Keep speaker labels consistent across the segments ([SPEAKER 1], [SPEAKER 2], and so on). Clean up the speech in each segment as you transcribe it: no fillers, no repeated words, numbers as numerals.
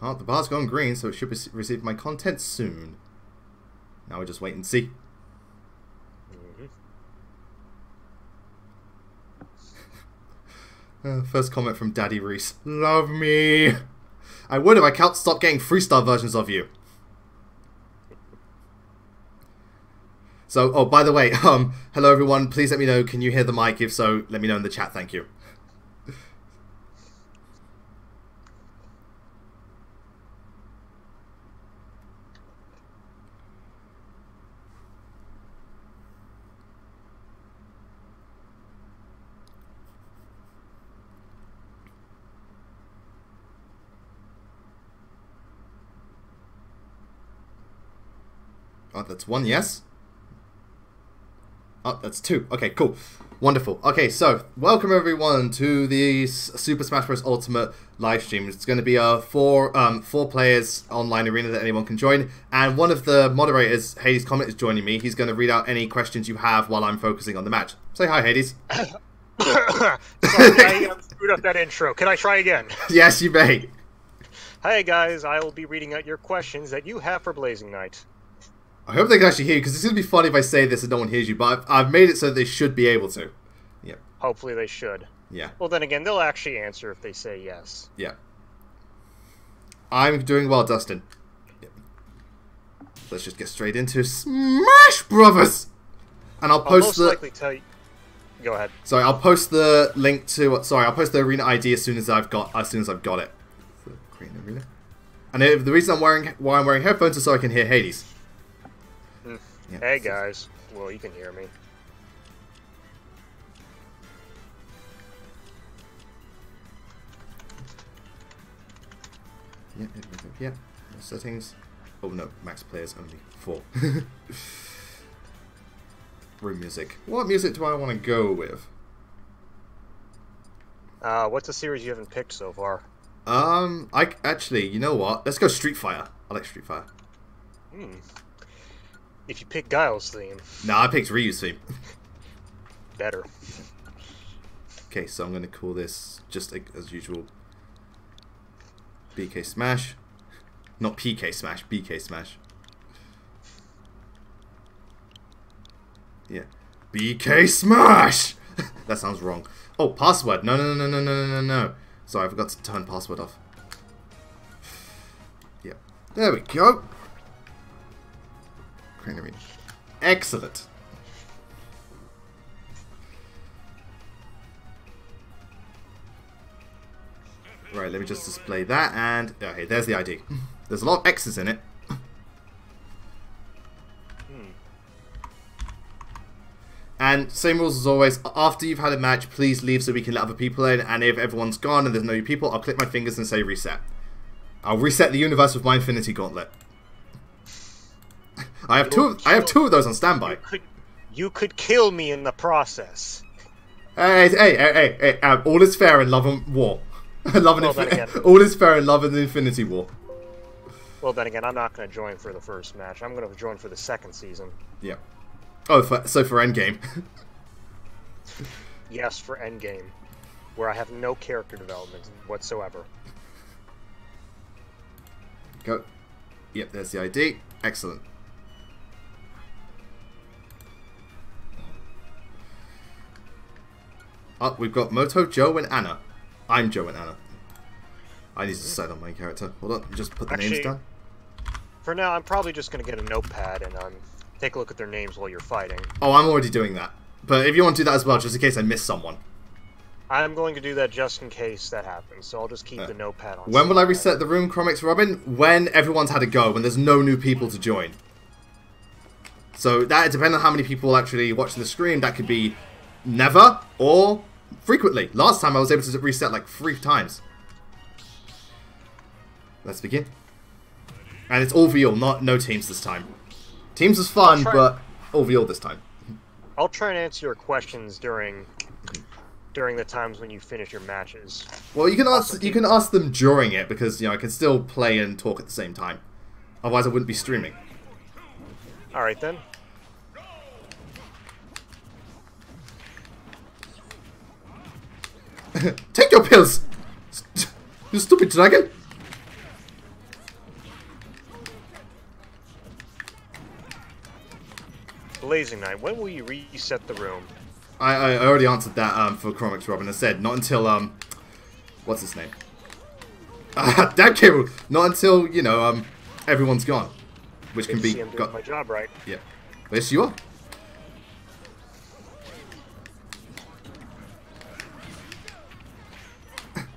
[SPEAKER 1] Oh, the bar's gone green, so it should receive my content soon. Now we just wait and see. First comment from Daddy Reese. Love me. I would if I can't stop getting freestyle versions of you. So, oh, by the way, hello everyone. Please let me know. Can you hear the mic? If so, let me know in the chat. Thank you. Oh, that's one, yes? Oh, that's two. Okay, cool. Wonderful. Okay, so, welcome everyone to the Super Smash Bros. Ultimate live stream. It's going to be a four players online arena that anyone can join. And one of the moderators, Hades Comet, is joining me. He's going to read out any questions you have while I'm focusing on the match. Say hi, Hades.
[SPEAKER 2] Sorry, I screwed up that intro. Can I try again?
[SPEAKER 1] Yes, you may.
[SPEAKER 2] Hi guys, I will be reading out your questions that you have for Blazing Knight.
[SPEAKER 1] I hope they can actually hear you, because it's going to be funny if I say this and no one hears you, but I've made it so they should be able to. Yeah.
[SPEAKER 2] Hopefully they should.
[SPEAKER 1] Yeah.
[SPEAKER 2] Well, then again, they'll actually answer if they say yes.
[SPEAKER 1] Yeah. I'm doing well, Dustin. Yeah. Let's just get straight into Smash Brothers! And I'll post
[SPEAKER 2] I'll most likely tell you... Go ahead.
[SPEAKER 1] Sorry, I'll post the link to... Sorry, I'll post the arena ID as soon as I've got it. The green arena. And the reason why I'm wearing headphones is so I can hear Hades.
[SPEAKER 2] Yeah. Hey guys, well you can hear me.
[SPEAKER 1] Yeah. Settings. Oh no, max players only 4. Room music. What music do I want to go with?
[SPEAKER 2] What's a series you haven't picked so far?
[SPEAKER 1] Actually, you know what? Let's go Street Fighter. I like Street Fighter.
[SPEAKER 2] If you pick Guile's theme.
[SPEAKER 1] Nah, I picked Ryu's theme.
[SPEAKER 2] Better.
[SPEAKER 1] Okay, so I'm going to call this, just as usual, BK Smash. Not PK Smash, BK Smash. Yeah. BK Smash! That sounds wrong. Oh, password. No. Sorry, I forgot to turn password off. Yeah. There we go. Excellent. Right, let me just display that, and okay, there's the ID. There's a lot of X's in it. And same rules as always. After you've had a match, please leave so we can let other people in. And if everyone's gone and there's no new people, I'll click my fingers and say reset. I'll reset the universe with my Infinity Gauntlet. I have two of those on standby.
[SPEAKER 2] You could kill me in the process.
[SPEAKER 1] Hey, all is fair in love and war. All is fair in love and Infinity War.
[SPEAKER 2] Well, then again, I'm not going to join for the first match. I'm going to join for the second season.
[SPEAKER 1] Yeah. Oh, so for Endgame.
[SPEAKER 2] Yes, for Endgame, where I have no character development whatsoever.
[SPEAKER 1] Go. Yep, there's the ID. Excellent. Oh, we've got Moto, Joe, and Anna. I'm Joe and Anna. I need to decide on my character. Hold on, just put the names down.
[SPEAKER 2] For now, I'm probably just going to get a notepad and take a look at their names while you're fighting.
[SPEAKER 1] Oh, I'm already doing that. But if you want to do that as well, just in case I miss someone.
[SPEAKER 2] I'm going to do that just in case that happens, so I'll just keep the notepad on.
[SPEAKER 1] When will I reset the room, Chromics Robin? When everyone's had a go, when there's no new people to join. So that depends on how many people actually watching the stream. That could be never or frequently. Last time I was able to reset like 3 times. Let's begin. And it's all VL, no teams this time. Teams was fun, but all VL this time.
[SPEAKER 2] I'll try and answer your questions during the times when you finish your matches.
[SPEAKER 1] Well, you can ask them during it, because I can still play and talk at the same time. Otherwise, I wouldn't be streaming.
[SPEAKER 2] All right then.
[SPEAKER 1] Take your pills, you stupid dragon.
[SPEAKER 2] Blazing Knight, when will you reset the room?
[SPEAKER 1] I already answered that for Chromics Robin. I said not until what's his name? Damn cable. Not until you know everyone's gone, which can be.
[SPEAKER 2] I'm doing my job right.
[SPEAKER 1] Yeah. Yes, you are.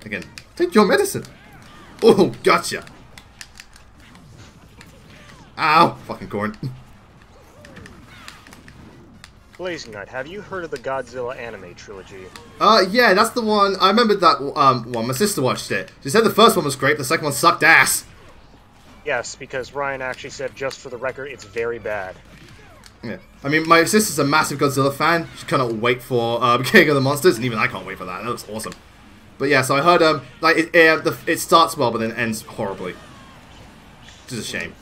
[SPEAKER 1] Again, take your medicine. Oh, gotcha. Ow, fucking corn.
[SPEAKER 2] Blazing Knight, have you heard of the Godzilla anime trilogy?
[SPEAKER 1] Yeah, that's the one. I remember that one. My sister watched it. She said the first one was great, the second one sucked ass.
[SPEAKER 2] Yes, because Ryan actually said, just for the record, it's very bad.
[SPEAKER 1] Yeah. I mean, my sister's a massive Godzilla fan. She cannot wait for King of the Monsters, and even I can't wait for that. That looks awesome. But yeah, so I heard like it starts well, but then ends horribly. Which is a shame.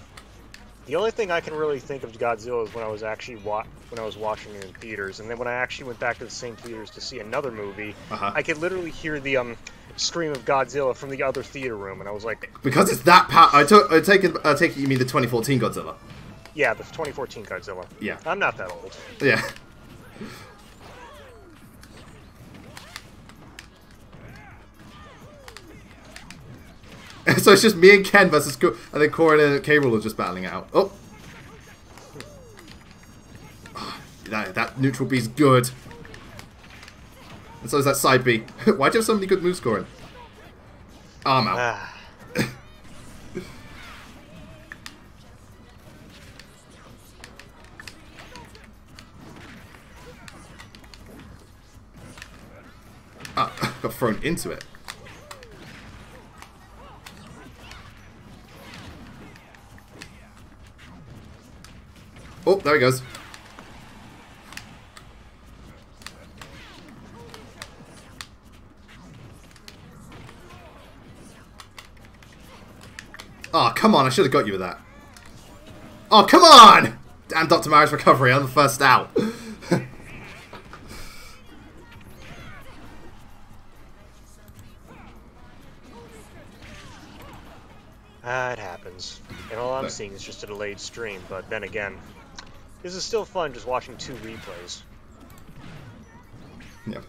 [SPEAKER 2] The only thing I can really think of Godzilla is when I was actually watching it in theaters, and then when I actually went back to the same theaters to see another movie, I could literally hear the scream of Godzilla from the other theater room, and I was like,
[SPEAKER 1] because it's that I take it you mean the 2014 Godzilla?
[SPEAKER 2] Yeah, the 2014 Godzilla.
[SPEAKER 1] Yeah.
[SPEAKER 2] I'm not that old.
[SPEAKER 1] Yeah. So it's just me and Ken versus and then Corin and K-Rool are just battling it out. Oh! That neutral B's good. And so is that side B. Why'd you have so many good moves, Corin? Oh, I'm out. Got thrown into it. Oh, there he goes. Oh, come on, I should have got you with that. Oh, come on! Damn Dr. Mario's recovery, I'm the first out.
[SPEAKER 2] It happens. And all I'm seeing is just a delayed stream, but then again, this is still fun just watching two replays.
[SPEAKER 1] Yeah.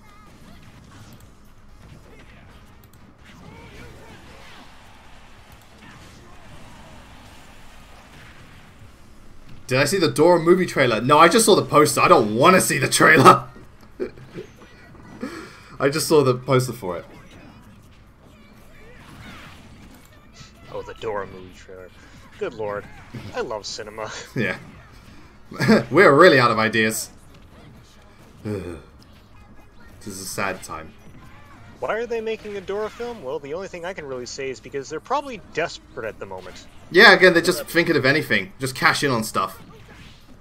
[SPEAKER 1] Did I see the Dora movie trailer? No, I just saw the poster. I don't want to see the trailer. I just saw the poster for it.
[SPEAKER 2] Oh, the Dora movie trailer. Good lord. I love cinema.
[SPEAKER 1] Yeah. We're really out of ideas. This is a sad time.
[SPEAKER 2] Why are they making a Dora film? Well, the only thing I can really say is because they're probably desperate at the moment.
[SPEAKER 1] Yeah, again, they're just thinking of anything. Just cash in on stuff.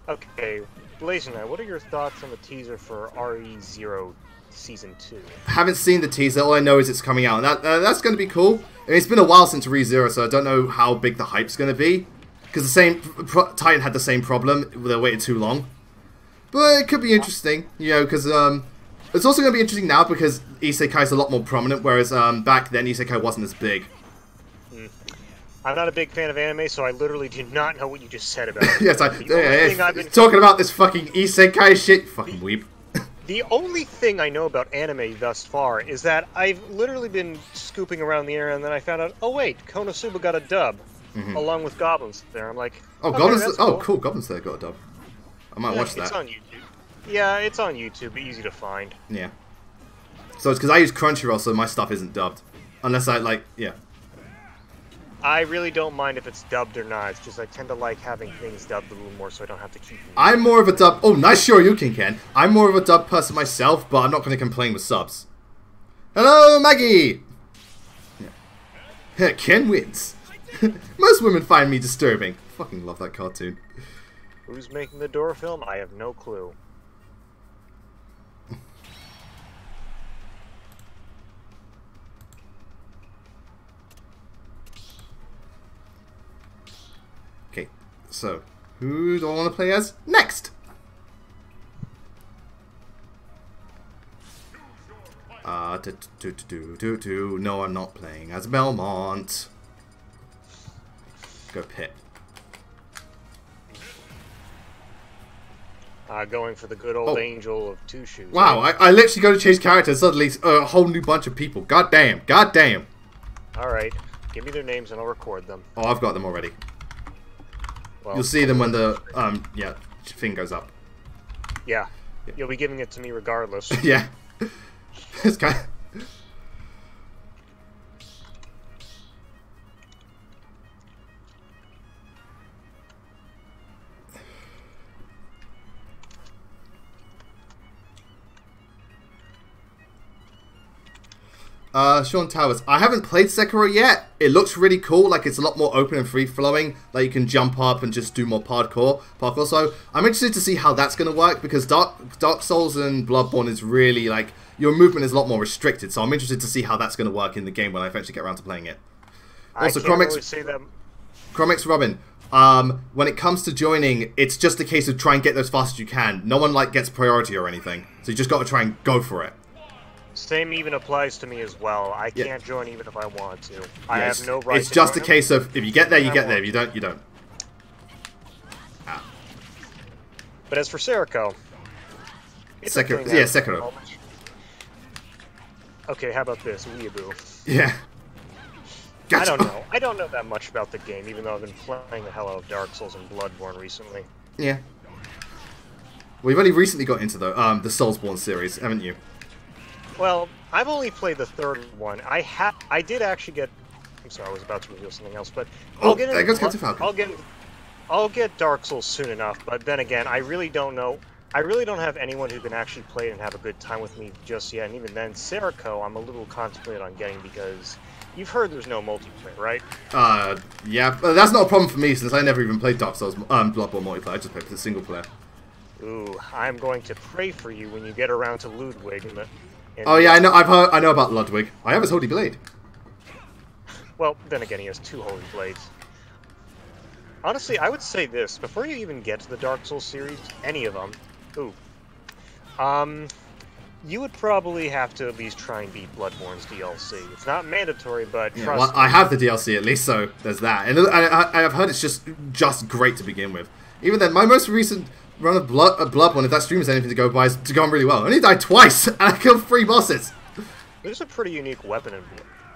[SPEAKER 2] Okay, Blazing Knight, what are your thoughts on the teaser for RE0 Season 2?
[SPEAKER 1] Haven't seen the teaser. All I know is it's coming out. And that's going to be cool. I mean, it's been a while since RE0, so I don't know how big the hype's going to be. Because the same Titan had the same problem. They waited too long. But it could be interesting, you know, because it's also going to be interesting now because Isekai is a lot more prominent, whereas back then Isekai wasn't as big.
[SPEAKER 2] I'm not a big fan of anime, so I literally do not know what you just said about it.
[SPEAKER 1] Yes, talking about this fucking Isekai shit, fucking weeb.
[SPEAKER 2] The only thing I know about anime thus far is that I've literally been scooping around the area, and then I found out, oh wait, Konosuba got a dub, along with Goblins there. I'm like,
[SPEAKER 1] oh, okay, Goblins, cool. Oh, cool, Goblins there got a dub. I might watch that.
[SPEAKER 2] It's on YouTube. Yeah, it's on YouTube, easy to find.
[SPEAKER 1] Yeah. So it's because I use Crunchyroll, so my stuff isn't dubbed. Unless I, like, yeah.
[SPEAKER 2] I really don't mind if it's dubbed or not. It's just I tend to like having things dubbed a little more so I don't have to keep them.
[SPEAKER 1] I'm more of a dub... Oh, nice Shoryuken, Ken. I'm more of a dub person myself, but I'm not going to complain with subs. Hello, Maggie! Yeah. Ken wins. Most women find me disturbing. Fucking love that cartoon.
[SPEAKER 2] Who's making the Dora film? I have no clue.
[SPEAKER 1] Okay, so who do I want to play as next? No, I'm not playing as Belmont. Go Pit.
[SPEAKER 2] Going for the good old angel of two shoes.
[SPEAKER 1] Wow, I literally go to change characters, suddenly a whole new bunch of people. God damn, god damn.
[SPEAKER 2] Alright, give me their names and I'll record them.
[SPEAKER 1] Oh, I've got them already.
[SPEAKER 2] Well,
[SPEAKER 1] you'll see them when the, thing goes up.
[SPEAKER 2] Yeah, you'll be giving it to me regardless.
[SPEAKER 1] Yeah. It's kind of... Sean Towers. I haven't played Sekiro yet. It looks really cool. Like, it's a lot more open and free-flowing. Like, you can jump up and just do more parkour. So, I'm interested to see how that's going to work, because Dark Souls and Bloodborne is really, like, your movement is a lot more restricted. So, I'm interested to see how that's going to work in the game when I eventually get around to playing it. Also, Chromex Robin. When it comes to joining, it's just a case of try and get there as fast as you can. No one, like, gets priority or anything. So, you just got to try and go for it.
[SPEAKER 2] Same even applies to me as well. I can't join even if I want to. I have no right.
[SPEAKER 1] It's just a case of if you get there, you get there. If you don't, you don't.
[SPEAKER 2] But as for Sekiro,
[SPEAKER 1] Sekiro.
[SPEAKER 2] Okay, how about this, Weeaboo?
[SPEAKER 1] Yeah. Gotcha.
[SPEAKER 2] I don't know that much about the game, even though I've been playing the hell out of Dark Souls and Bloodborne recently.
[SPEAKER 1] Yeah. Well, you've only recently got into the Soulsborne series, haven't you?
[SPEAKER 2] Well, I've only played the third one. I did actually get. I'm sorry, I was about to reveal something else, but
[SPEAKER 1] there goes Captain Falcon.
[SPEAKER 2] I'll get Dark Souls soon enough. But then again, I really don't know. I really don't have anyone who can actually play it and have a good time with me just yet. And even then, Sekiro, I'm a little contemplated on getting because you've heard there's no multiplayer, right?
[SPEAKER 1] Yeah, but that's not a problem for me since I never even played Dark Souls Bloodborne multiplayer. I just played the single player.
[SPEAKER 2] Ooh, I'm going to pray for you when you get around to Ludwig.
[SPEAKER 1] Oh yeah, I know. I know about Ludwig. I have his holy blade.
[SPEAKER 2] Well, then again, he has 2 holy blades. Honestly, I would say this before you even get to the Dark Souls series, any of them. You would probably have to at least try and beat Bloodborne's DLC. It's not mandatory, but trust me.
[SPEAKER 1] I have the DLC at least, so there's that. And I've heard it's just great to begin with. Even then, my most recent run of Bloodborne, if that stream is anything to go by, is gone really well. I only died twice, and I killed 3 bosses.
[SPEAKER 2] There's a pretty unique weapon in.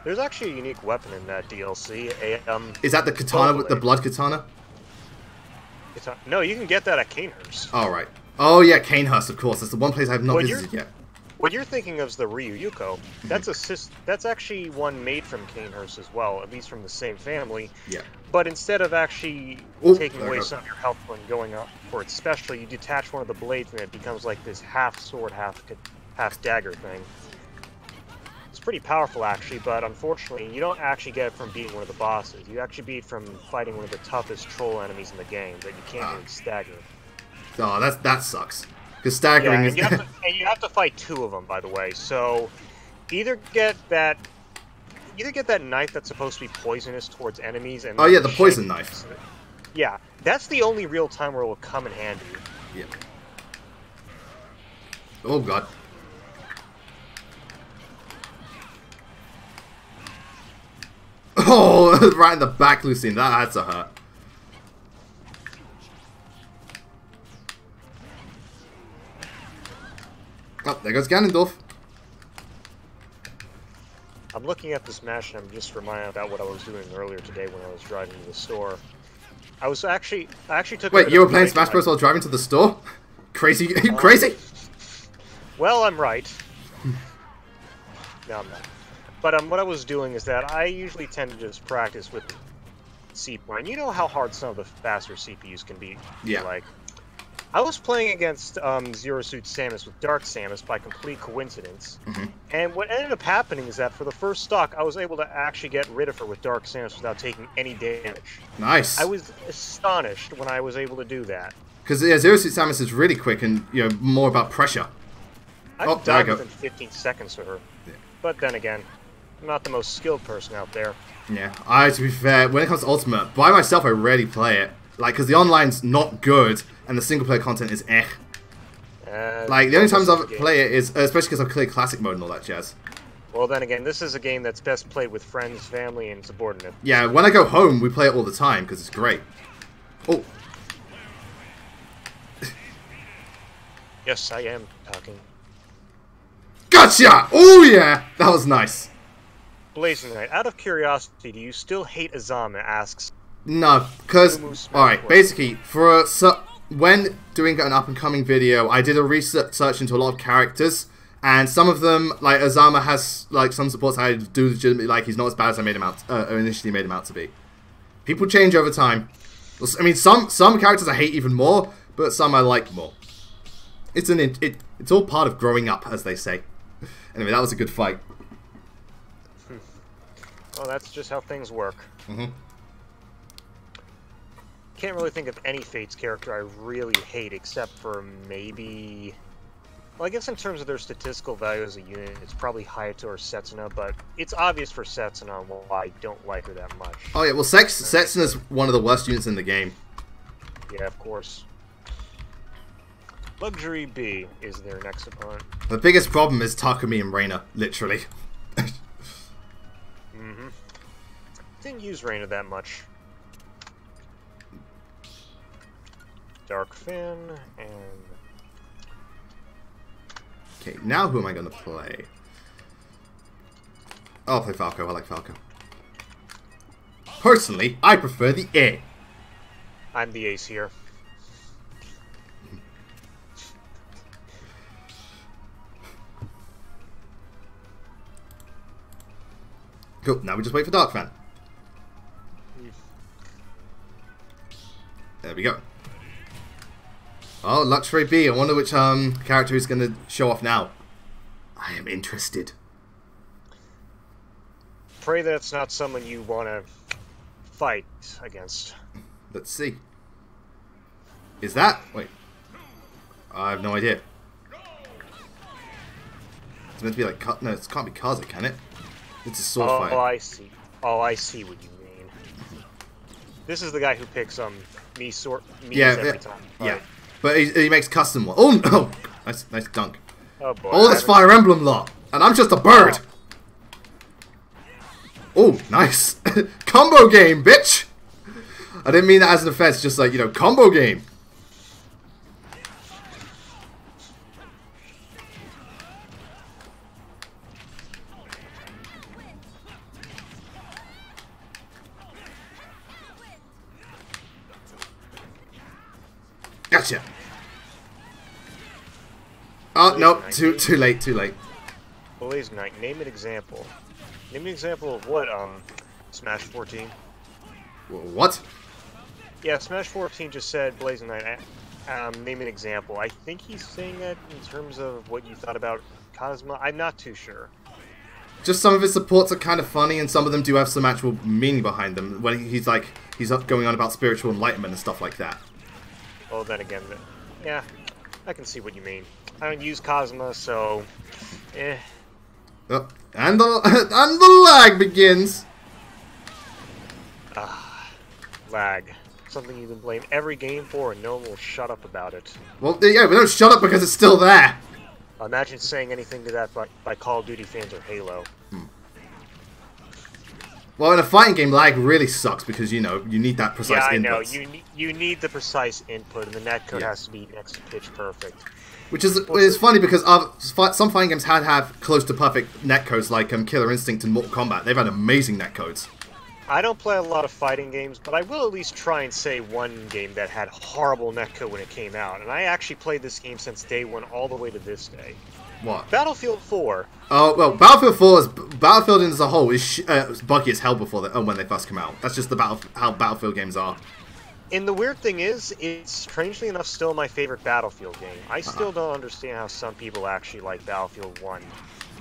[SPEAKER 2] There's actually a unique weapon in that DLC.
[SPEAKER 1] Is that the katana with the blood katana?
[SPEAKER 2] No, you can get that at Canehurst.
[SPEAKER 1] Oh right. Oh yeah, Canehurst, of course. That's the one place I have not visited yet.
[SPEAKER 2] What you're thinking of is the Ryuko. That's actually one made from Canehurst as well, at least from the same family.
[SPEAKER 1] Yeah.
[SPEAKER 2] But instead of actually taking away some of your health when going up for its special, you detach one of the blades and it becomes like this half sword, half dagger thing. It's pretty powerful actually, but unfortunately you don't actually get it from beating one of the bosses. You actually beat it from fighting one of the toughest troll enemies in the game that you can't really stagger.
[SPEAKER 1] Oh, that sucks. Because staggering is...
[SPEAKER 2] and you have to fight 2 of them, by the way. So either get that knife that's supposed to be poisonous towards enemies, and
[SPEAKER 1] oh yeah, the poison knife.
[SPEAKER 2] Yeah, that's the only real time where it will come in handy.
[SPEAKER 1] Yeah. Oh god. Oh, right in the back, Lucine. That had to hurt. Oh, there goes Ganondorf.
[SPEAKER 2] I'm looking at this match and I'm just reminded about what I was doing earlier today when I was driving to the store. I actually took.
[SPEAKER 1] Wait, you were playing Smash Bros while driving to the store? Crazy? Are you crazy?
[SPEAKER 2] Well, I'm right. No, I'm not. But what I was doing is that I usually tend to just practice with CPU, and you know how hard some of the faster CPUs can be.
[SPEAKER 1] Yeah.
[SPEAKER 2] Like, I was playing against Zero Suit Samus with Dark Samus by complete coincidence, and what ended up happening is that for the first stock, I was able to actually get rid of her with Dark Samus without taking any damage.
[SPEAKER 1] Nice.
[SPEAKER 2] I was astonished when I was able to do that.
[SPEAKER 1] Because yeah, Zero Suit Samus is really quick and more about pressure.
[SPEAKER 2] I died within 15 seconds to her, but then again, I'm not the most skilled person out there.
[SPEAKER 1] Yeah, to be fair, when it comes to Ultimate, by myself I rarely play it. Like, because the online's not good, and the single-player content is eh. Like, the only times I play it is, especially because I've cleared Classic Mode and all that jazz.
[SPEAKER 2] Well, then again, this is a game that's best played with friends, family, and subordinates.
[SPEAKER 1] Yeah, when I go home, we play it all the time, because it's great. Oh.
[SPEAKER 2] Yes, I am talking.
[SPEAKER 1] Gotcha! Oh yeah! That was nice.
[SPEAKER 2] Blazing Knight, out of curiosity, do you still hate Azama? Asks.
[SPEAKER 1] No, because... Alright, basically, when doing an up-and-coming video, I did a research into a lot of characters, and some of them, like Azama has, like, some supports I do legitimately like. He's not as bad as I made him out, initially made him out to be. People change over time. I mean, some characters I hate even more, but some I like more. It's all part of growing up, as they say. Anyway, that was a good fight.
[SPEAKER 2] Well, that's just how things work.
[SPEAKER 1] Mm-hmm.
[SPEAKER 2] Can't really think of any Fates character I really hate, except for maybe... Well, I guess in terms of their statistical value as a unit, it's probably Hayato or Setsuna, but it's obvious for Setsuna why I don't like her that much.
[SPEAKER 1] Oh yeah, well Setsuna's one of the worst units in the game.
[SPEAKER 2] Yeah, of course. Luxury B is their next opponent.
[SPEAKER 1] The biggest problem is Takumi and Reina, literally.
[SPEAKER 2] Mm-hmm. Didn't use Reina that much. Dark Fin, and...
[SPEAKER 1] Okay, now who am I going to play? I'll play Falco, I like Falco. Personally, I prefer the A.
[SPEAKER 2] I'm the ace here.
[SPEAKER 1] Cool, now we just wait for Dark Fan. There we go. Oh, Luxury B. I wonder which character he's going to show off now. I am interested.
[SPEAKER 2] Pray that it's not someone you want to fight against.
[SPEAKER 1] Let's see. Is that... Wait. I have no idea. It's meant to be like... No, it can't be Kaza, can it? It's a sword fight.
[SPEAKER 2] Oh, I see. Oh, I see what you mean. This is the guy who picks me every time.
[SPEAKER 1] Yeah.
[SPEAKER 2] Right.
[SPEAKER 1] But he makes custom one. Oh no! Nice dunk.
[SPEAKER 2] Oh boy.
[SPEAKER 1] Oh, that's Fire Emblem lot, and I'm just a bird. Oh, nice combo game, bitch. I didn't mean that as an offense. Just like, you know, combo game. Gotcha. Oh, no, too late, too late.
[SPEAKER 2] Blazing Knight, name an example. Name an example of what, Smash 14?
[SPEAKER 1] What?
[SPEAKER 2] Yeah, Smash 14 just said Blazing Knight, name an example. I think he's saying that in terms of what you thought about Cosmo. I'm not too sure.
[SPEAKER 1] Just some of his supports are kind of funny, and some of them do have some actual meaning behind them. When he's going on about spiritual enlightenment and stuff like that.
[SPEAKER 2] Well, then again, yeah, I can see what you mean. I don't use Cosmo, so, eh.
[SPEAKER 1] Oh, and the lag begins.
[SPEAKER 2] Lag. Something you can blame every game for, and no one will shut up about it.
[SPEAKER 1] Well, yeah, we don't shut up because it's still there.
[SPEAKER 2] Imagine saying anything to that by Call of Duty fans or Halo.
[SPEAKER 1] Well, in a fighting game, lag really sucks because, you know, you need that precise input.
[SPEAKER 2] Yeah, I know. You need the precise input, and the netcode has to be next to pitch perfect.
[SPEAKER 1] Which is funny because some fighting games have close to perfect netcodes, like Killer Instinct and Mortal Kombat. They've had amazing netcodes.
[SPEAKER 2] I don't play a lot of fighting games, but I will at least try and say one game that had horrible netcode when it came out. And I actually played this game since day one all the way to this day.
[SPEAKER 1] What?
[SPEAKER 2] Battlefield 4.
[SPEAKER 1] Oh, well, Battlefield as a whole is buggy as hell when they first come out. That's just how Battlefield games are.
[SPEAKER 2] And the weird thing is, it's strangely enough still my favorite Battlefield game. I still don't understand how some people actually like Battlefield 1.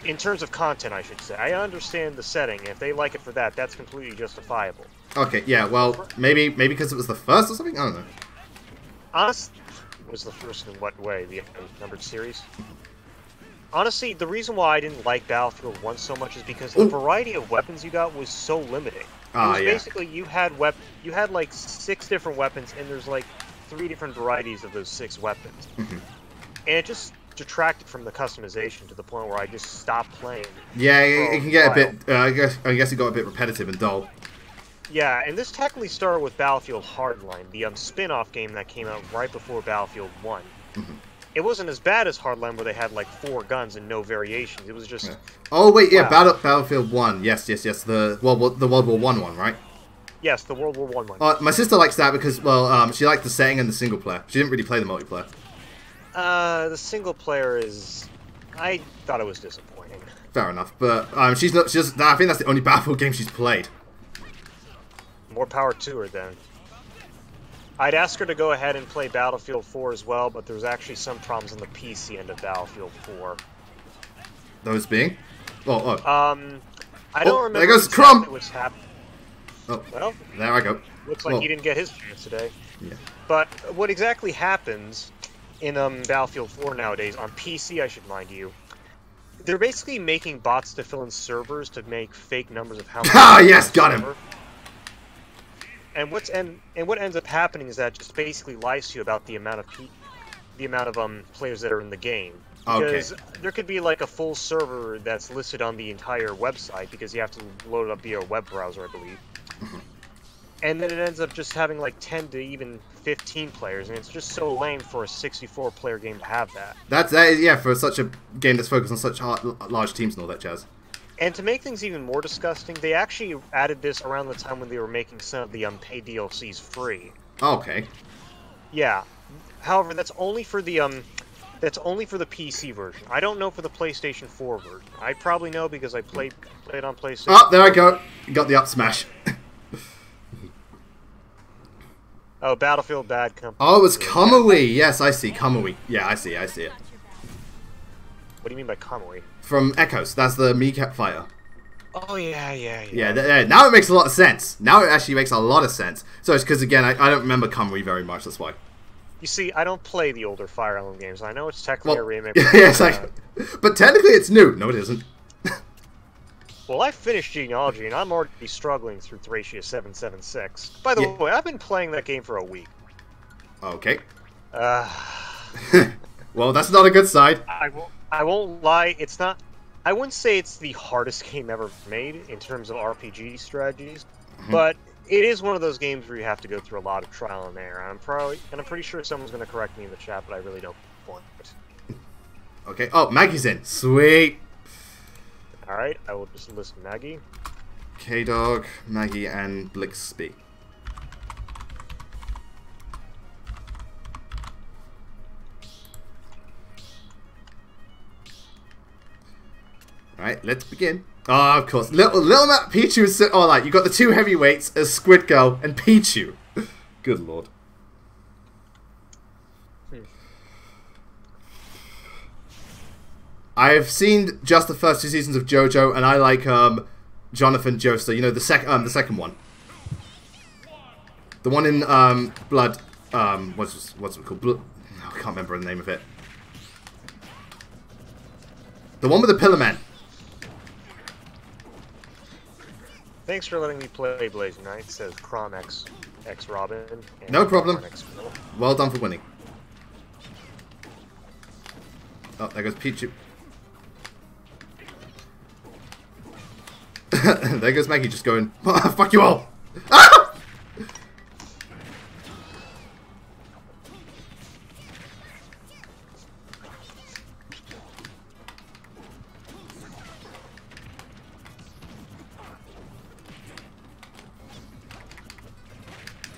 [SPEAKER 2] In terms of content, I should say. I understand the setting, and if they like it for that, that's completely justifiable.
[SPEAKER 1] Okay, yeah, well, maybe because it was the first or something? I don't know.
[SPEAKER 2] Honestly, was the first in what way? The numbered series? Honestly, the reason why I didn't like Battlefield 1 so much is because the variety of weapons you got was so limiting. Basically, you had like 6 different weapons, and there's like 3 different varieties of those 6 weapons. And it just detracted from the customization to the point where I just stopped playing. Yeah,
[SPEAKER 1] it can get a bit. I guess it got a bit repetitive and dull.
[SPEAKER 2] Yeah, and this technically started with Battlefield Hardline, the spin-off game that came out right before Battlefield 1. it wasn't as bad as Hardline where they had like 4 guns and no variations. It was just...
[SPEAKER 1] Yeah. Oh, wait, yeah,
[SPEAKER 2] wow.
[SPEAKER 1] Battlefield 1. Yes. The World War I one, right?
[SPEAKER 2] Yes, the World War I one.
[SPEAKER 1] My sister likes that because, well, she liked the setting and the single player. She didn't really play the multiplayer.
[SPEAKER 2] The single player is... I thought it was disappointing.
[SPEAKER 1] Fair enough, but she's not. I think that's the only Battlefield game she's played.
[SPEAKER 2] More power to her then. I'd ask her to go ahead and play Battlefield 4 as well, but there's actually some problems on the PC end of Battlefield 4.
[SPEAKER 1] Those being? Oh.
[SPEAKER 2] I don't remember
[SPEAKER 1] there goes Crumb!
[SPEAKER 2] What's happening.
[SPEAKER 1] Oh,
[SPEAKER 2] well,
[SPEAKER 1] there I go.
[SPEAKER 2] Looks like he didn't get his chance today.
[SPEAKER 1] Yeah.
[SPEAKER 2] But what exactly happens in Battlefield 4 nowadays, on PC I should mind you, they're basically making bots to fill in servers to make fake numbers of how many...
[SPEAKER 1] Ah, yes, got him!
[SPEAKER 2] And what ends up happening is that just basically lies to you about the amount of players that are in the game. Because there could be like a full server that's listed on the entire website because you have to load it up via a web browser, I believe. And then it ends up just having like 10 to even 15 players, and it's just so lame for a 64-player game to have that.
[SPEAKER 1] That is, yeah, for such a game that's focused on such large teams and all that jazz.
[SPEAKER 2] And to make things even more disgusting, they actually added this around the time when they were making some of the paid DLCs free.
[SPEAKER 1] Okay.
[SPEAKER 2] Yeah. However, that's only for the PC version. I don't know for the PlayStation 4 version. I probably know because I played on PlayStation.
[SPEAKER 1] Oh, there I go. You got the up smash.
[SPEAKER 2] Oh, Battlefield Bad Company.
[SPEAKER 1] Oh, it was Kamui. Yes, I see. Kamui. Yeah, I see it.
[SPEAKER 2] What do you mean by Kamui?
[SPEAKER 1] From Echoes. That's the Meerkat fighter.
[SPEAKER 2] Oh, yeah.
[SPEAKER 1] Yeah, now it makes a lot of sense. Now it actually makes a lot of sense. So it's because, again, I don't remember Kamui very much, that's why.
[SPEAKER 2] You see, I don't play the older Fire Emblem games. I know it's technically a remake.
[SPEAKER 1] Yeah, but technically it's new. No, it isn't.
[SPEAKER 2] Well, I finished Genealogy, and I'm already struggling through Thracia 776. By the way, I've been playing that game for a week.
[SPEAKER 1] Okay. Well, that's not a good side.
[SPEAKER 2] I won't lie, it's not... I wouldn't say it's the hardest game ever made in terms of RPG strategies, but it is one of those games where you have to go through a lot of trial and error. I'm pretty sure someone's going to correct me in the chat, but I really don't want it.
[SPEAKER 1] Okay. Oh, Maggie's in. Sweet.
[SPEAKER 2] Alright, I will just list Maggie.
[SPEAKER 1] K-Dog, Maggie, and Blixby. Alright, let's begin. Oh, of course. Little Matt Pichu is... Oh, like, you got the 2 heavyweights as Squid Girl and Pichu. Good lord. I've seen just the first 2 seasons of JoJo, and I like Jonathan Joestar. You know, the second one, the one in Blood. What's it called? Blood, I can't remember the name of it. The one with the Pillar Man.
[SPEAKER 2] Thanks for letting me play Blazing Knight, says Crom X Robin.
[SPEAKER 1] No problem. Well done for winning. Oh, there goes Pichu. There goes Maggie just going, fuck you all! Ah!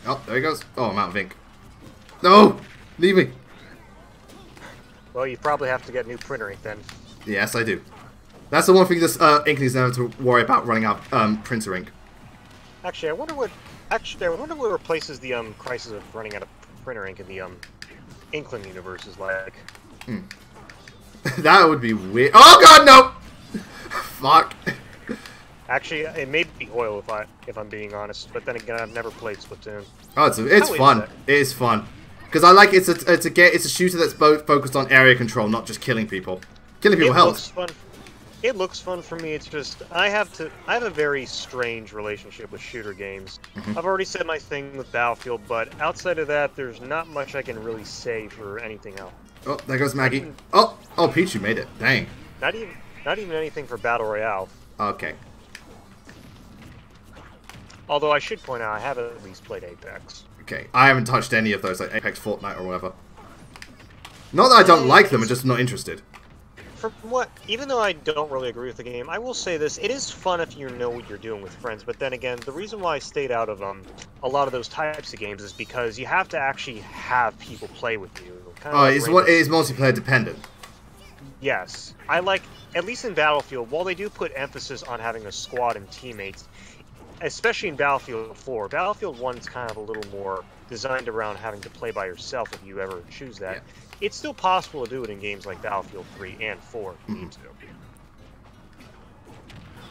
[SPEAKER 1] Oh, there he goes. Oh, I'm out of ink. No! Leave me!
[SPEAKER 2] Well, you probably have to get new printer ink then.
[SPEAKER 1] Yes, I do. That's the one thing this ink needs never to worry about running out printer ink.
[SPEAKER 2] Actually, I wonder what replaces the crisis of running out of printer ink in the Inkling universe is like.
[SPEAKER 1] That would be weird. Oh god, no! Fuck.
[SPEAKER 2] Actually, it may be oil if I'm being honest, but then again, I've never played Splatoon.
[SPEAKER 1] Oh, it's fun. It is fun because I like it's a shooter that's both focused on area control, not just killing people. Killing people helps.
[SPEAKER 2] It looks fun for me. It's just I have a very strange relationship with shooter games. I've already said my thing with Battlefield, but outside of that, there's not much I can really say for anything else.
[SPEAKER 1] Oh, there goes Maggie. Oh, Pichu made it. Dang.
[SPEAKER 2] Not even anything for Battle Royale.
[SPEAKER 1] Okay.
[SPEAKER 2] Although I should point out, I have at least played Apex.
[SPEAKER 1] Okay, I haven't touched any of those, like Apex, Fortnite, or whatever. Not that I don't like them, I'm just not interested.
[SPEAKER 2] From what, even though I don't really agree with the game, I will say this: it is fun if you know what you're doing with friends. But then again, the reason why I stayed out of a lot of those types of games is because you have to actually have people play with you.
[SPEAKER 1] It is multiplayer dependent.
[SPEAKER 2] Yes, I like, at least in Battlefield, while they do put emphasis on having a squad and teammates, especially in Battlefield 4. Battlefield 1 is kind of a little more designed around having to play by yourself if you ever choose that. Yeah. It's still possible to do it in games like Battlefield 3 and 4 if you need to.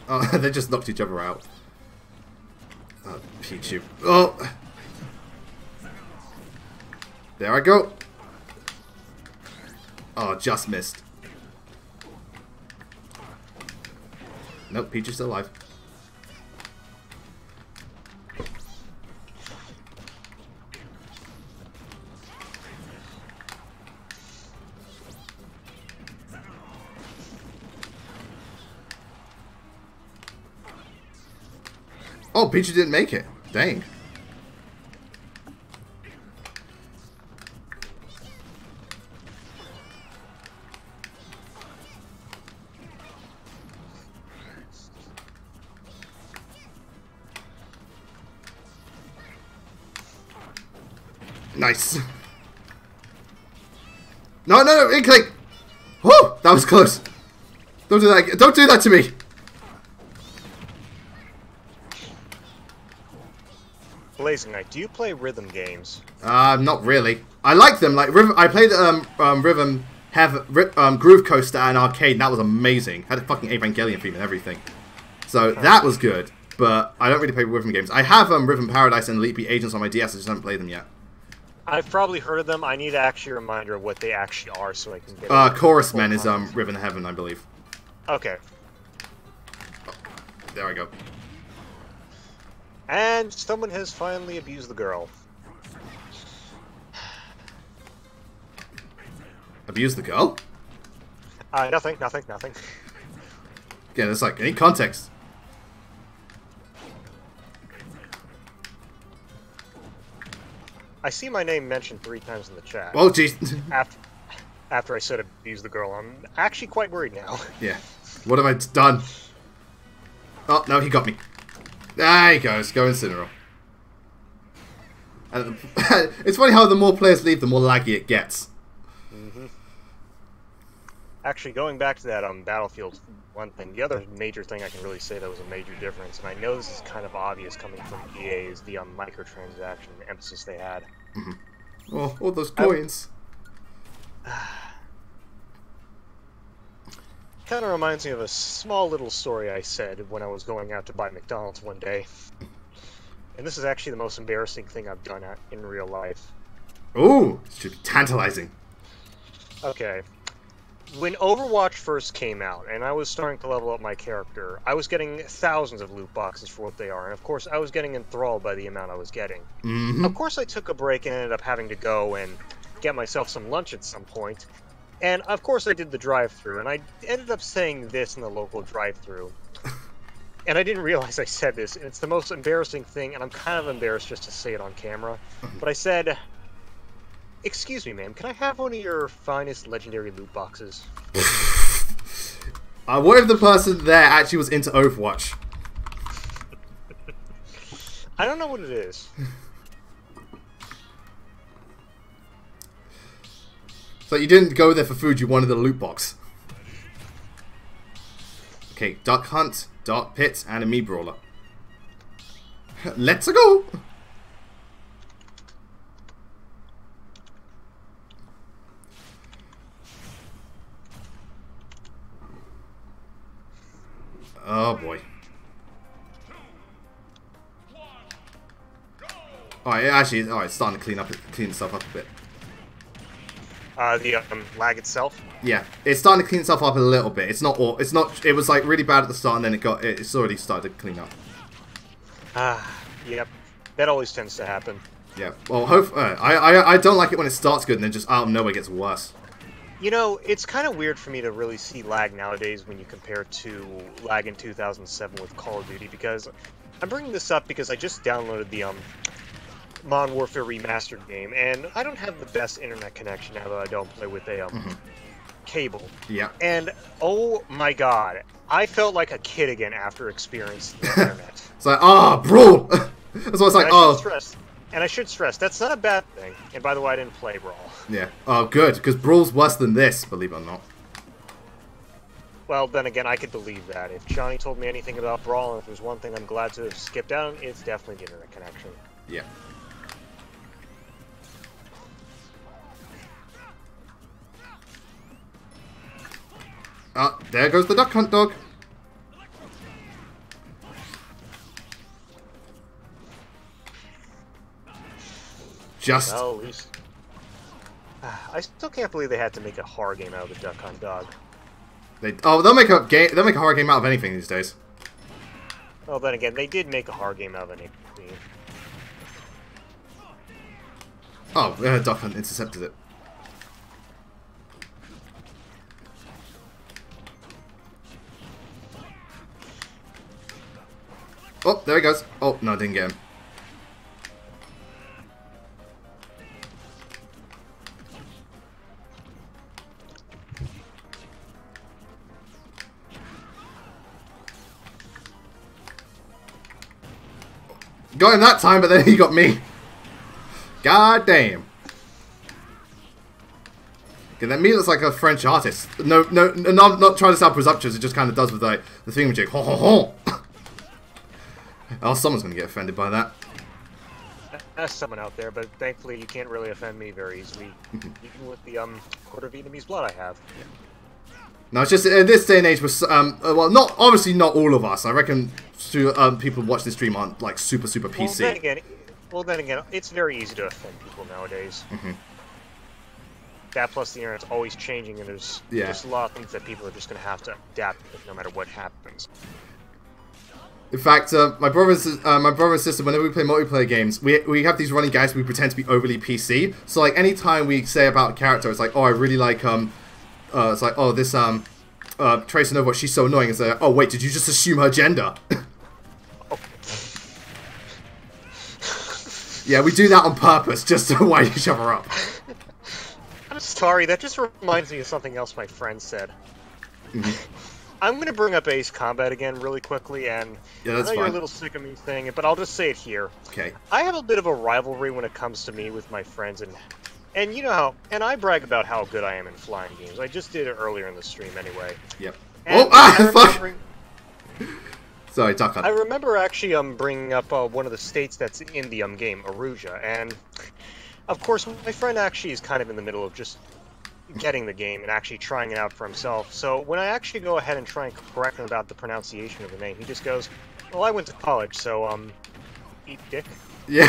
[SPEAKER 1] Oh, they just knocked each other out. Oh, Pichu. Oh! There I go. Oh, just missed. Nope, Peach is still alive. Oh, Peachy didn't make it. Dang. Nice. No, no, no, inclick. Whoa, that was close. Don't do that. Don't do that to me.
[SPEAKER 2] BLAZINKNIGHT, do you play rhythm games?
[SPEAKER 1] Not really. I like them. Like I played Rhythm Groove Coaster at an arcade, and that was amazing. Had a fucking Evangelion theme and everything. So that was good. But I don't really play rhythm games. I have Rhythm Paradise and Elite Beat Agents on my DS. I just haven't played them yet.
[SPEAKER 2] I've probably heard of them. I need actually a reminder of what they actually are so I can get
[SPEAKER 1] Chorus Men is Rhythm Heaven, I believe.
[SPEAKER 2] Okay.
[SPEAKER 1] Oh, there I go.
[SPEAKER 2] And someone has finally abused the girl.
[SPEAKER 1] Abuse the girl?
[SPEAKER 2] Nothing.
[SPEAKER 1] Again, it's like, any context.
[SPEAKER 2] I see my name mentioned 3 times in the chat.
[SPEAKER 1] Oh, jeez.
[SPEAKER 2] After I said abuse the girl, I'm actually quite worried now.
[SPEAKER 1] Yeah. What have I done? Oh, no, he got me. There he goes. Go Incineroar. And it's funny how the more players leave, the more laggy it gets.
[SPEAKER 2] Actually, going back to that Battlefield 1 thing, the other major thing I can really say that was a major difference, and I know this is kind of obvious coming from EA, is the microtransaction emphasis they had.
[SPEAKER 1] Oh, all those coins.
[SPEAKER 2] Kind of reminds me of a small little story I said when I was going out to buy McDonald's one day. And this is actually the most embarrassing thing I've done in real life.
[SPEAKER 1] Ooh, it should be tantalizing.
[SPEAKER 2] Okay. When Overwatch first came out, and I was starting to level up my character, I was getting thousands of loot boxes for what they are, and of course I was getting enthralled by the amount I was getting. Of course I took a break and ended up having to go and get myself some lunch at some point, and of course I did the drive-thru, and I ended up saying this in the local drive-thru. And I didn't realize I said this, and it's the most embarrassing thing, and I'm kind of embarrassed just to say it on camera, but I said, "Excuse me, ma'am, can I have one of your finest legendary loot boxes?"
[SPEAKER 1] What if the person there actually was into Overwatch?
[SPEAKER 2] I don't know what it is.
[SPEAKER 1] So you didn't go there for food, you wanted the loot box. Okay, Duck Hunt, Dark Pit, and a Mii Brawler. Let's go! Oh boy. Alright, actually, it's starting to clean stuff up a bit.
[SPEAKER 2] The lag itself?
[SPEAKER 1] Yeah, it's starting to clean itself up a little bit. It was like really bad at the start, and then it's already started to clean up.
[SPEAKER 2] Yep. That always tends to happen.
[SPEAKER 1] Yeah, well, I don't like it when it starts good and then just out of nowhere gets worse.
[SPEAKER 2] You know, it's kind of weird for me to really see lag nowadays when you compare to lag in 2007 with Call of Duty, because I'm bringing this up because I just downloaded the Modern Warfare Remastered game, and I don't have the best internet connection now that I don't play with a cable.
[SPEAKER 1] Yeah.
[SPEAKER 2] And oh my god, I felt like a kid again after experiencing the internet.
[SPEAKER 1] It's like, bro! That's what it's like,
[SPEAKER 2] And I should stress, that's not a bad thing. And by the way, I didn't play Brawl.
[SPEAKER 1] Yeah. Oh, good, because Brawl's worse than this, believe it or not.
[SPEAKER 2] Well, then again, I could believe that. If Johnny told me anything about Brawl, and if there's one thing I'm glad to have skipped out, it's definitely the internet connection.
[SPEAKER 1] Yeah. There goes the duck hunt dog. Just.
[SPEAKER 2] Well, at least. I still can't believe they had to make a horror game out of the duck hunt dog.
[SPEAKER 1] They'll make a game. They'll make a horror game out of anything these days.
[SPEAKER 2] Well, then again, they did make a horror game out of anything.
[SPEAKER 1] Oh, duck hunt intercepted it. Oh, there he goes. Oh, no, I didn't get him. Got him that time, but then he got me. God damn. Okay, that me looks like a French artist. No, I'm not trying to sound presumptuous. It just kind of does with like the thingamajig. Ho ho ho. Oh, someone's going to get offended by that.
[SPEAKER 2] That's someone out there, but thankfully you can't really offend me very easily, even with the quarter Vietnamese blood I have.
[SPEAKER 1] No, it's just in this day and age, well, obviously not all of us. I reckon people who watch this stream aren't like super PC.
[SPEAKER 2] Well, then again, it's very easy to offend people nowadays. That plus the internet's always changing, and there's just a lot of things that people are just going to have to adapt with no matter what happens.
[SPEAKER 1] In fact, my brother and sister, whenever we play multiplayer games, we have these running gags. We pretend to be overly PC. So like anytime we say about a character, it's like, oh, I really like it's like, oh, this Tracer Nova, she's so annoying. It's like, oh wait, did you just assume her gender? Yeah, we do that on purpose, just to wind each other up.
[SPEAKER 2] I'm sorry, that just reminds me of something else my friend said. I'm going to bring up Ace Combat again really quickly, and
[SPEAKER 1] yeah, that's
[SPEAKER 2] I know
[SPEAKER 1] fine.
[SPEAKER 2] you're a little sick of me saying it, but I'll just say it here.
[SPEAKER 1] Okay.
[SPEAKER 2] I have a bit of a rivalry when it comes to me with my friends, and you know how, and I brag about how good I am in flying games. I just did it earlier in the stream anyway.
[SPEAKER 1] Yep.
[SPEAKER 2] And
[SPEAKER 1] fuck! Sorry, duck hunt.
[SPEAKER 2] I remember actually bringing up one of the states that's in the game, Aruja, and of course my friend actually is kind of in the middle of just getting the game and actually trying it out for himself. So when I actually go ahead and try and correct him about the pronunciation of the name, he just goes, "Well, I went to college, so eat dick."
[SPEAKER 1] Yeah.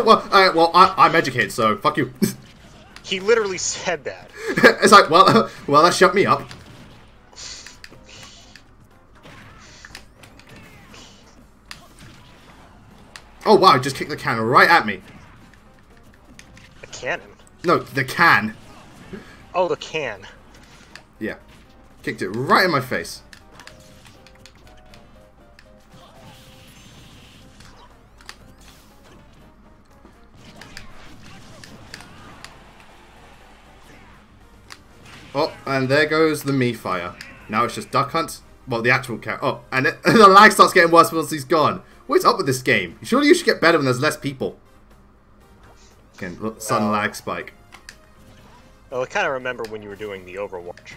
[SPEAKER 1] well, I'm educated, so fuck you.
[SPEAKER 2] He literally said that.
[SPEAKER 1] It's like, well, that shut me up. Oh wow, just kicked the can right at me.
[SPEAKER 2] A cannon?
[SPEAKER 1] No, the can.
[SPEAKER 2] Oh, the can.
[SPEAKER 1] Yeah. Kicked it right in my face. Oh, and there goes the me fire. Now it's just duck hunt. Well, the actual cat. Oh, and the lag starts getting worse once he's gone. What's up with this game? Surely you should get better when there's less people. Again, look, sudden lag spike.
[SPEAKER 2] Well, I kind of remember when you were doing the Overwatch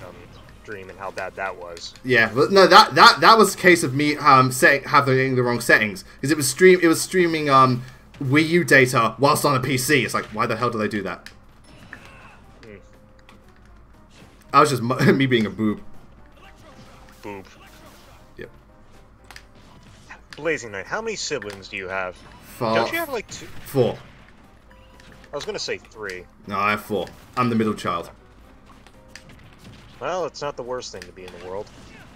[SPEAKER 2] stream and how bad that was.
[SPEAKER 1] Yeah, but no, that was a case of me having the wrong settings, because it was streaming Wii U data whilst on a PC. It's like, why the hell do they do that? I was just me being a boob.
[SPEAKER 2] Boob.
[SPEAKER 1] Yep.
[SPEAKER 2] Blazing Knight, how many siblings do you have?
[SPEAKER 1] 4.
[SPEAKER 2] Don't you have like 2?
[SPEAKER 1] 4.
[SPEAKER 2] I was gonna say 3.
[SPEAKER 1] No, I have 4. I'm the middle child.
[SPEAKER 2] Well, it's not the worst thing to be in the world.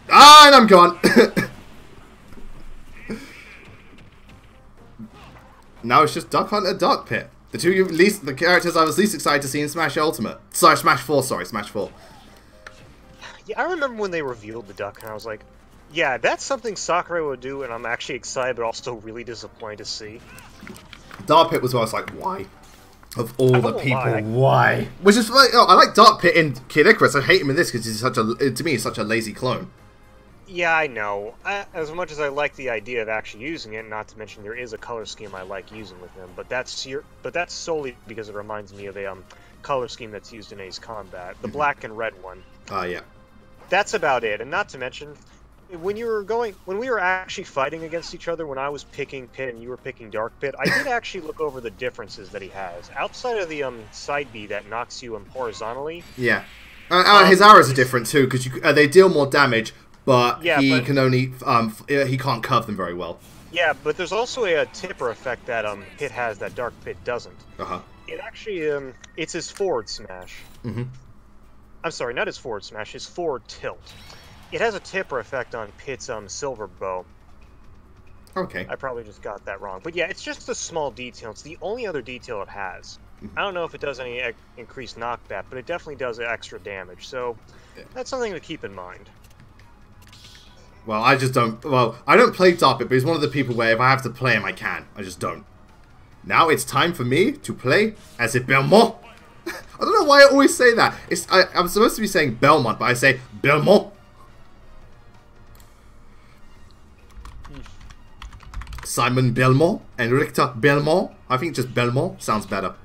[SPEAKER 1] Ah, and I'm gone. Now it's just Duck Hunt and Duck Pit. The characters I was least excited to see in Smash Ultimate. Sorry, Smash 4. Sorry, Smash 4.
[SPEAKER 2] Yeah, I remember when they revealed the duck, and I was like, yeah, that's something Sakurai would do, and I'm actually excited, but also really disappointed to see.
[SPEAKER 1] Dark Pit was where I was like, why? Of all the people, why? Which is like, I like Dark Pit in Kid Icarus. I hate him in this because he's such a, to me, he's such a lazy clone.
[SPEAKER 2] Yeah, I know. As much as I like the idea of actually using it, not to mention there is a color scheme I like using with him, but that's solely because it reminds me of a color scheme that's used in Ace Combat, the black and red one.
[SPEAKER 1] Yeah.
[SPEAKER 2] That's about it, and not to mention, when we were actually fighting against each other, when I was picking Pit and you were picking Dark Pit, I did actually look over the differences that he has. Outside of the side B that knocks you horizontally.
[SPEAKER 1] Yeah. His arrows are different too, because they deal more damage, but he can only he can't curve them very well. Yeah,
[SPEAKER 2] but there's also a tipper effect that Pit has that Dark Pit doesn't. It actually it's his forward smash. I'm sorry, not his forward smash, his forward tilt. It has a tipper effect on Pit's silver bow.
[SPEAKER 1] Okay.
[SPEAKER 2] I probably just got that wrong. But yeah, it's just a small detail. It's the only other detail it has. I don't know if it does any increased knockback, but it definitely does extra damage. So that's something to keep in mind.
[SPEAKER 1] Well, I just don't... Well, I don't play Dark Pit, but he's one of the people where if I have to play him, I can. I just don't. Now it's time for me to play as a Belmont. I don't know why I always say that. I'm supposed to be saying Belmont, but I say Belmont. Simon Belmont and Richter Belmont. I think just Belmont sounds better.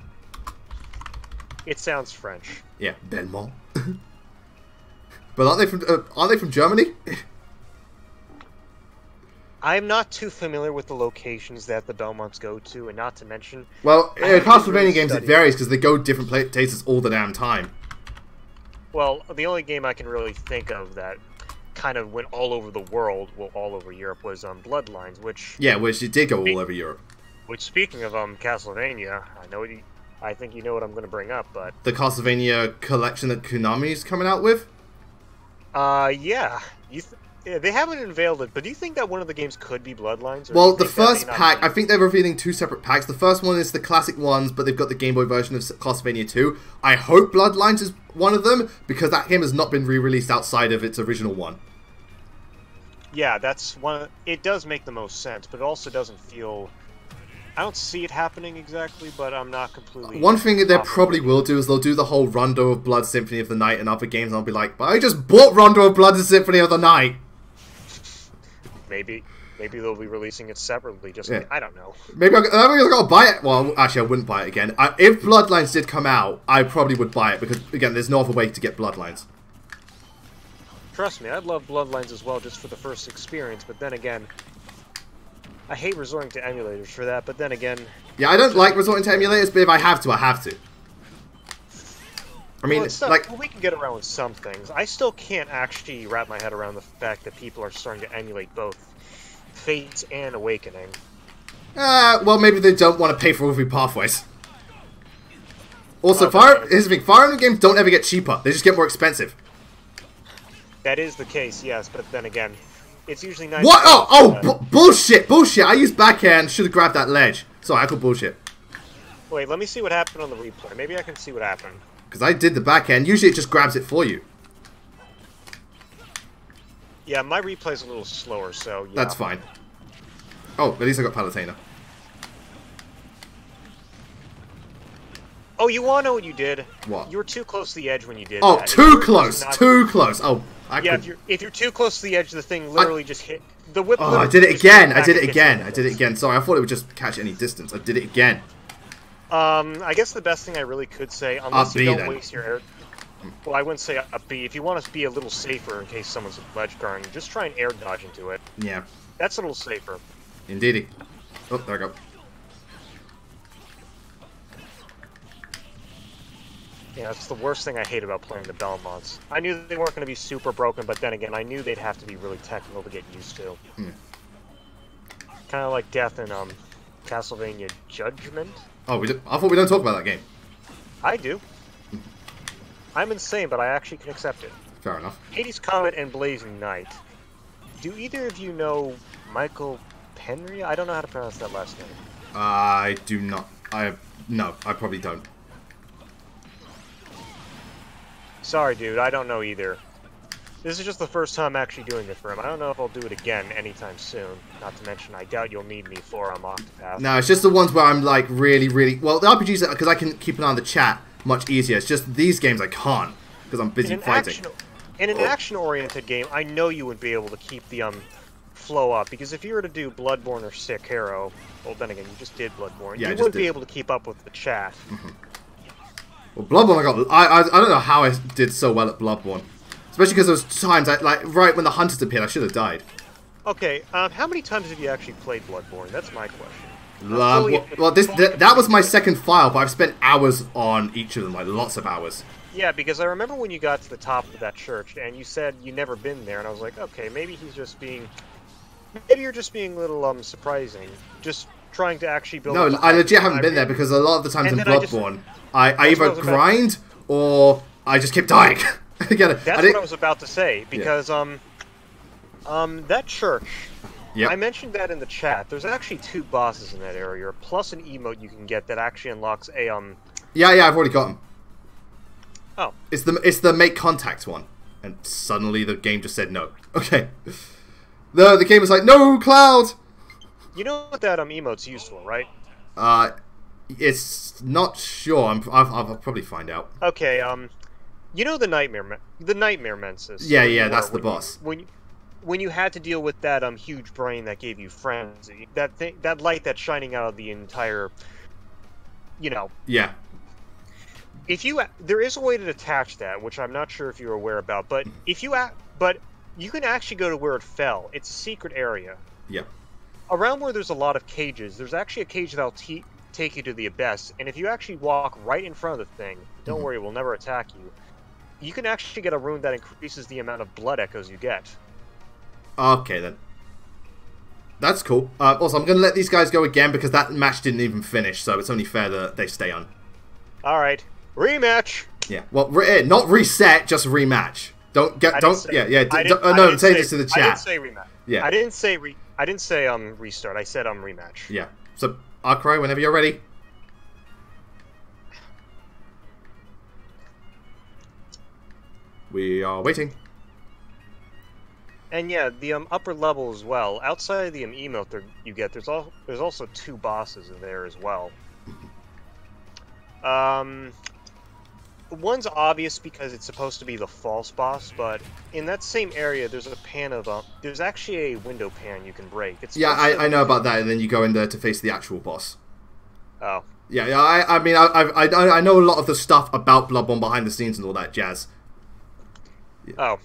[SPEAKER 2] It sounds French.
[SPEAKER 1] Yeah, Belmont. But aren't they from Germany?
[SPEAKER 2] I'm not too familiar with the locations that the Belmonts go to, and not to mention...
[SPEAKER 1] Well, in Castlevania games it varies because they go different places all the damn time.
[SPEAKER 2] Well, the only game I can really think of that kind of went all over the world, well, all over Europe, was Bloodlines, which...
[SPEAKER 1] Yeah, which it did go all over Europe.
[SPEAKER 2] Which, speaking of Castlevania, I think you know what I'm going to bring up, but...
[SPEAKER 1] The Castlevania collection that Konami's coming out with?
[SPEAKER 2] Yeah. They haven't unveiled it, but do you think that one of the games could be Bloodlines?
[SPEAKER 1] Well, the first pack, I think they're revealing two separate packs. The first one is the classic ones, but they've got the Game Boy version of Castlevania 2. I hope Bloodlines is one of them, because that game has not been re-released outside of its original one.
[SPEAKER 2] Yeah, that's one. It does make the most sense, but it also doesn't feel... I don't see it happening exactly, but I'm not completely...
[SPEAKER 1] One thing that they probably will do is they'll do the whole Rondo of Blood Symphony of the Night and other games, and I'll be like, but I just bought Rondo of Blood Symphony of the Night!
[SPEAKER 2] Maybe they'll be releasing it separately, just like, I don't know.
[SPEAKER 1] Maybe I've got to buy it. Well, actually, I wouldn't buy it again. If Bloodlines did come out, I probably would buy it, because, again, there's no other way to get Bloodlines.
[SPEAKER 2] Trust me, I'd love Bloodlines as well, just for the first experience, but then again... I hate resorting to emulators for that, but then again...
[SPEAKER 1] Yeah, I don't like resorting to emulators, but if I have to, I have to. I mean,
[SPEAKER 2] well, we can get around with some things. I still can't actually wrap my head around the fact that people are starting to emulate both Fates and Awakening.
[SPEAKER 1] Well, maybe they don't want to pay for every pathways. Also, here's the thing, Fire Emblem games don't ever get cheaper. They just get more expensive.
[SPEAKER 2] That is the case, yes, but then again... It's usually nice.
[SPEAKER 1] What? Bullshit! Bullshit! I used backhand. Should have grabbed that ledge. Sorry, I call bullshit.
[SPEAKER 2] Wait, let me see what happened on the replay. Maybe I can see what happened.
[SPEAKER 1] Because I did the backhand. Usually it just grabs it for you.
[SPEAKER 2] Yeah, my replay's a little slower, so yeah.
[SPEAKER 1] That's fine. Oh, at least I got Palutena.
[SPEAKER 2] Oh, you wanna know what you did?
[SPEAKER 1] What?
[SPEAKER 2] You were too close to the edge when you did
[SPEAKER 1] that.
[SPEAKER 2] Oh,
[SPEAKER 1] too close! Too close! Oh,
[SPEAKER 2] if you're too close to the edge, the thing literally just hit... The whip.
[SPEAKER 1] Oh, I did it again! I did it again! I did it again! Sorry, I thought it would just catch any distance. I did it again.
[SPEAKER 2] I guess the best thing I really could say, unless you don't waste your air... Well, I wouldn't say up B. If you want to be a little safer in case someone's ledge guarding, just try and air dodge into it.
[SPEAKER 1] Yeah.
[SPEAKER 2] That's a little safer.
[SPEAKER 1] Indeedy. Oh, there I go.
[SPEAKER 2] Yeah, that's the worst thing I hate about playing the Belmonts. I knew they weren't going to be super broken, but then again, I knew they'd have to be really technical to get used to. Kind of like death in Castlevania Judgment.
[SPEAKER 1] Oh, I thought we don't talk about that game.
[SPEAKER 2] I do. I'm insane, but I actually can accept it.
[SPEAKER 1] Fair enough.
[SPEAKER 2] Hades Comet and Blazing Knight. Do either of you know Michael Penry? I don't know how to pronounce that last name.
[SPEAKER 1] I do not. No, I probably don't.
[SPEAKER 2] Sorry, dude, I don't know either. This is just the first time actually doing it for him. I don't know if I'll do it again anytime soon. Not to mention, I doubt you'll need me for Octopath.
[SPEAKER 1] No, it's just the ones where I'm like really, really... Well, the RPGs, because I can keep an eye on the chat much easier. It's just these games I can't, because I'm busy fighting.
[SPEAKER 2] In an action-oriented game, I know you would be able to keep the flow up, because if you were to do Bloodborne or Sekiro, well, then again, you just did Bloodborne, you wouldn't be able to keep up with the chat.
[SPEAKER 1] Well, Bloodborne, I don't know how I did so well at Bloodborne. Especially because there was times, right when the hunters appeared, I should have died.
[SPEAKER 2] Okay, how many times have you actually played Bloodborne? That's my question.
[SPEAKER 1] Well, that was my second file, but I've spent hours on each of them, like lots of hours.
[SPEAKER 2] Yeah, because I remember when you got to the top of that church, and you said you never been there, and I was like, okay, maybe he's just being... Maybe you're just being a little, surprising. Just trying to actually build...
[SPEAKER 1] No, I legit haven't been there, because a lot of the times in Bloodborne, I either grind, or I just keep dying.
[SPEAKER 2] That's what I was about to say, because, that church... Yep. I mentioned that in the chat. There's actually 2 bosses in that area, plus an emote you can get that actually unlocks a,
[SPEAKER 1] Yeah, I've already got them.
[SPEAKER 2] Oh.
[SPEAKER 1] It's the make contact one. And suddenly the game just said no. Okay. The game was like, no, Cloud!
[SPEAKER 2] You know what that emote's used for, right?
[SPEAKER 1] It's not sure. I'll probably find out.
[SPEAKER 2] Okay, you know the Nightmare Mensis.
[SPEAKER 1] Yeah, that's the boss.
[SPEAKER 2] When you had to deal with that huge brain that gave you frenzy, that light that's shining out of the entire, you know.
[SPEAKER 1] Yeah.
[SPEAKER 2] There is a way to detach that, which I'm not sure if you're aware about, but you can actually go to where it fell. It's a secret area.
[SPEAKER 1] Yeah.
[SPEAKER 2] Around where there's a lot of cages, there's actually a cage that'll take you to the abyss, and if you actually walk right in front of the thing, don't worry, it will never attack you. You can actually get a rune that increases the amount of blood echoes you get.
[SPEAKER 1] Okay, then. That's cool. Also, I'm going to let these guys go again because that match didn't even finish, so it's only fair that they stay on.
[SPEAKER 2] Alright. Rematch!
[SPEAKER 1] Yeah. Well, not reset, just rematch. No, say this to the chat.
[SPEAKER 2] I didn't say rematch.
[SPEAKER 1] Yeah.
[SPEAKER 2] I didn't say restart. I said rematch.
[SPEAKER 1] Yeah. So, Arcry, whenever you're ready. We are waiting.
[SPEAKER 2] And yeah, the upper level as well. Outside of the emote you get, there's also 2 bosses in there as well. One's obvious because it's supposed to be the false boss, but in that same area, there's a pan of there's actually a window pan you can break.
[SPEAKER 1] I know about that, and then you go in there to face the actual boss.
[SPEAKER 2] Oh.
[SPEAKER 1] Yeah. I mean, I know a lot of the stuff about Bloodborne behind the scenes and all that jazz.
[SPEAKER 2] Yeah. Oh.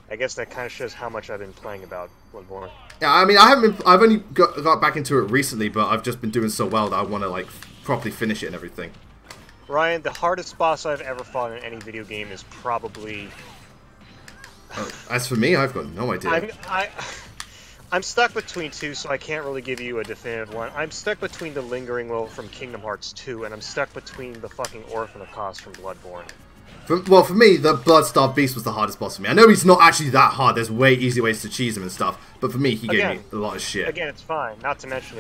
[SPEAKER 2] I guess that kind of shows how much I've been playing about Bloodborne.
[SPEAKER 1] Yeah, I mean, I've only got back into it recently, but I've just been doing so well that I want to like properly finish it and everything.
[SPEAKER 2] Ryan, the hardest boss I've ever fought in any video game is probably...
[SPEAKER 1] As for me, I've got no idea.
[SPEAKER 2] I'm stuck between 2, so I can't really give you a definitive one. I'm stuck between the Lingering Will from Kingdom Hearts 2, and I'm stuck between the fucking Orphan of Kos from Bloodborne.
[SPEAKER 1] For me, the Bloodstarved Beast was the hardest boss for me. I know he's not actually that hard. There's way easier ways to cheese him and stuff. But for me, he gave me a lot of shit.
[SPEAKER 2] Again, it's fine. Not to mention,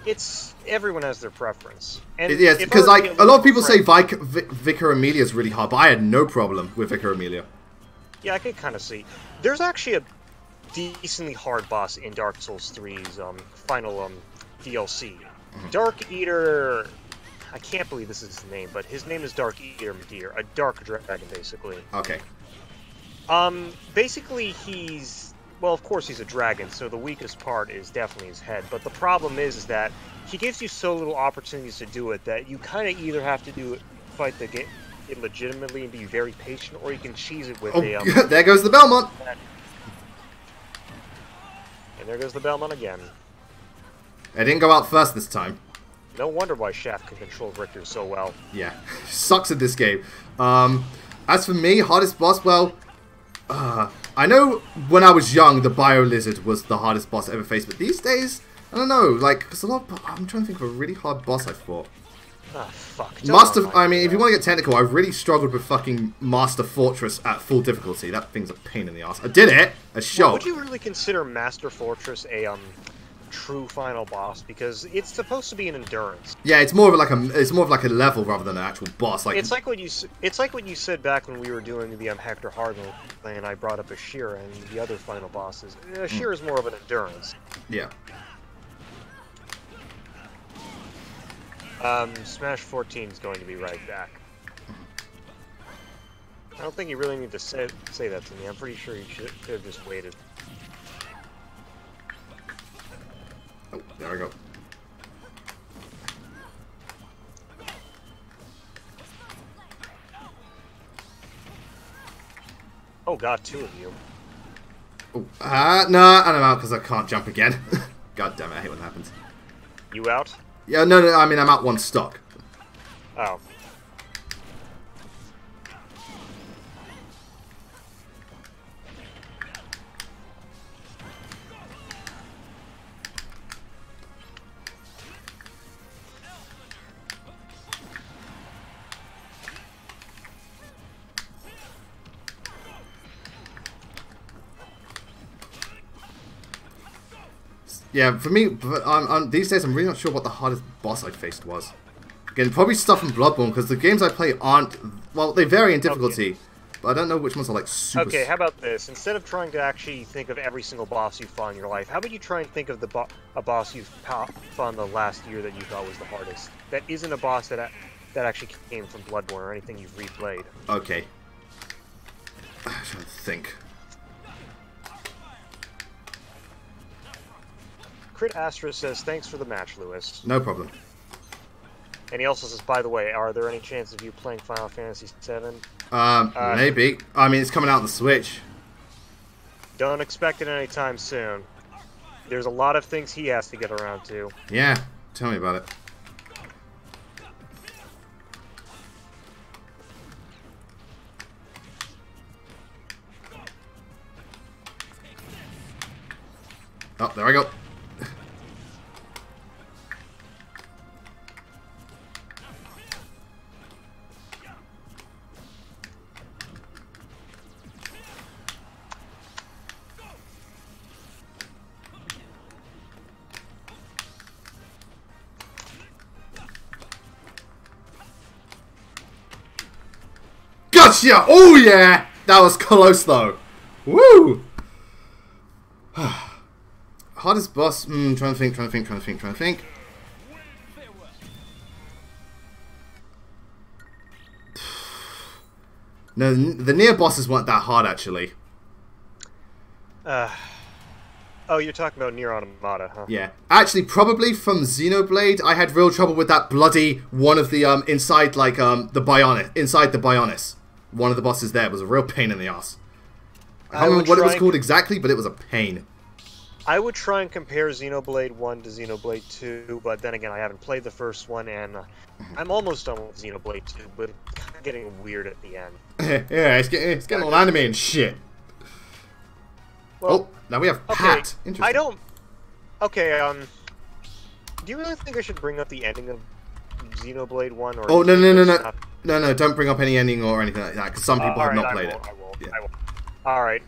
[SPEAKER 2] it's everyone has their preference. And
[SPEAKER 1] yes, because like a lot of people say Vicar Amelia is really hard, but I had no problem with Vicar Amelia.
[SPEAKER 2] Yeah, I could kind of see. There's actually a decently hard boss in Dark Souls 3's final DLC. Dark Eater. I can't believe this is his name, but his name is Dark Eater Medir, a dark dragon, basically.
[SPEAKER 1] Okay.
[SPEAKER 2] Basically, well, of course he's a dragon, so the weakest part is definitely his head. But the problem is that he gives you so little opportunities to do it that you kind of either have to fight the game illegitimately and be very patient, or you can cheese it with a...
[SPEAKER 1] there goes the Belmont!
[SPEAKER 2] And there goes the Belmont again.
[SPEAKER 1] I didn't go out first this time.
[SPEAKER 2] No wonder why Shaft can control Richter so well.
[SPEAKER 1] Yeah, sucks at this game. As for me, hardest boss, well... I know when I was young, the Bio Lizard was the hardest boss I ever faced, but these days, I don't know, like, cause I'm trying to think of a really hard boss I fought.
[SPEAKER 2] Ah, fuck.
[SPEAKER 1] I mean, if you want to get technical, I've really struggled with fucking Master Fortress at full difficulty. That thing's a pain in the ass. I did it! A show.
[SPEAKER 2] Would you really consider Master Fortress a true final boss because it's supposed to be an endurance.
[SPEAKER 1] Yeah, it's more of like a level rather than an actual boss. Like
[SPEAKER 2] it's like what you said back when we were doing the Hector Hardman thing, and I brought up Ashira and the other final bosses. Ashira is more of an endurance.
[SPEAKER 1] Yeah.
[SPEAKER 2] Smash 14 is going to be right back. I don't think you really need to say that to me. I'm pretty sure you should have just waited.
[SPEAKER 1] Oh, there we go.
[SPEAKER 2] Oh god, 2 of you.
[SPEAKER 1] Oh, no, I'm out because I can't jump again. God damn it, I hate when that happens.
[SPEAKER 2] You out?
[SPEAKER 1] Yeah, no, I mean I'm out one stock.
[SPEAKER 2] Oh.
[SPEAKER 1] Yeah, for me, these days I'm really not sure what the hardest boss I faced was. Again, probably stuff from Bloodborne, because the games I play aren't... Well, they vary in difficulty, but I don't know which ones are like super...
[SPEAKER 2] Okay, how about this? Instead of trying to actually think of every single boss you've fought in your life, how about you try and think of a boss you've fought in the last year that you thought was the hardest? That isn't a boss that actually came from Bloodborne or anything you've replayed.
[SPEAKER 1] Okay. I'm trying to think.
[SPEAKER 2] Crit Astra says, thanks for the match, Lewis.
[SPEAKER 1] No problem.
[SPEAKER 2] And he also says, by the way, are there any chances of you playing Final Fantasy VII?
[SPEAKER 1] Maybe. I mean, it's coming out on the Switch.
[SPEAKER 2] Don't expect it anytime soon. There's a lot of things he has to get around to.
[SPEAKER 1] Yeah, tell me about it. Oh, there I go. Gotcha! Oh yeah! That was close though. Woo! Hardest boss? Trying to think. No, the near bosses weren't that hard actually.
[SPEAKER 2] Oh, you're talking about Nier Automata, huh?
[SPEAKER 1] Yeah. Actually, probably from Xenoblade, I had real trouble with that bloody one of the, inside, like, the Bionis. One of the bosses there was a real pain in the ass. I don't remember what it was called exactly, but it was a pain.
[SPEAKER 2] I would try and compare Xenoblade 1 to Xenoblade 2, but then again, I haven't played the first one, and I'm almost done with Xenoblade 2, but it's kind of getting weird at the end.
[SPEAKER 1] Yeah, it's getting all anime and shit. Well, oh, now we have Pat. Interesting.
[SPEAKER 2] I don't... Okay, do you really think I should bring up the ending of Xenoblade 1? Or
[SPEAKER 1] oh, no. No, don't bring up any ending or anything like that, because some people have not played it.
[SPEAKER 2] I won't. Alright.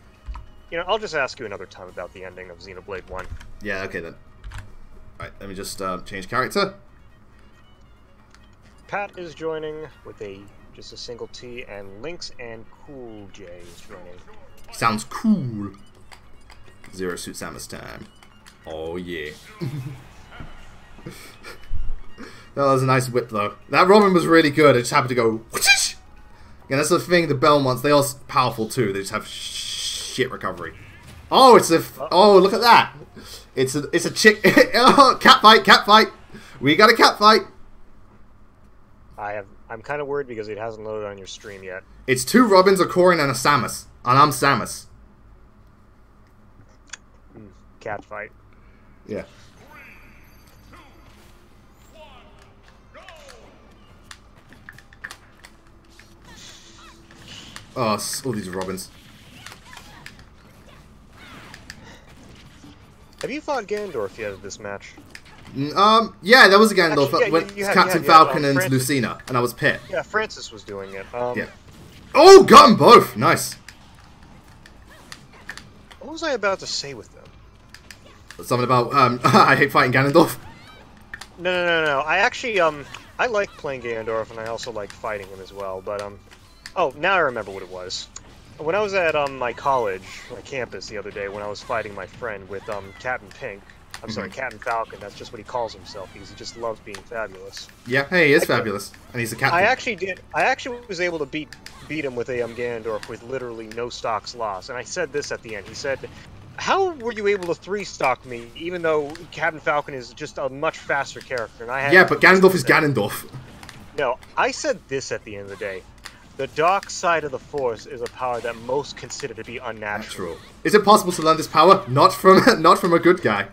[SPEAKER 2] You know, I'll just ask you another time about the ending of Xenoblade 1.
[SPEAKER 1] Yeah, okay then. Alright, let me just change character.
[SPEAKER 2] Pat is joining with just a single T, and Lynx and Cool J is joining.
[SPEAKER 1] Sounds cool. Zero Suit Samus time. Oh yeah. That was a nice whip though. That Robin was really good. It just happened to go whoosh! Yeah, that's the thing, the Belmonts, they are powerful too. They just have shit recovery. Oh, oh, look at that. It's a chick. Oh, cat fight. We got a cat fight.
[SPEAKER 2] I'm kind of worried because it hasn't loaded on your stream yet.
[SPEAKER 1] It's 2 Robins, a Corin, and a Samus. And I'm Samus.
[SPEAKER 2] Cat fight.
[SPEAKER 1] Yeah. Oh, all these Robins.
[SPEAKER 2] Have you fought Ganondorf yet at this match?
[SPEAKER 1] Yeah, there was a Ganondorf.
[SPEAKER 2] Actually,
[SPEAKER 1] Captain Falcon and Francis. Lucina, and I was Pit.
[SPEAKER 2] Yeah, Francis was doing it.
[SPEAKER 1] Yeah. Oh, got them both! Nice.
[SPEAKER 2] What was I about to say with them?
[SPEAKER 1] Something about I hate fighting Ganondorf.
[SPEAKER 2] No. I actually I like playing Ganondorf, and I also like fighting him as well. But oh, now I remember what it was. When I was at my college, my campus the other day, when I was fighting my friend with Captain Pink. I'm sorry, Captain Falcon. That's just what he calls himself because he just loves being fabulous.
[SPEAKER 1] Yeah, hey, he is fabulous, and he's a captain.
[SPEAKER 2] I actually was able to beat him with a Ganondorf with literally no stocks lost. And I said this at the end. He said, "How were you able to 3-stock me, even though Captain Falcon is just a much faster character?" And I had
[SPEAKER 1] but Ganondorf is Ganondorf.
[SPEAKER 2] No, I said this at the end of the day. The dark side of the Force is a power that most consider to be unnatural.
[SPEAKER 1] Is it possible to learn this power? Not from a good guy.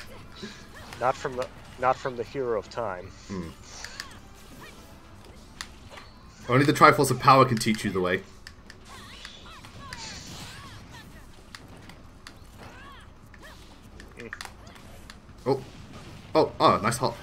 [SPEAKER 2] Not from the hero of time.
[SPEAKER 1] Only the Triforce of Power can teach you the way. Oh, nice hop.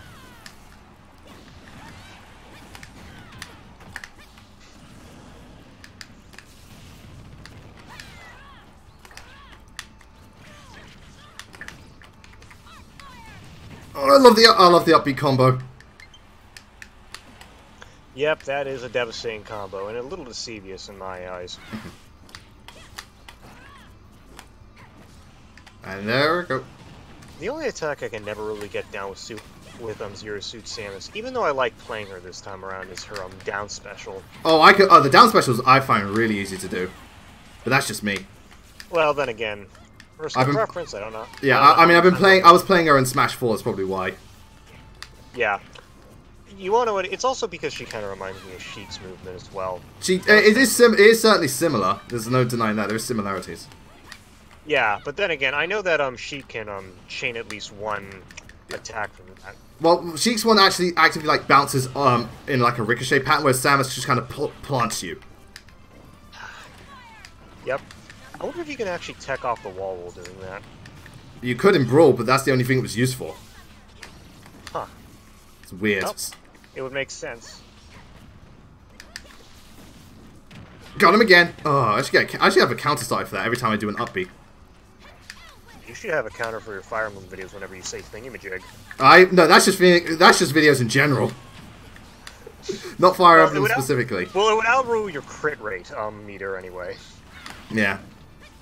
[SPEAKER 1] Oh, I love the upbeat combo.
[SPEAKER 2] Yep, that is a devastating combo, and a little deceivious in my eyes.
[SPEAKER 1] And there we go.
[SPEAKER 2] The only attack I can never really get down with Zero Suit Samus, even though I like playing her this time around, is her down special.
[SPEAKER 1] Oh, the down specials I find really easy to do, but that's just me.
[SPEAKER 2] Well, then again, personal preference. I don't know.
[SPEAKER 1] Yeah, I was playing her in Smash 4. That's probably why.
[SPEAKER 2] Yeah. You want to know what? It's also because she kind of reminds me of Sheik's movement as well.
[SPEAKER 1] It is certainly similar. There's no denying that. There's similarities.
[SPEAKER 2] Yeah, but then again, I know that Sheik can chain at least one attack from that.
[SPEAKER 1] Well, Sheik's one actually actively like bounces in like a ricochet pattern, where Samus just kind of plants you.
[SPEAKER 2] Yep. I wonder if you can actually tech off the wall while doing that.
[SPEAKER 1] You could in Brawl, but that's the only thing it was used for.
[SPEAKER 2] Huh.
[SPEAKER 1] It's weird.
[SPEAKER 2] Well, it would make sense.
[SPEAKER 1] Got him again. Oh, I should have a counter started for that every time I do an upbeat.
[SPEAKER 2] You should have a counter for your Fire Emblem videos whenever you say thingamajig.
[SPEAKER 1] No, that's just videos in general. Not Fire Emblem specifically.
[SPEAKER 2] Well, it would outrule your crit rate meter anyway.
[SPEAKER 1] Yeah.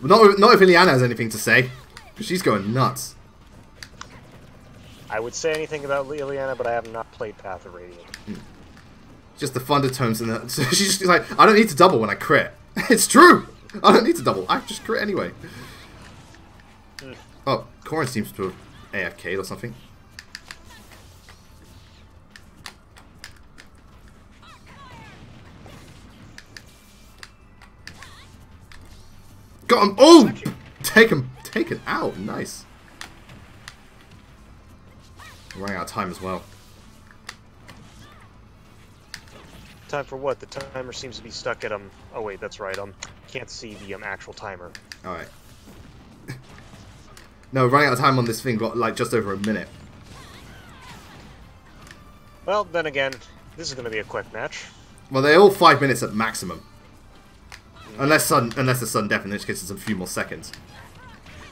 [SPEAKER 1] Not if Ileana has anything to say, because she's going nuts.
[SPEAKER 2] I would say anything about Ileana, but I have not played Path of Radiant.
[SPEAKER 1] Just the thundertones and the... So she's just like, I don't need to double when I crit. It's true! I don't need to double. I just crit anyway. Oh, Corrin seems to have AFK'd or something. Got him! Oh! Taken out. Nice. Running out of time as well.
[SPEAKER 2] Time for what? The timer seems to be stuck at oh wait, that's right. Can't see the actual timer.
[SPEAKER 1] All right. No, running out of time on this thing got like just over a minute.
[SPEAKER 2] Well, then again, this is going to be a quick match.
[SPEAKER 1] Well, they're all 5 minutes at maximum. Unless the sudden death, in which case it's a few more seconds.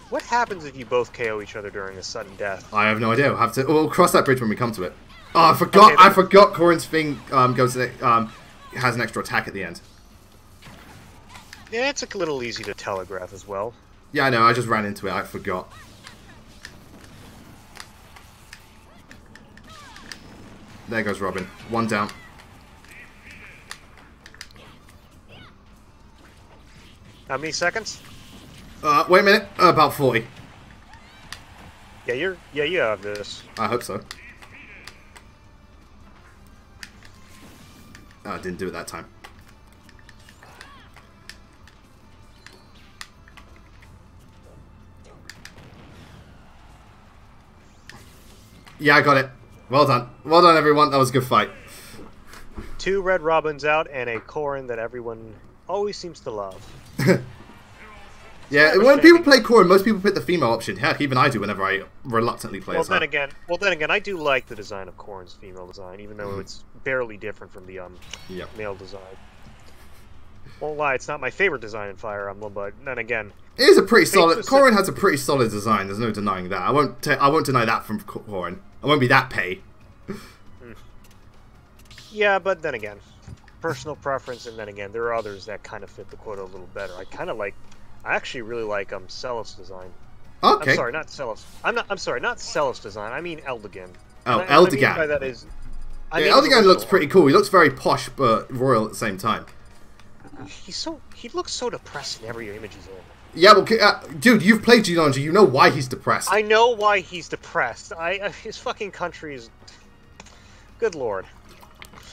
[SPEAKER 2] What happens if you both KO each other during a sudden death?
[SPEAKER 1] I have no idea. We'll cross that bridge when we come to it. Oh, I forgot. Okay, I forgot. Corrin's thing has an extra attack at the end.
[SPEAKER 2] Yeah, it's a little easy to telegraph as well.
[SPEAKER 1] Yeah, I know. I just ran into it. I forgot. There goes Robin. One down.
[SPEAKER 2] How many seconds?
[SPEAKER 1] Wait a minute. About 40.
[SPEAKER 2] Yeah, you have this.
[SPEAKER 1] I hope so. Oh, I didn't do it that time. Yeah, I got it. Well done. Well done, everyone. That was a good fight.
[SPEAKER 2] 2 Red Robins out and a Corrin that everyone always seems to love.
[SPEAKER 1] Yeah, when people play Corrin, most people pick the female option. Heck, even I do whenever I reluctantly play as her.
[SPEAKER 2] Well, then again, I do like the design of Corrin's female design, even though it's barely different from the male design. Won't lie, it's not my favorite design in Fire Emblem, but then again,
[SPEAKER 1] It is a pretty solid. Corin has a pretty solid design. There's no denying that. I won't deny that from Corin. I won't be that petty.
[SPEAKER 2] Yeah, but then again, personal preference, and then again, there are others that kind of fit the quota a little better. I actually really like Celos design.
[SPEAKER 1] Okay.
[SPEAKER 2] I'm sorry, not Celos. I'm sorry, not Celos design. I mean Eldigan.
[SPEAKER 1] Oh,
[SPEAKER 2] Eldigan.
[SPEAKER 1] Eldigan.
[SPEAKER 2] What I mean by that is,
[SPEAKER 1] Eldigan looks pretty cool. He looks very posh but royal at the same time.
[SPEAKER 2] He looks so depressed in every image he's in.
[SPEAKER 1] Yeah, well, dude, you've played Jumanji. You know why he's depressed.
[SPEAKER 2] I know why he's depressed. His fucking country is. Good lord.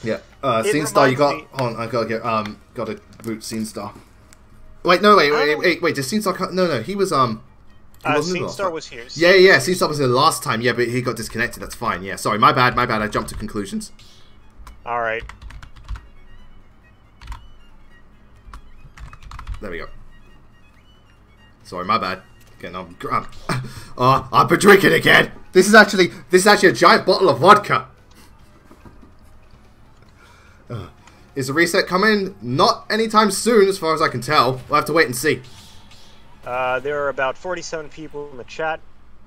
[SPEAKER 1] Yeah. Scene Star, you got. Hold on, I gotta boot Scene Star. Wait, no, wait. Did Scene Star? No, he was
[SPEAKER 2] Scene Star was here.
[SPEAKER 1] Yeah. Scene Star was here last time. Yeah, but he got disconnected. That's fine. Yeah, sorry, my bad. I jumped to conclusions.
[SPEAKER 2] All right.
[SPEAKER 1] There we go. Sorry, my bad. I've been drinking again. This is actually a giant bottle of vodka. Is the reset coming? Not anytime soon, as far as I can tell. We'll have to wait and see.
[SPEAKER 2] There are about 47 people in the chat.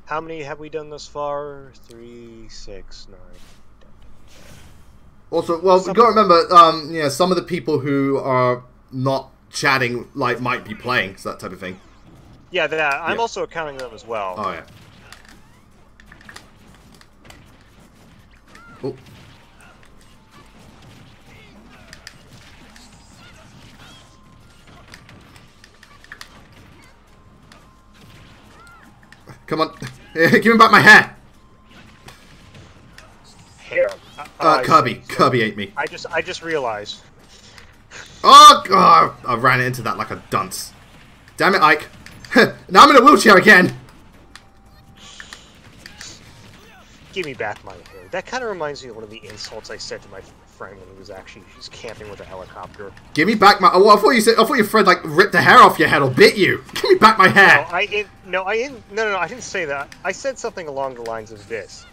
[SPEAKER 2] How many have we done thus far? 3, 6, 9.
[SPEAKER 1] Also, well, you got to remember, yeah, some of the people who are not chatting might be playing, so that type of thing.
[SPEAKER 2] Yeah, that. I'm also counting them as well.
[SPEAKER 1] Oh yeah. Oh. Come on. Give me back my hair.
[SPEAKER 2] Hair.
[SPEAKER 1] Kirby ate me.
[SPEAKER 2] I just realized.
[SPEAKER 1] Oh god! I ran into that like a dunce. Damn it, Ike. Now I'm in a wheelchair again.
[SPEAKER 2] Give me back my hair. That kind of reminds me of one of the insults I said to my friend when he was actually camping with a helicopter.
[SPEAKER 1] Give me back my. Oh, I thought your friend ripped the hair off your head or bit you. Give me back my hair.
[SPEAKER 2] No, I didn't say that. I said something along the lines of this.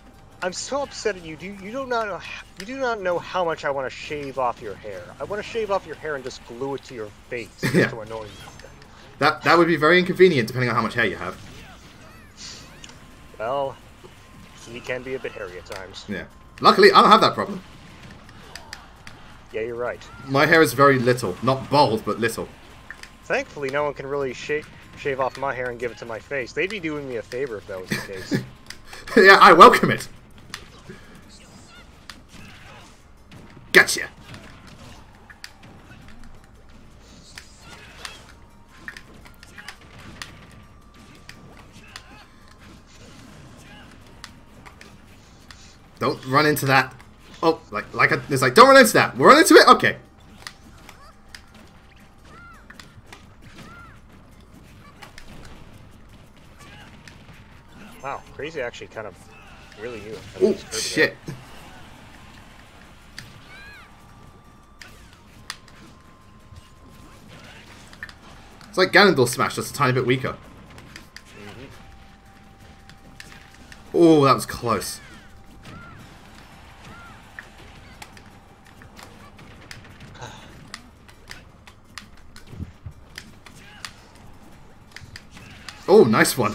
[SPEAKER 2] I'm so upset at you. You do not know how much I want to shave off your hair. I want to shave off your hair and just glue it to your face just to annoy you.
[SPEAKER 1] That would be very inconvenient depending on how much hair you have.
[SPEAKER 2] Well, he can be a bit hairy at times.
[SPEAKER 1] Yeah. Luckily, I don't have that problem.
[SPEAKER 2] Yeah, you're right.
[SPEAKER 1] My hair is very little. Not bald, but little.
[SPEAKER 2] Thankfully, no one can really shave off my hair and give it to my face. They'd be doing me a favor if that was the case.
[SPEAKER 1] Yeah, I welcome it. Gotcha. Don't run into that. Oh, it's like, don't run into that. We'll run into it? Okay.
[SPEAKER 2] Wow, Crazy actually kind of really knew it.
[SPEAKER 1] Oh, shit. It's like Ganondorf Smash, just a tiny bit weaker. Oh, that was close. Oh, nice one.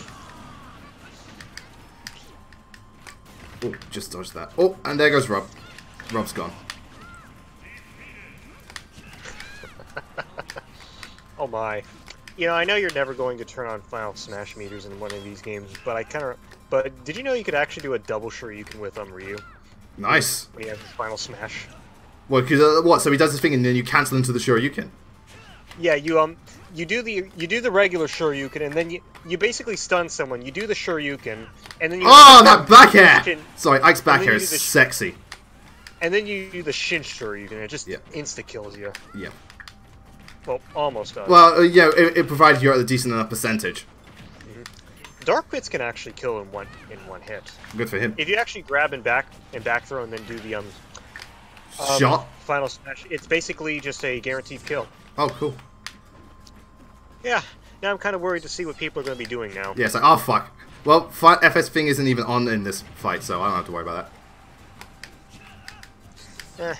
[SPEAKER 1] Oh, just dodged that. Oh, and there goes Rob. Rob's gone.
[SPEAKER 2] Oh my. You know, I know you're never going to turn on Final Smash meters in one of these games, but But did you know you could actually do a double Shoryuken with Ryu?
[SPEAKER 1] Nice.
[SPEAKER 2] When he has his Final Smash.
[SPEAKER 1] Well, because what? So he does his thing and then you cancel into the Shoryuken.
[SPEAKER 2] Yeah, you do the regular Shoryuken, and then you basically stun someone. You do the Shoryuken, and then you
[SPEAKER 1] that back hair. Sorry, Ike's back hair is sexy.
[SPEAKER 2] And then you do the Shin Shoryuken, and it just insta kills you.
[SPEAKER 1] Yeah.
[SPEAKER 2] Well, almost does.
[SPEAKER 1] Well, yeah, it provides you at a decent enough percentage.
[SPEAKER 2] Dark Pits can actually kill in one hit.
[SPEAKER 1] Good for him.
[SPEAKER 2] If you actually grab and back throw and then do the
[SPEAKER 1] shot
[SPEAKER 2] Final Smash, it's basically just a guaranteed kill.
[SPEAKER 1] Oh, cool.
[SPEAKER 2] Yeah. Now I'm kind of worried to see what people are going to be doing now.
[SPEAKER 1] Yeah, it's like, oh fuck. Well, FS thing isn't even on in this fight, so I don't have to worry about
[SPEAKER 2] that.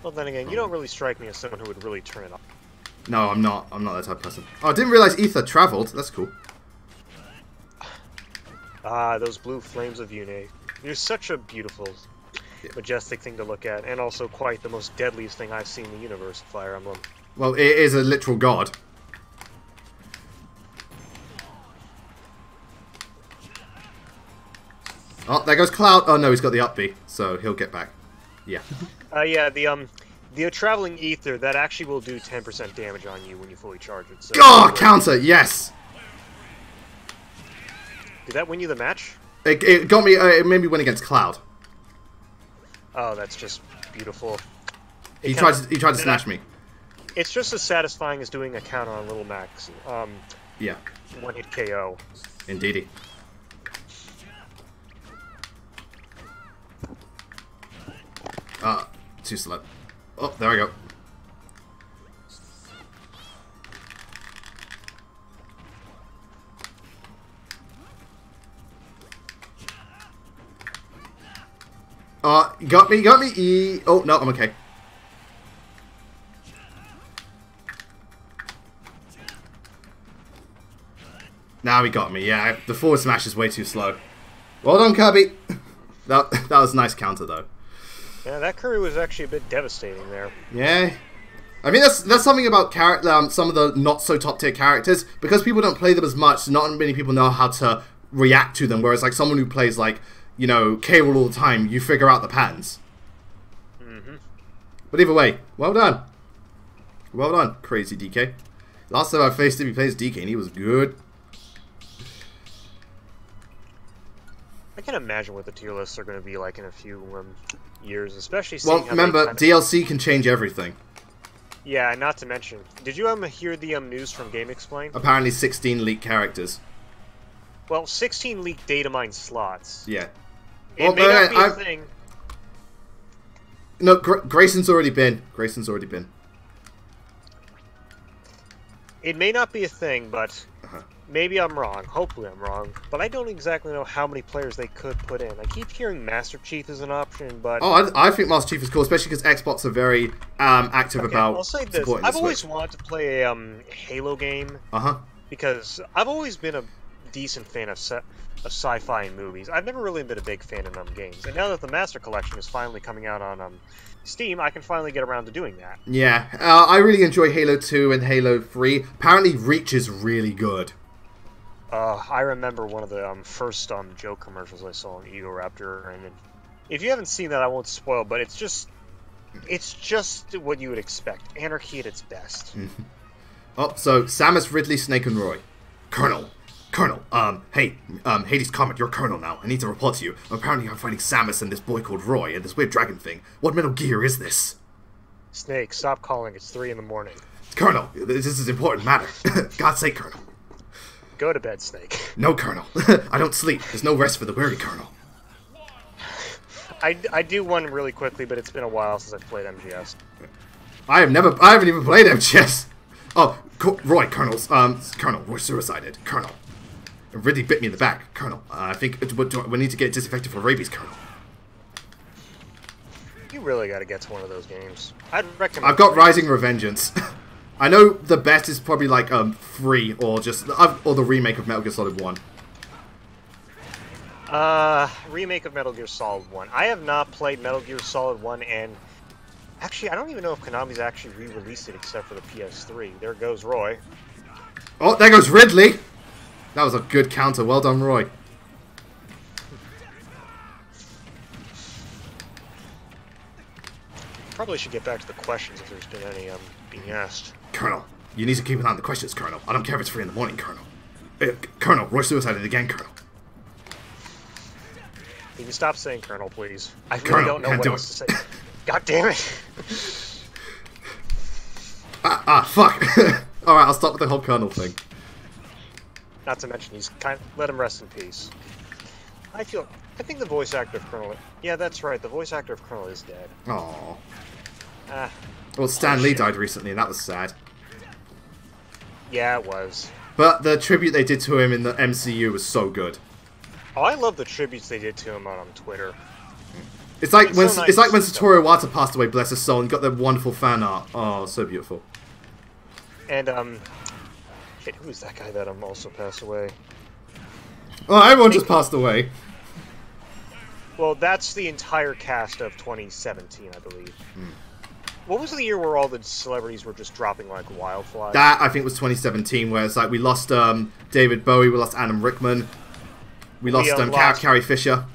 [SPEAKER 2] Well, then again, you don't really strike me as someone who would really turn it off.
[SPEAKER 1] No, I'm not. I'm not that type of person. Oh, I didn't realize Ether traveled. That's cool.
[SPEAKER 2] Ah, those blue flames of Yune. You're such a beautiful, majestic thing to look at, and also quite the most deadliest thing I've seen in the universe of Fire Emblem.
[SPEAKER 1] Well, it is a literal god. Oh, there goes Cloud. Oh no, he's got the up B, so he'll get back. Yeah.
[SPEAKER 2] Yeah, the traveling ether that actually will do 10% damage on you when you fully charge it. So
[SPEAKER 1] Oh, counter, yes.
[SPEAKER 2] Did that win you the match?
[SPEAKER 1] It got me. It made me win against Cloud.
[SPEAKER 2] Oh, that's just beautiful.
[SPEAKER 1] He tried to snatch me.
[SPEAKER 2] It's just as satisfying as doing a counter on Little Max.
[SPEAKER 1] Yeah.
[SPEAKER 2] One-hit KO.
[SPEAKER 1] Indeedy. Too slow. Oh, there we go. Got me. Oh, no, I'm okay. Now he got me. Yeah, the forward smash is way too slow. Well done, Kirby. That was a nice counter, though.
[SPEAKER 2] Yeah, that Kirby was actually a bit devastating there.
[SPEAKER 1] Yeah. I mean, that's something about some of the not-so top-tier characters. Because people don't play them as much, not many people know how to react to them. Whereas, like, someone who plays, like, you know, K-Rool all the time, you figure out the patterns.
[SPEAKER 2] Mm-hmm.
[SPEAKER 1] But either way, well done. Well done, crazy DK. Last time I faced him, he plays DK, and he was good.
[SPEAKER 2] I can imagine what the tier lists are going to be like in a few years, especially seeing
[SPEAKER 1] well, remember, DLC can change everything.
[SPEAKER 2] Yeah, not to mention, did you hear the news from Game Explain?
[SPEAKER 1] Apparently 16 leaked characters.
[SPEAKER 2] Well, 16 leaked data mine slots.
[SPEAKER 1] Yeah.
[SPEAKER 2] It may not be a thing.
[SPEAKER 1] No, Grayson's already been.
[SPEAKER 2] It may not be a thing, but maybe I'm wrong. Hopefully I'm wrong. But I don't exactly know how many players they could put in. I keep hearing Master Chief is an option, but...
[SPEAKER 1] Oh, I think Master Chief is cool, especially because Xbox are very active about
[SPEAKER 2] I'll say this.
[SPEAKER 1] supporting
[SPEAKER 2] I've
[SPEAKER 1] the
[SPEAKER 2] always
[SPEAKER 1] Switch.
[SPEAKER 2] wanted to play a Halo game. Because I've always been a decent fan of sci-fi and movies. I've never really been a big fan of games. And now that the Master Collection is finally coming out on Steam, I can finally get around to doing that.
[SPEAKER 1] Yeah, I really enjoy Halo 2 and Halo 3. Apparently Reach is really good.
[SPEAKER 2] I remember one of the first Joe commercials I saw on Ego Raptor, and if you haven't seen that, I won't spoil, but it's just what you would expect. Anarchy at its best.
[SPEAKER 1] Oh, so Samus, Ridley, Snake, and Roy. Colonel, hey, Hades Comet, you're Colonel now. I need to report to you. Apparently I'm fighting Samus and this boy called Roy and this weird dragon thing. What Metal Gear is this?
[SPEAKER 2] Snake, stop calling. It's 3 in the morning.
[SPEAKER 1] Colonel, this is important matter. God's sake, Colonel.
[SPEAKER 2] Go to bed, Snake.
[SPEAKER 1] No, Colonel. I don't sleep. There's no rest for the weary, Colonel.
[SPEAKER 2] I do one really quickly, but it's been a while since I've played MGS.
[SPEAKER 1] I haven't even played MGS. Oh, Roy, Colonel, we're suicided. Colonel. It really bit me in the back. Colonel, I think we need to get disinfected for rabies, Colonel.
[SPEAKER 2] You really gotta get to one of those games. I'd recommend...
[SPEAKER 1] I've got Rising Revengeance. I know the best is probably like 3 or just or the remake of Metal Gear Solid 1.
[SPEAKER 2] Remake of Metal Gear Solid 1. I have not played Metal Gear Solid 1, and actually I don't even know if Konami's actually re-released it except for the PS3. There goes Roy.
[SPEAKER 1] Oh, there goes Ridley. That was a good counter. Well done, Roy.
[SPEAKER 2] Probably should get back to the questions if there's been any being asked.
[SPEAKER 1] Colonel, you need to keep an eye on the questions, Colonel. I don't care if it's 3 in the morning, Colonel. Colonel, Roy suicided again, Colonel.
[SPEAKER 2] Can you stop saying Colonel, please? I really don't know what else to say. God damn it!
[SPEAKER 1] Fuck. Alright, I'll stop with the whole Colonel thing.
[SPEAKER 2] Not to mention, let him rest in peace. I think the voice actor of Colonel... Yeah, that's right, the voice actor of Colonel is dead.
[SPEAKER 1] Aww. Well, Stan Lee died recently, and that was sad.
[SPEAKER 2] Yeah, it was.
[SPEAKER 1] But the tribute they did to him in the MCU was so good.
[SPEAKER 2] Oh, I love the tributes they did to him on Twitter.
[SPEAKER 1] It's like when Satoru Iwata passed away, bless his soul, and got the wonderful fan art. Oh, so beautiful.
[SPEAKER 2] And shit, who is that guy that also passed away?
[SPEAKER 1] Oh, everyone just passed away.
[SPEAKER 2] Well, that's the entire cast of 2017, I believe. What was the year where all the celebrities were just dropping like wildflies?
[SPEAKER 1] That, I think, was 2017, where it's like we lost David Bowie, we lost Adam Rickman, we lost Carrie Fisher.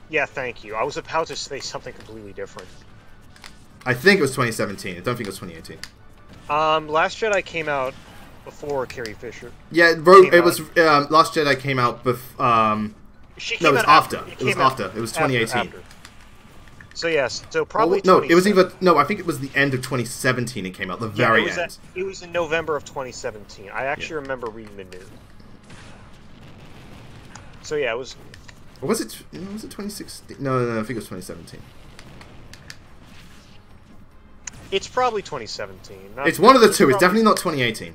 [SPEAKER 2] Yeah, thank you. I was about to say something completely different.
[SPEAKER 1] I think it was 2017. I don't think it was 2018.
[SPEAKER 2] Last Jedi came out before Carrie Fisher.
[SPEAKER 1] Yeah, it was Last Jedi came out before.
[SPEAKER 2] She
[SPEAKER 1] no,
[SPEAKER 2] came
[SPEAKER 1] it was
[SPEAKER 2] out
[SPEAKER 1] after.
[SPEAKER 2] It
[SPEAKER 1] was
[SPEAKER 2] came
[SPEAKER 1] after. It was 2018.
[SPEAKER 2] After. So yes, so probably
[SPEAKER 1] no, it was either I think it was the end of 2017. It came out the very end.
[SPEAKER 2] It was in November of 2017. I actually remember reading the news. So yeah, it was.
[SPEAKER 1] Or was it? Was it 2016? No, I think it was 2017.
[SPEAKER 2] It's probably 2017.
[SPEAKER 1] It's one of the two. It's definitely not 2018.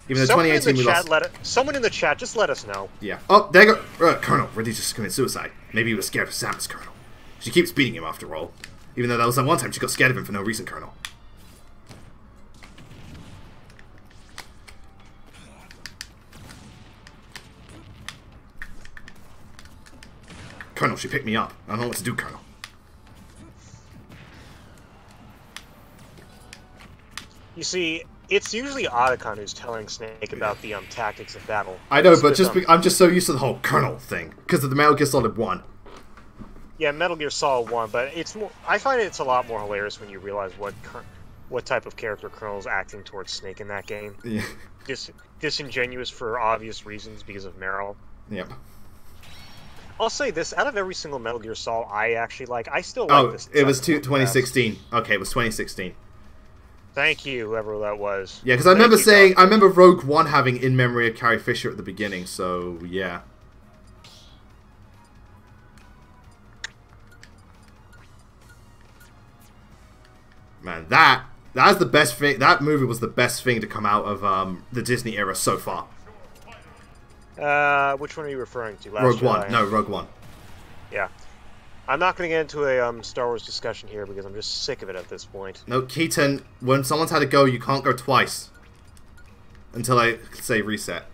[SPEAKER 1] Even though 2018 we lost.
[SPEAKER 2] Someone in the chat, just let us know.
[SPEAKER 1] Yeah. Oh, there you go. Colonel, ready to commit suicide. Maybe he was scared of Samus, Colonel. She keeps beating him after all. Even though that was that one time she got scared of him for no reason, Colonel. Colonel, she picked me up. I don't know what to do, Colonel.
[SPEAKER 2] You see, it's usually Otacon who's telling Snake about the tactics of battle.
[SPEAKER 1] I know, but I'm just so used to the whole Colonel thing because of the Metal Gear Solid 1.
[SPEAKER 2] Yeah, Metal Gear Solid 1, but it's more. I find it's a lot more hilarious when you realize what type of character Colonel's acting towards Snake in that game.
[SPEAKER 1] Yeah.
[SPEAKER 2] Disingenuous for obvious reasons because of Meryl.
[SPEAKER 1] Yep.
[SPEAKER 2] I'll say this: out of every single Metal Gear Solid I actually like, I still like this.
[SPEAKER 1] It was 2016. Okay, it was 2016.
[SPEAKER 2] Thank you, whoever that was.
[SPEAKER 1] Yeah, because I remember Rogue One having In Memory of Carrie Fisher at the beginning, so yeah. Man, that's the best thing. That movie was the best thing to come out of the Disney era so far.
[SPEAKER 2] Which one are you referring to?
[SPEAKER 1] Rogue One. No, Rogue One.
[SPEAKER 2] Yeah. I'm not going to get into a Star Wars discussion here because I'm just sick of it at this point.
[SPEAKER 1] No, Keaton, when someone's had to go, you can't go twice. Until I say reset.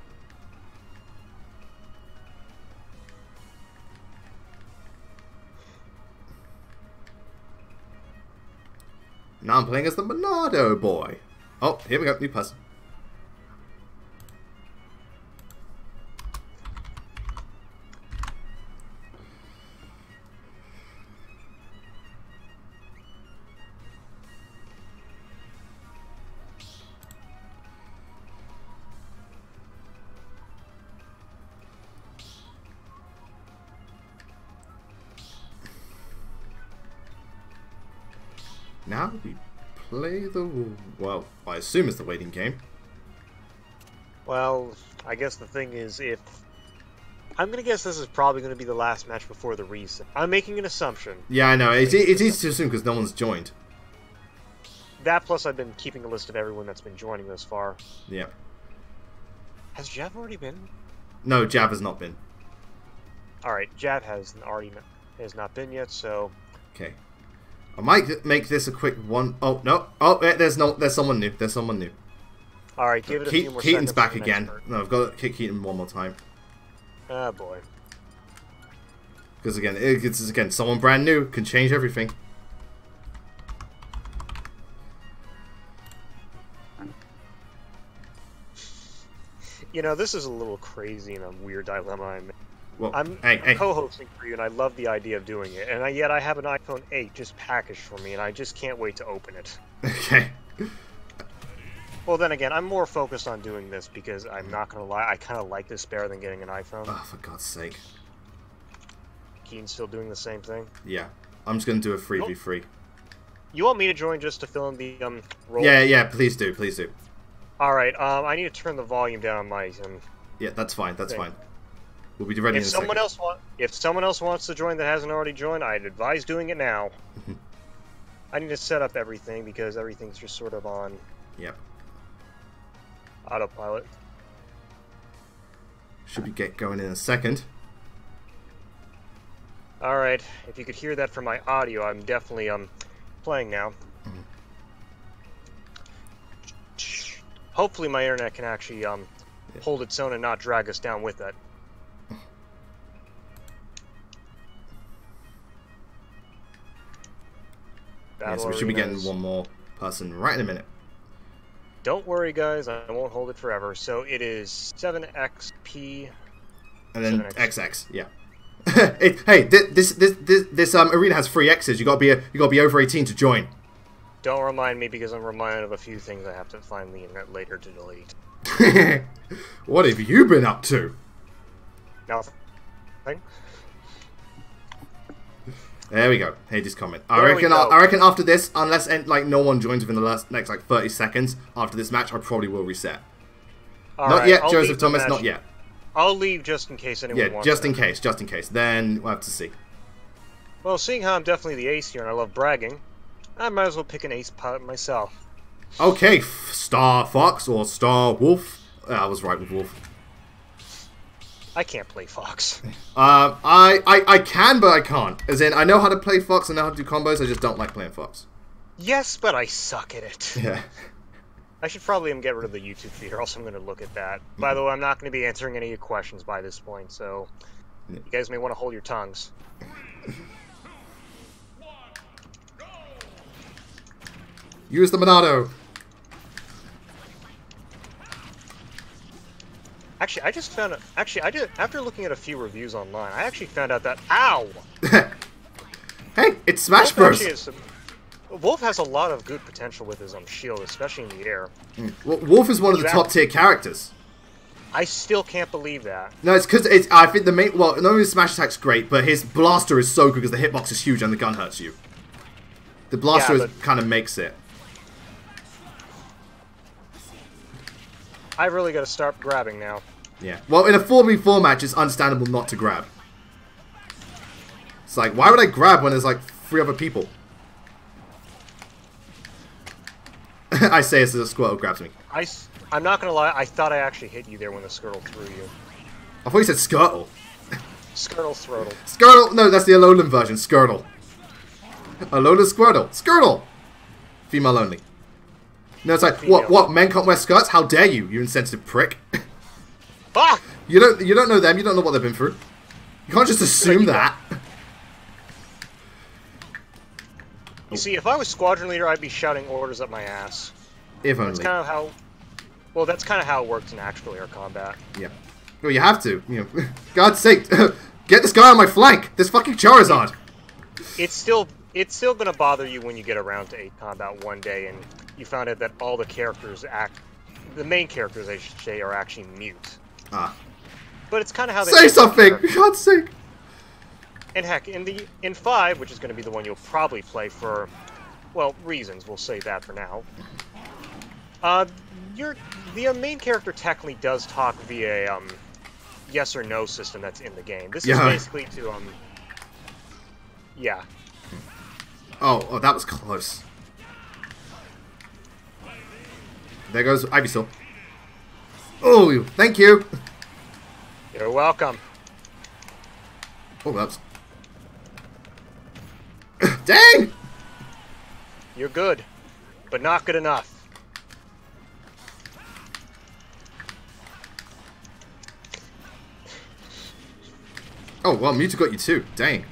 [SPEAKER 1] Now I'm playing as the Monado boy. Oh, here we go, new person. Now we play the... well, I assume it's the waiting game.
[SPEAKER 2] Well, I guess the thing is, if... I'm going to guess this is probably going to be the last match before the reset. I'm making an assumption.
[SPEAKER 1] Yeah, I know. It's easy to assume because no one's joined.
[SPEAKER 2] That plus I've been keeping a list of everyone that's been joining this far.
[SPEAKER 1] Yeah.
[SPEAKER 2] Has Jav already been?
[SPEAKER 1] No, Jav has not been.
[SPEAKER 2] Alright, Jav has not been yet, so...
[SPEAKER 1] Okay. I might make this a quick one. Oh, no. Oh, there's someone new. There's someone new.
[SPEAKER 2] Alright, give it a few more
[SPEAKER 1] Keaton's
[SPEAKER 2] seconds.
[SPEAKER 1] back again. No, I've got to kick Keaton one more time.
[SPEAKER 2] Ah, boy.
[SPEAKER 1] Because again, it's someone brand new can change everything.
[SPEAKER 2] You know, this is a little crazy and a weird dilemma I'm in.
[SPEAKER 1] Well,
[SPEAKER 2] I'm co-hosting for you, and I love the idea of doing it. And yet I have an iPhone 8 just packaged for me, and I just can't wait to open it.
[SPEAKER 1] Okay.
[SPEAKER 2] Well, then again, I'm more focused on doing this because I'm not going to lie, I kind of like this better than getting an iPhone.
[SPEAKER 1] Oh, for God's sake.
[SPEAKER 2] Keen's still doing the same thing?
[SPEAKER 1] Yeah. I'm just going to do a 3v3.
[SPEAKER 2] You want me to join just to fill in the role?
[SPEAKER 1] Yeah, please do, please do.
[SPEAKER 2] Alright, I need to turn the volume down on my...
[SPEAKER 1] yeah, that's fine, that's fine. We'll be ready in a second.
[SPEAKER 2] If someone else wants to join that hasn't already joined, I'd advise doing it now. I need to set up everything because everything's just sort of on autopilot.
[SPEAKER 1] Should we get going in a second?
[SPEAKER 2] Alright, if you could hear that from my audio, I'm definitely playing now. Hopefully my internet can actually hold its own and not drag us down with it.
[SPEAKER 1] Yeah, so we should be getting one more person right in a minute.
[SPEAKER 2] Don't worry, guys. I won't hold it forever. So it is 7XP.
[SPEAKER 1] And then 7X. XX, yeah. Hey, this arena has 3 X's. You gotta be over 18 to join.
[SPEAKER 2] Don't remind me, because I'm reminded of a few things I have to find the internet later to delete.
[SPEAKER 1] What have you been up to?
[SPEAKER 2] Nothing.
[SPEAKER 1] There we go. Hades comment. I reckon after this, unless like no one joins within the next like 30 seconds after this match, I probably will reset. Not yet, Joseph Thomas. Not yet.
[SPEAKER 2] I'll leave just in case anyone wants.
[SPEAKER 1] Yeah, just in case. Then we'll have to see.
[SPEAKER 2] Well, seeing how I'm definitely the ace here and I love bragging, I might as well pick an ace pilot myself.
[SPEAKER 1] Okay, Star Fox or Star Wolf. I was right with Wolf.
[SPEAKER 2] I can't play Fox.
[SPEAKER 1] I can, but I can't. As in, I know how to play Fox, I know how to do combos, I just don't like playing Fox.
[SPEAKER 2] Yes, but I suck at it.
[SPEAKER 1] Yeah.
[SPEAKER 2] I should probably get rid of the YouTube feed, or else I'm going to look at that. By the way, I'm not going to be answering any of your questions by this point, so you guys may want to hold your tongues.
[SPEAKER 1] Use the Monado.
[SPEAKER 2] Actually, I just found... after looking at a few reviews online, I actually found out that... Ow!
[SPEAKER 1] Hey, it's Smash Bros.
[SPEAKER 2] Wolf has a lot of good potential with his shield, especially in the air.
[SPEAKER 1] Well, Wolf is one of the top tier characters.
[SPEAKER 2] I still can't believe that.
[SPEAKER 1] No, it's because I think the main... Well, not only his smash attack's great, but his blaster is so good because the hitbox is huge and the gun hurts you. The blaster kind of makes it.
[SPEAKER 2] I really got to start grabbing now.
[SPEAKER 1] Yeah. Well, in a 4v4 match, it's understandable not to grab. It's like, why would I grab when there's like 3 other people? I say as the Squirtle grabs me.
[SPEAKER 2] I'm not going to lie, I thought I actually hit you there when the Skirtle threw you.
[SPEAKER 1] I thought you said Skirtle.
[SPEAKER 2] Skirtle Throttle.
[SPEAKER 1] Skirtle! No, that's the Alolan version. Skirtle. Alola Squirtle. Skirtle! Female only. No, it's like, what? Men can't wear skirts? How dare you, you insensitive prick.
[SPEAKER 2] Ah!
[SPEAKER 1] You don't know them, you don't know what they've been through. You can't just assume that.
[SPEAKER 2] You see, if I was squadron leader, I'd be shouting orders up my ass.
[SPEAKER 1] If only.
[SPEAKER 2] That's kind of how... Well, that's kind of how it works in actual air combat.
[SPEAKER 1] Yeah. Well, you have to. You know, God's sake, get this guy on my flank! This fucking Charizard!
[SPEAKER 2] It's still gonna bother you when you get around to 8 combat one day and you found out that all the characters the main characters, I should say, are actually mute.
[SPEAKER 1] Ah.
[SPEAKER 2] But it's kind of how they...
[SPEAKER 1] Say something! For God's sake!
[SPEAKER 2] And heck, in 5, which is going to be the one you'll probably play for, well, reasons, we'll say that for now. The main character technically does talk via yes or no system that's in the game. This is basically to yeah.
[SPEAKER 1] Oh, that was close. There goes Ivysaur. Oh, thank you.
[SPEAKER 2] You're welcome.
[SPEAKER 1] Oh, that's... Dang!
[SPEAKER 2] You're good, but not good enough.
[SPEAKER 1] Oh, well, Mewtwo got you too. Dang.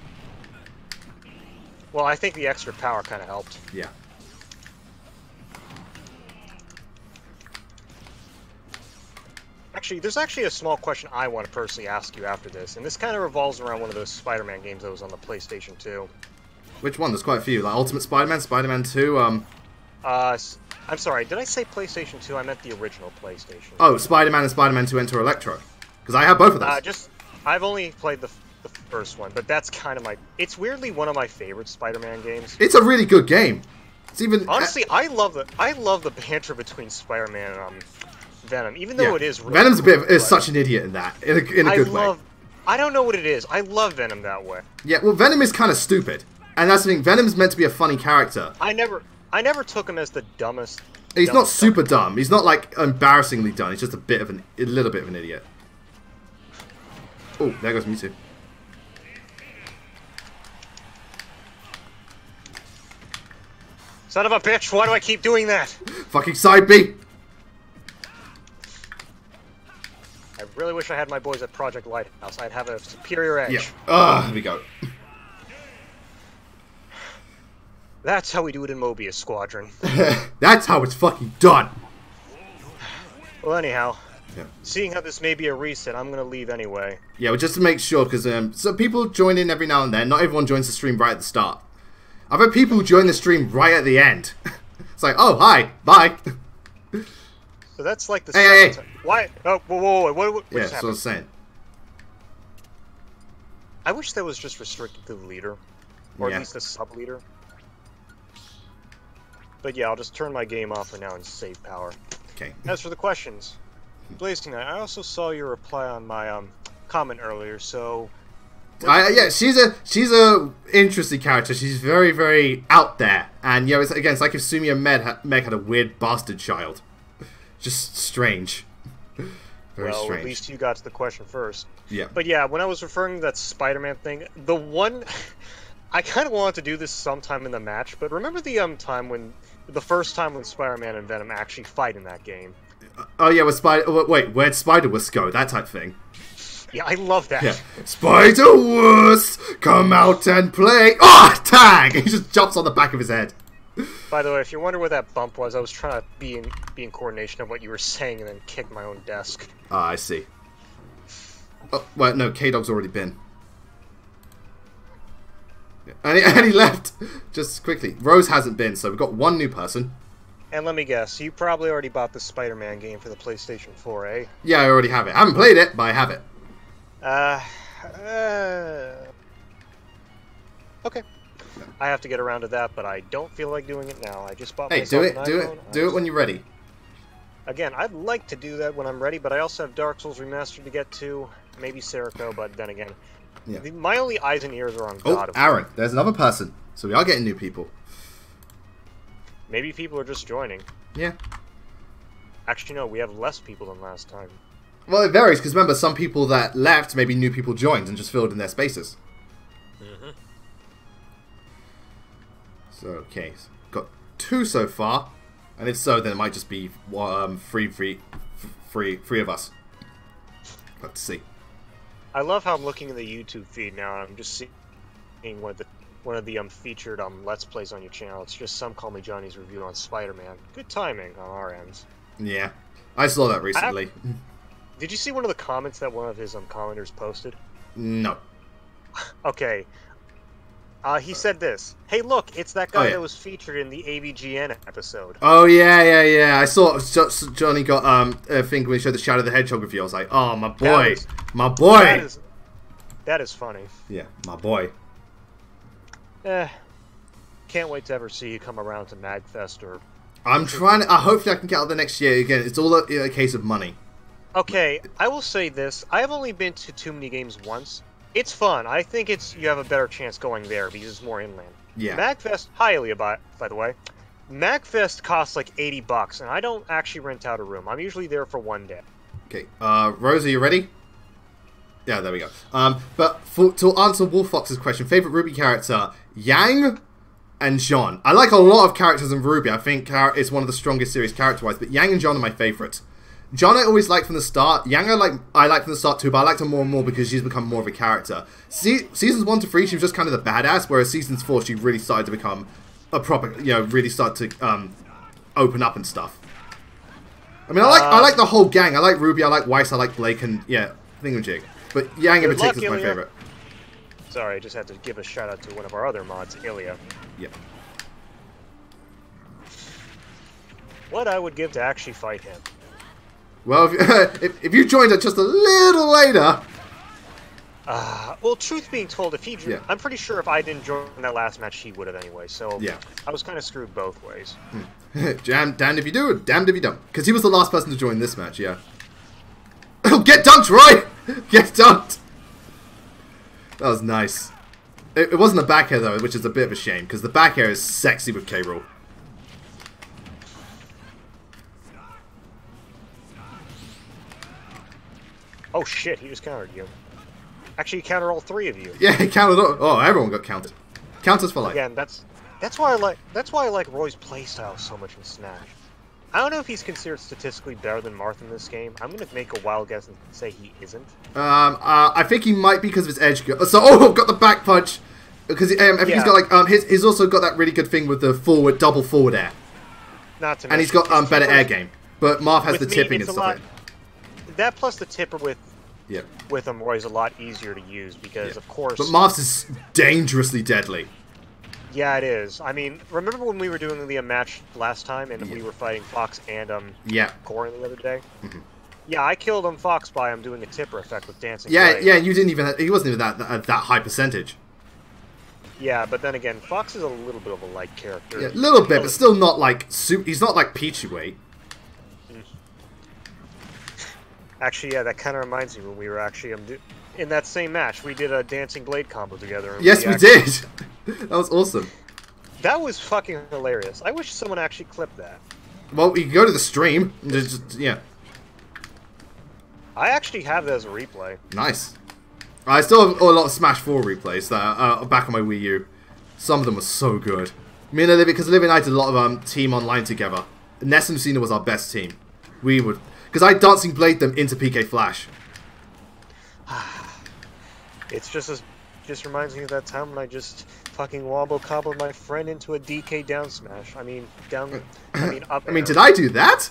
[SPEAKER 2] Well, I think the extra power kind of helped.
[SPEAKER 1] Yeah.
[SPEAKER 2] Actually, there's actually a small question I want to personally ask you after this, and this kind of revolves around one of those Spider-Man games that was on the PlayStation 2.
[SPEAKER 1] Which one? There's quite a few. Like Ultimate Spider-Man, Spider-Man 2,
[SPEAKER 2] I'm sorry, did I say PlayStation 2? I meant the original PlayStation.
[SPEAKER 1] Oh, Spider-Man and Spider-Man 2 Enter Electro. Because I have both of those.
[SPEAKER 2] I've only played the first one, but that's kind of it's weirdly one of my favorite Spider-Man games.
[SPEAKER 1] It's a really good game. It's even...
[SPEAKER 2] Honestly, I love the banter between Spider-Man and Venom, even though it is really
[SPEAKER 1] Venom's
[SPEAKER 2] cool,
[SPEAKER 1] is such an idiot in that, in a good way.
[SPEAKER 2] I don't know what it is. I love Venom that way.
[SPEAKER 1] Yeah, well, Venom is kind of stupid. And that's the thing, Venom's meant to be a funny character.
[SPEAKER 2] I never took him as the dumbest.
[SPEAKER 1] He's not super dumb. He's not, like, embarrassingly dumb. He's just a little bit of an idiot. Oh, there goes Mewtwo.
[SPEAKER 2] Son of a bitch, why do I keep doing that?
[SPEAKER 1] Fucking side B!
[SPEAKER 2] wish I had my boys at Project Lighthouse. I'd have a superior edge.
[SPEAKER 1] Yeah. Ah, here we go.
[SPEAKER 2] That's how we do it in Mobius Squadron.
[SPEAKER 1] That's how it's fucking done.
[SPEAKER 2] Well, anyhow,
[SPEAKER 1] yeah.
[SPEAKER 2] Seeing how this may be a reset, I'm gonna leave anyway.
[SPEAKER 1] Yeah, well, just to make sure, because so people join in every now and then. Not everyone joins the stream right at the start. I've had people who join the stream right at the end. It's like, oh, hi, bye.
[SPEAKER 2] So that's like the
[SPEAKER 1] hey.
[SPEAKER 2] time. Why? Oh, whoa, what
[SPEAKER 1] yeah,
[SPEAKER 2] just
[SPEAKER 1] that's what I'm saying.
[SPEAKER 2] I wish that was just restricted to the leader, or at least the sub-leader. But yeah, I'll just turn my game off for now and save power.
[SPEAKER 1] Okay.
[SPEAKER 2] As for the questions, BLAZINKNIGHT, I also saw your reply on my comment earlier, so...
[SPEAKER 1] yeah, she's a interesting character. She's very, very out there. And, you know, it's like if Sumia Meg had a weird bastard child. Just strange. Very
[SPEAKER 2] well,
[SPEAKER 1] strange.
[SPEAKER 2] At least you got to the question first.
[SPEAKER 1] Yeah.
[SPEAKER 2] But yeah, when I was referring to that Spider-Man thing, the one... I kind of wanted to do this sometime in the match, but remember the the first time when Spider-Man and Venom actually fight in that game?
[SPEAKER 1] Oh yeah, with wait, where'd Spider-Wurst go? That type thing.
[SPEAKER 2] Yeah, I love that.
[SPEAKER 1] Yeah. Spider-Wurst, come out and play. Ah, oh, tag! He just jumps on the back of his head.
[SPEAKER 2] By the way, if you're wondering what that bump was, I was trying to be in coordination of what you were saying and then kick my own desk.
[SPEAKER 1] Ah, I see. Oh, well, no, K-Dog's already been. And he left just quickly. Rose hasn't been, so we've got one new person.
[SPEAKER 2] And let me guess, you probably already bought the Spider-Man game for the PlayStation 4, eh?
[SPEAKER 1] Yeah, I already have it. I haven't played it, but I have it.
[SPEAKER 2] Okay. I have to get around to that, but I don't feel like doing it now. I just bought
[SPEAKER 1] myself an iPhone. Do it when you're ready.
[SPEAKER 2] Again, I'd like to do that when I'm ready, but I also have Dark Souls Remastered to get to. Maybe Serico, but then again...
[SPEAKER 1] Yeah.
[SPEAKER 2] My only eyes and ears are on God of War.
[SPEAKER 1] Aaron, there's another person. So we are getting new people.
[SPEAKER 2] Maybe people are just joining.
[SPEAKER 1] Yeah.
[SPEAKER 2] Actually, no, we have less people than last time.
[SPEAKER 1] Well, it varies, because remember, some people that left, maybe new people joined and just filled in their spaces.
[SPEAKER 2] Mm-hmm.
[SPEAKER 1] So, okay. So got 2 so far. And if so, then it might just be three of us. Let's see.
[SPEAKER 2] I love how I'm looking in the YouTube feed now, and I'm just seeing one of the featured Let's Plays on your channel. It's just Some Call Me Johnny's review on Spider-Man. Good timing on our ends.
[SPEAKER 1] Yeah, I saw that recently.
[SPEAKER 2] Did you see one of the comments that one of his commenters posted?
[SPEAKER 1] No.
[SPEAKER 2] Okay. He said this. Hey, look, it's that guy that was featured in the AVGN episode.
[SPEAKER 1] Oh, yeah. I saw Johnny got a thing when he showed the Shadow the Hedgehog review. I was like, oh, my boy. My boy.
[SPEAKER 2] That is funny.
[SPEAKER 1] Yeah, my boy.
[SPEAKER 2] Can't wait to ever see you come around to MagFest or...
[SPEAKER 1] I'm trying to... hopefully I can get out the next year. Again, it's all a case of money.
[SPEAKER 2] Okay, I will say this. I have only been to Too Many Games once. It's fun. I think you have a better chance going there because it's more inland.
[SPEAKER 1] Yeah.
[SPEAKER 2] MagFest, highly by the way. MagFest costs like $80, and I don't actually rent out a room. I'm usually there for one day.
[SPEAKER 1] Okay, Rose, are you ready? Yeah, there we go. But to answer Wolf Fox's question, favorite Ruby character, Yang and Jean. I like a lot of characters in Ruby. I think it's one of the strongest series character-wise, but Yang and Jean are my favorites. John I always liked from the start. Yang I like from the start too, but I liked her more and more because she's become more of a character. Seasons 1 to 3, she was just kind of the badass, whereas seasons 4, she really started to become a proper, really started to open up and stuff. I mean, I like the whole gang. I like Ruby, I like Weiss, I like Blake, and yeah, thingamajig. But Yang in particular is my favorite.
[SPEAKER 2] Sorry, I just had to give a shout out to one of our other mods, Ilya.
[SPEAKER 1] Yeah.
[SPEAKER 2] What I would give to actually fight him.
[SPEAKER 1] Well, if you joined it just a little later...
[SPEAKER 2] well, truth being told, I'm pretty sure if I didn't join that last match, he would have anyway, so
[SPEAKER 1] yeah.
[SPEAKER 2] I was kind of screwed both ways.
[SPEAKER 1] Damned if you do, damned if you don't. Because he was the last person to join this match, yeah. Get dunked, Roy! Get dunked! That was nice. It wasn't the back air, though, which is a bit of a shame, because the back air is sexy with K-Rool.
[SPEAKER 2] Oh shit, he just countered you. Actually, he countered all 3 of you.
[SPEAKER 1] Yeah, he countered all... Oh, everyone got counted. Counters for life.
[SPEAKER 2] Again, that's why I like Roy's playstyle so much in Smash. I don't know if he's considered statistically better than Marth in this game. I'm going to make a wild guess and say he isn't.
[SPEAKER 1] I think he might be because of his edge. So, oh, got the back punch. Because I think he's got like he's also got that really good thing with the double forward air.
[SPEAKER 2] Not to mention,
[SPEAKER 1] and he's got better air game. But Marth has the tipping and stuff.
[SPEAKER 2] That plus the tipper with him is a lot easier to use because of course.
[SPEAKER 1] But Marth's is dangerously deadly.
[SPEAKER 2] Yeah, it is. I mean, remember when we were doing the match last time and we were fighting Fox and Corin the other day? Mm-hmm. Yeah, I killed Fox by doing a tipper effect with dancing.
[SPEAKER 1] Yeah, yeah. You didn't even. He wasn't even that high percentage.
[SPEAKER 2] Yeah, but then again, Fox is a little bit of a light character.
[SPEAKER 1] Yeah, a little bit, but still not like he's not like Peachy weight.
[SPEAKER 2] Actually, yeah, that kind of reminds me when we were actually in that same match. We did a dancing blade combo together. And
[SPEAKER 1] yes, we did. That was awesome.
[SPEAKER 2] That was fucking hilarious. I wish someone actually clipped that.
[SPEAKER 1] Well, you can go to the stream. Yeah.
[SPEAKER 2] I actually have that as a replay.
[SPEAKER 1] Nice. I still have a lot of Smash 4 replays that are back on my Wii U. Some of them were so good. Me and Olivia, because Olivia and I did a lot of team online together. Ness and Lucina was our best team. We would, because I dancing blade them into PK Flash.
[SPEAKER 2] It's just reminds me of that time when I just fucking wobble cobbled my friend into a DK down smash. I mean up.
[SPEAKER 1] I mean, did I do that?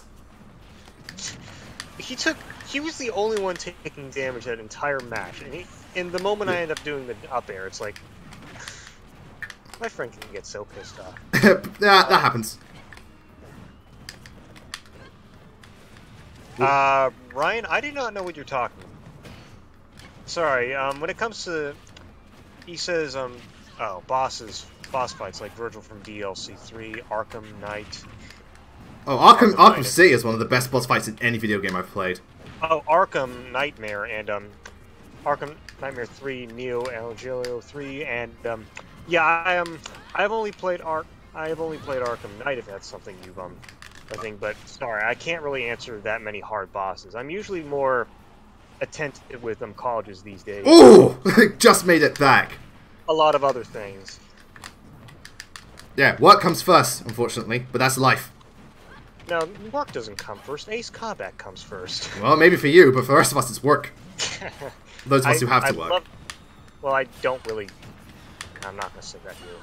[SPEAKER 2] He was the only one taking damage that entire match, and in the moment I end up doing the up air, it's like my friend can get so pissed off.
[SPEAKER 1] Yeah, that happens.
[SPEAKER 2] Ryan, I do not know what you're talking about. Sorry, when it comes to, he says, boss fights like Virgil from DLC 3, Arkham Knight.
[SPEAKER 1] Oh, Arkham City is one of the best boss fights in any video game I've played.
[SPEAKER 2] Oh, Arkham Nightmare and Arkham Nightmare 3, Neo Evangelion 3, and yeah, I've only played Arkham Knight, if that's something you've I think, but sorry, I can't really answer that many hard bosses. I'm usually more attentive with colleges these days.
[SPEAKER 1] Ooh, just made it back.
[SPEAKER 2] A lot of other things.
[SPEAKER 1] Yeah, work comes first, unfortunately, but that's life.
[SPEAKER 2] No, work doesn't come first. Ace Combat comes first.
[SPEAKER 1] Well, maybe for you, but for the rest of us, it's work. Those of us who have to work.
[SPEAKER 2] Well, I don't really. I'm not going to say that to you.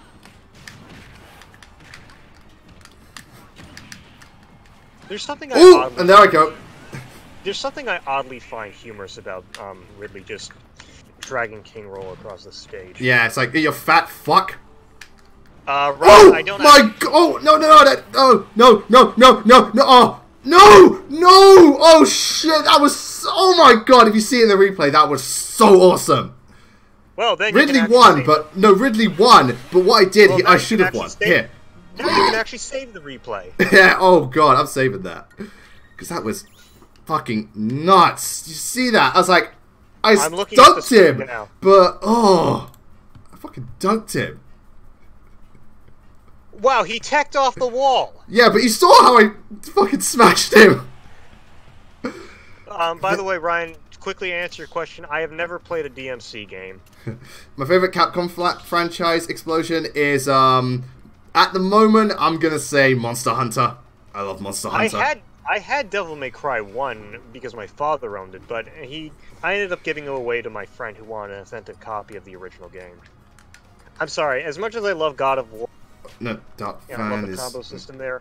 [SPEAKER 2] There's something
[SPEAKER 1] and there I go.
[SPEAKER 2] There's something I oddly find humorous about Ridley just dragging King Roll across the stage.
[SPEAKER 1] Yeah, it's like, you fat fuck.
[SPEAKER 2] Right,
[SPEAKER 1] oh
[SPEAKER 2] I don't
[SPEAKER 1] my god! Oh no! Oh shit! That was oh my god! If you see it in the replay, that was so awesome.
[SPEAKER 2] Well, then
[SPEAKER 1] Ridley won, but no, Ridley won. But what I did, I should have won. Here.
[SPEAKER 2] Now you can actually save the replay.
[SPEAKER 1] Yeah. Oh god, I'm saving that because that was fucking nuts. You see that? I was like, I dunked him, but oh, I fucking dunked him.
[SPEAKER 2] Wow, he teched off the wall.
[SPEAKER 1] Yeah, but you saw how I fucking smashed him.
[SPEAKER 2] By the way, Ryan, quickly answer your question. I have never played a DMC game.
[SPEAKER 1] My favorite Capcom franchise explosion is, at the moment, I'm gonna say Monster Hunter. I love Monster Hunter.
[SPEAKER 2] I had Devil May Cry 1 because my father owned it, but I ended up giving it away to my friend who wanted an authentic copy of the original game. I'm sorry, as much as I love God of War,
[SPEAKER 1] no, Dark
[SPEAKER 2] I love the combo system there.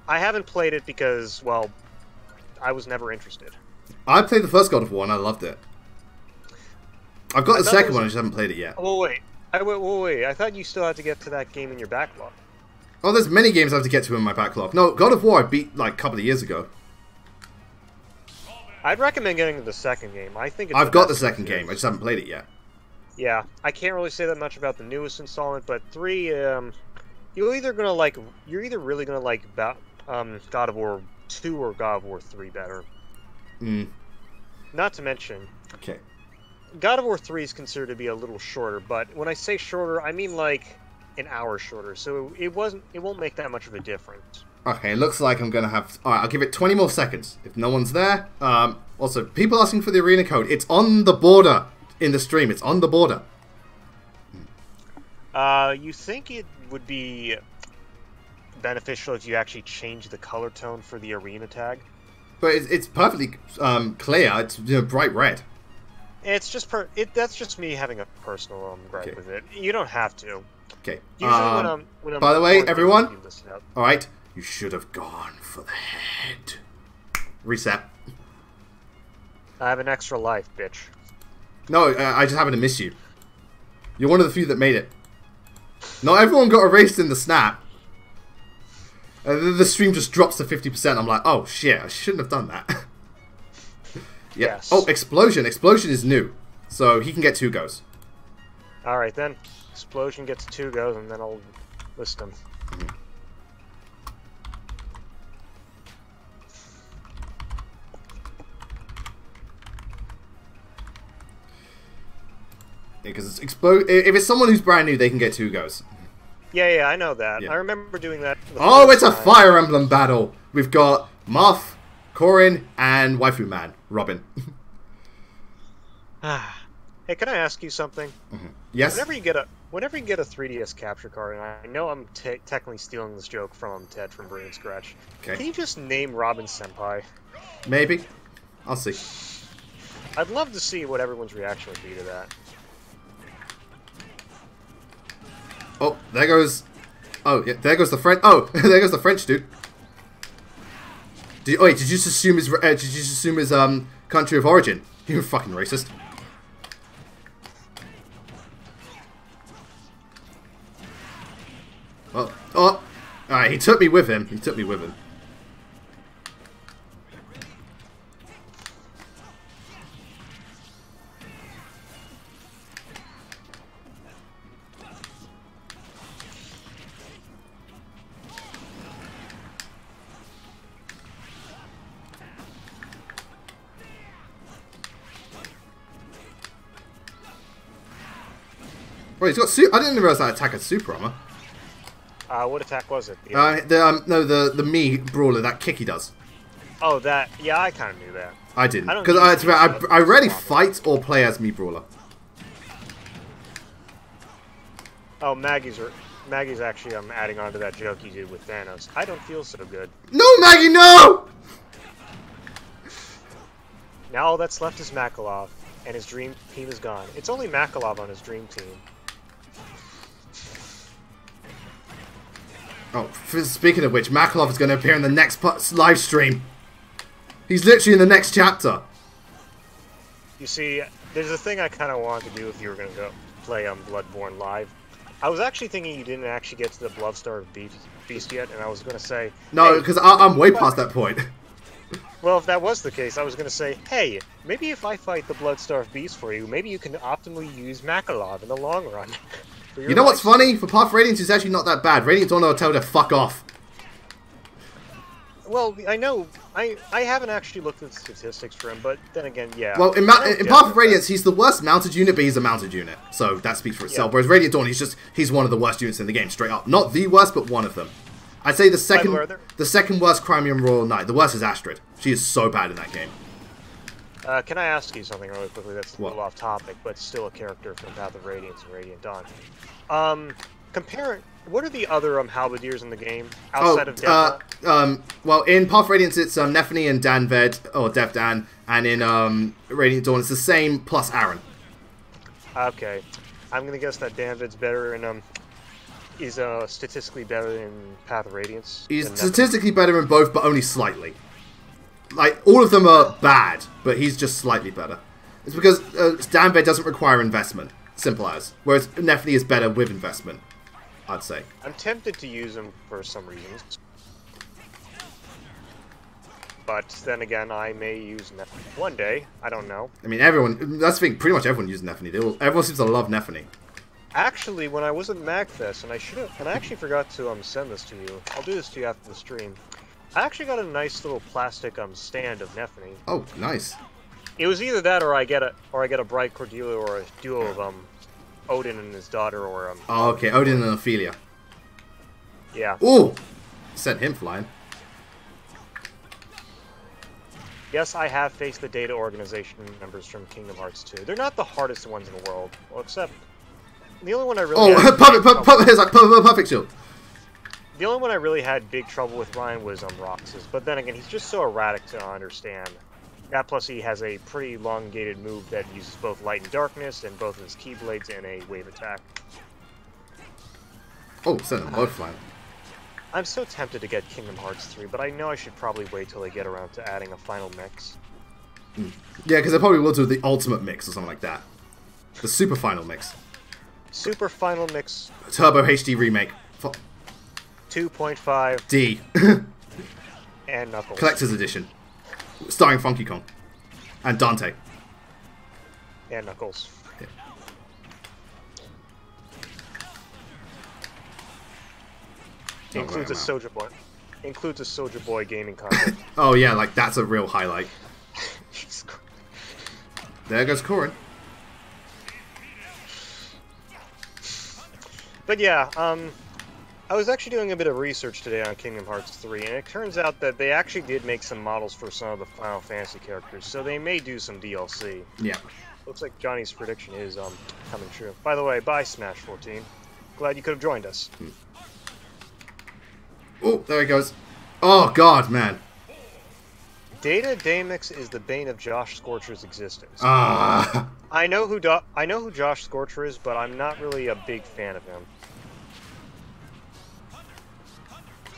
[SPEAKER 2] I haven't played it because, well, I was never interested.
[SPEAKER 1] I played the first God of War and I loved it. I've got the second one, I just haven't played it yet.
[SPEAKER 2] Oh, wait. Wait. I thought you still had to get to that game in your backlog.
[SPEAKER 1] Oh, there's many games I have to get to in my backlog. No, God of War I beat like a couple of years ago.
[SPEAKER 2] I'd recommend getting to the second game. I think
[SPEAKER 1] I've got the second game, I just haven't played it yet.
[SPEAKER 2] Yeah, I can't really say that much about the newest installment, but 3, you're either really gonna like God of War 2 or God of War 3 better. Not to mention,
[SPEAKER 1] okay,
[SPEAKER 2] God of War 3 is considered to be a little shorter, but when I say shorter, I mean like an hour shorter. So it won't make that much of a difference.
[SPEAKER 1] Okay, it looks like I'm gonna have. All right, I'll give it 20 more seconds. If no one's there, also people asking for the arena code. It's on the border in the stream. It's on the border.
[SPEAKER 2] You think it would be beneficial if you actually change the color tone for the arena tag.
[SPEAKER 1] But it's perfectly clear. It's bright red.
[SPEAKER 2] It's just that's just me having a personal gripe with it. You don't have to.
[SPEAKER 1] Okay.
[SPEAKER 2] Usually when I'm
[SPEAKER 1] by the way, everyone. All right. You should have gone for the head. Reset.
[SPEAKER 2] I have an extra life, bitch.
[SPEAKER 1] No, I just happen to miss you. You're one of the few that made it. Not everyone got erased in the snap. And then the stream just drops to 50%. I'm like, oh shit, I shouldn't have done that. Yeah.
[SPEAKER 2] Yes.
[SPEAKER 1] Oh, Explosion. Explosion is new. So he can get 2 goes.
[SPEAKER 2] Alright then. Explosion gets 2 goes and then I'll list them.
[SPEAKER 1] Because if it's someone who's brand new, they can get 2 goes.
[SPEAKER 2] Yeah, I know that.
[SPEAKER 1] Yeah.
[SPEAKER 2] I remember doing that.
[SPEAKER 1] Oh, it's a Fire Emblem battle. We've got Marth, Corin, and Waifu Man, Robin.
[SPEAKER 2] Hey, can I ask you something?
[SPEAKER 1] Yes.
[SPEAKER 2] Whenever you get a 3DS capture card, and I know I'm technically stealing this joke from Ted from Brain Scratch.
[SPEAKER 1] Okay.
[SPEAKER 2] Can you just name Robin Senpai?
[SPEAKER 1] Maybe. I'll see.
[SPEAKER 2] I'd love to see what everyone's reaction would be to that.
[SPEAKER 1] Oh, there goes. Oh, yeah, there goes the French. Oh, there goes the French dude. Did you just assume his? Did you just assume his country of origin? You fucking racist. Oh, all right. He took me with him. He took me with him. Wait, he's got I didn't realize that attack had super armor.
[SPEAKER 2] What attack was it?
[SPEAKER 1] No, the me brawler, that kick he does.
[SPEAKER 2] Oh, that. Yeah, I kind of knew that.
[SPEAKER 1] I didn't, because I rarely fight or play as me brawler.
[SPEAKER 2] Oh, Maggie's actually adding on to that joke you did with Thanos. I don't feel so good.
[SPEAKER 1] No, Maggie, no!
[SPEAKER 2] Now all that's left is Makalov, and his dream team is gone. It's only Makalov on his dream team.
[SPEAKER 1] Oh, speaking of which, Makalov is going to appear in the next live stream. He's literally in the next chapter.
[SPEAKER 2] You see, there's a thing I kind of wanted to do if you were going to go play Bloodborne live. I was actually thinking you didn't actually get to the Bloodstar Beast yet, and I was going to say...
[SPEAKER 1] No, because I'm way past that point.
[SPEAKER 2] Well, if that was the case, I was going to say, hey, maybe if I fight the Bloodstar Beast for you, maybe you can optimally use Makalov in the long run.
[SPEAKER 1] You know what's funny? For Path of Radiance, it's actually not that bad. Radiant Dawn will tell her to fuck off.
[SPEAKER 2] Well, I know. I haven't actually looked at the statistics for him, but then again, yeah.
[SPEAKER 1] Well, in Path of Radiance, he's the worst mounted unit, but he's a mounted unit. So that speaks for itself. Yeah. Whereas Radiant Dawn, he's one of the worst units in the game, straight up. Not the worst, but one of them. I'd say the second worst Crimean Royal Knight. The worst is Astrid. She is so bad in that game.
[SPEAKER 2] Can I ask you something really quickly that's a little off topic, but still a character from Path of Radiance and Radiant Dawn? What are the other halberdiers in the game outside of Death?
[SPEAKER 1] Well, in Path of Radiance, it's Nephany and Danved, or Dev Dan, and in Radiant Dawn, it's the same plus Aaron.
[SPEAKER 2] Okay, I'm gonna guess that Danved's better in is statistically better in Path of Radiance.
[SPEAKER 1] He's statistically better in both, but only slightly. Like all of them are bad, but he's just slightly better. It's because Danved doesn't require investment. Simple as. Whereas Nephany is better with investment, I'd say. I'm
[SPEAKER 2] tempted to use him for some reasons. But then again, I may use Nephany one day. I don't know.
[SPEAKER 1] I mean, that's the thing, pretty much everyone uses Nephany. Everyone seems to love Nephany.
[SPEAKER 2] Actually, when I was at MagFest, and I actually forgot to send this to you. I'll do this to you after the stream. I actually got a nice little plastic stand of Nephany.
[SPEAKER 1] Oh, nice.
[SPEAKER 2] It was either that, or I get a Bright Cordelia, or a duo of Odin and his daughter, or
[SPEAKER 1] Oh, okay, Odin and Ophelia.
[SPEAKER 2] Yeah.
[SPEAKER 1] Ooh, sent him flying.
[SPEAKER 2] Yes, I have faced the data organization members from Kingdom Hearts 2. They're not the hardest ones in the world, well, except the only one I really.
[SPEAKER 1] Oh, perfect shield.
[SPEAKER 2] The only one I really had big trouble with, Ryan, was Roxas. But then again, he's just so erratic to understand. That plus he has a pretty elongated move that uses both light and darkness, and both of his keyblades and a wave attack.
[SPEAKER 1] Oh, send them both flying.
[SPEAKER 2] I'm so tempted to get Kingdom Hearts 3, but I know I should probably wait till they get around to adding a final mix.
[SPEAKER 1] Yeah, because they probably will do the ultimate mix or something like that. The super final mix.
[SPEAKER 2] Super final mix.
[SPEAKER 1] Turbo HD remake.
[SPEAKER 2] 2.5.
[SPEAKER 1] D.
[SPEAKER 2] And Knuckles.
[SPEAKER 1] Collector's edition. Starring Funky Kong. And Dante.
[SPEAKER 2] And Knuckles.
[SPEAKER 1] Yeah.
[SPEAKER 2] Includes a Soulja Boy. Includes a Soulja Boy gaming content.
[SPEAKER 1] Oh yeah, like that's a real highlight. There goes Corin.
[SPEAKER 2] But yeah, I was actually doing a bit of research today on Kingdom Hearts 3, and it turns out that they actually did make some models for some of the Final Fantasy characters, so they may do some DLC.
[SPEAKER 1] Yeah.
[SPEAKER 2] Looks like Johnny's prediction is coming true. By the way, bye Smash 14. Glad you could have joined us.
[SPEAKER 1] Oh, there he goes. Oh god, man.
[SPEAKER 2] Data Damix is the bane of Josh Scorcher's existence.
[SPEAKER 1] Ah.
[SPEAKER 2] I know who Josh Scorcher is, but I'm not really a big fan of him.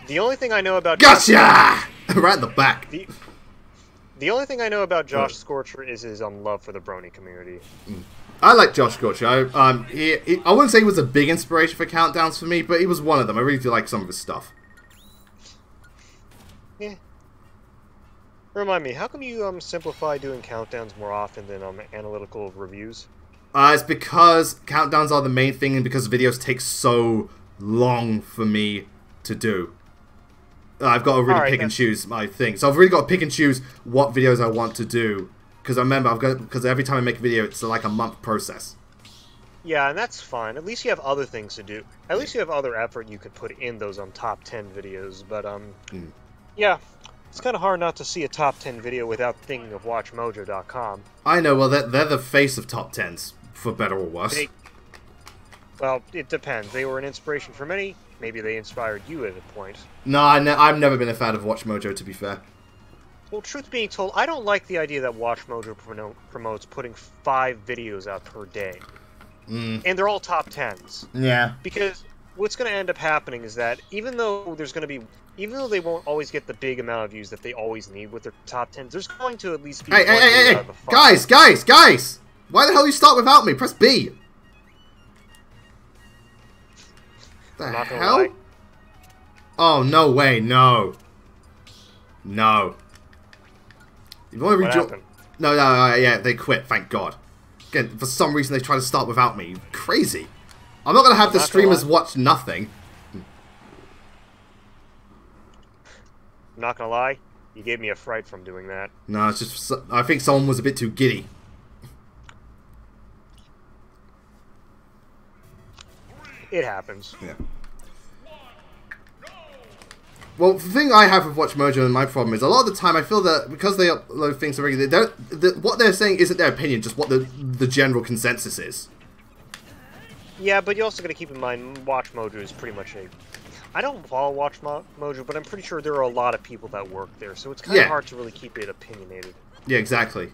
[SPEAKER 2] The only thing I know about
[SPEAKER 1] Gotcha! Right in the back.
[SPEAKER 2] The only thing I know about Josh Scorcher is his love for the Brony community.
[SPEAKER 1] I like Josh Scorcher. I wouldn't say he was a big inspiration for countdowns for me, but he was one of them. I really do like some of his stuff.
[SPEAKER 2] Yeah. Remind me, how come you simplify doing countdowns more often than analytical reviews?
[SPEAKER 1] It's because countdowns are the main thing, and because videos take so long for me to do. I've got to really pick and choose my thing. So I've really got to pick and choose what videos I want to do. Because remember, because every time I make a video, it's like a month process.
[SPEAKER 2] Yeah, and that's fine. At least you have other things to do. At least you have other effort you could put in those top 10 videos. But yeah, it's kind of hard not to see a top 10 video without thinking of WatchMojo.com.
[SPEAKER 1] I know. Well, they're the face of top 10s, for better or worse.
[SPEAKER 2] Well, it depends. They were an inspiration for many. Maybe they inspired you at a point.
[SPEAKER 1] No, I've never been a fan of WatchMojo, to be fair.
[SPEAKER 2] Well, truth being told, I don't like the idea that WatchMojo promotes putting 5 videos out per day. And they're all top 10s.
[SPEAKER 1] Yeah.
[SPEAKER 2] Because what's going to end up happening is that even though they won't always get the big amount of views that they always need with their top 10s, there's going to at least be
[SPEAKER 1] Hey! Guys! Why the hell you start without me? Press B! The hell? Lie. Oh, no way, no. No. You've only rejoined. No, yeah, they quit, thank God. Again, for some reason they try to start without me. Crazy. I'm not going to have the streamers watch nothing.
[SPEAKER 2] I'm not going to lie, you gave me a fright from doing that.
[SPEAKER 1] No, it's just, I think someone was a bit too giddy.
[SPEAKER 2] It happens.
[SPEAKER 1] Yeah. Well, the thing I have with WatchMojo and my problem is a lot of the time I feel that because they upload things so regularly, what they're saying isn't their opinion, just what the general consensus is.
[SPEAKER 2] Yeah, but you also got to keep in mind WatchMojo is pretty much a... I don't follow WatchMojo, but I'm pretty sure there are a lot of people that work there, so it's kind of hard to really keep it opinionated. Yeah,
[SPEAKER 1] exactly.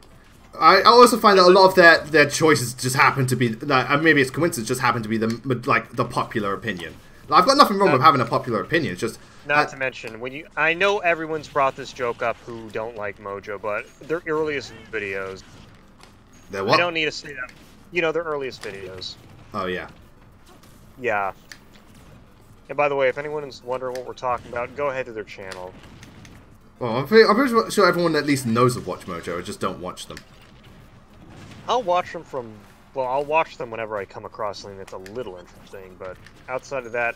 [SPEAKER 1] I also find that a lot of their choices just happen to be, maybe it's coincidence, just happen to be the popular opinion. I've got nothing wrong with having a popular opinion. It's just
[SPEAKER 2] not to mention I know everyone's brought this joke up who don't like Mojo, but their earliest videos.
[SPEAKER 1] Their what?
[SPEAKER 2] I don't need to say that. You know, their earliest videos.
[SPEAKER 1] Oh yeah.
[SPEAKER 2] Yeah. And by the way, if anyone's wondering what we're talking about, go ahead to their channel.
[SPEAKER 1] Well, I'm pretty sure everyone at least knows of WatchMojo. I just don't watch them.
[SPEAKER 2] I'll watch them I'll watch them whenever I come across something that's a little interesting, but outside of that,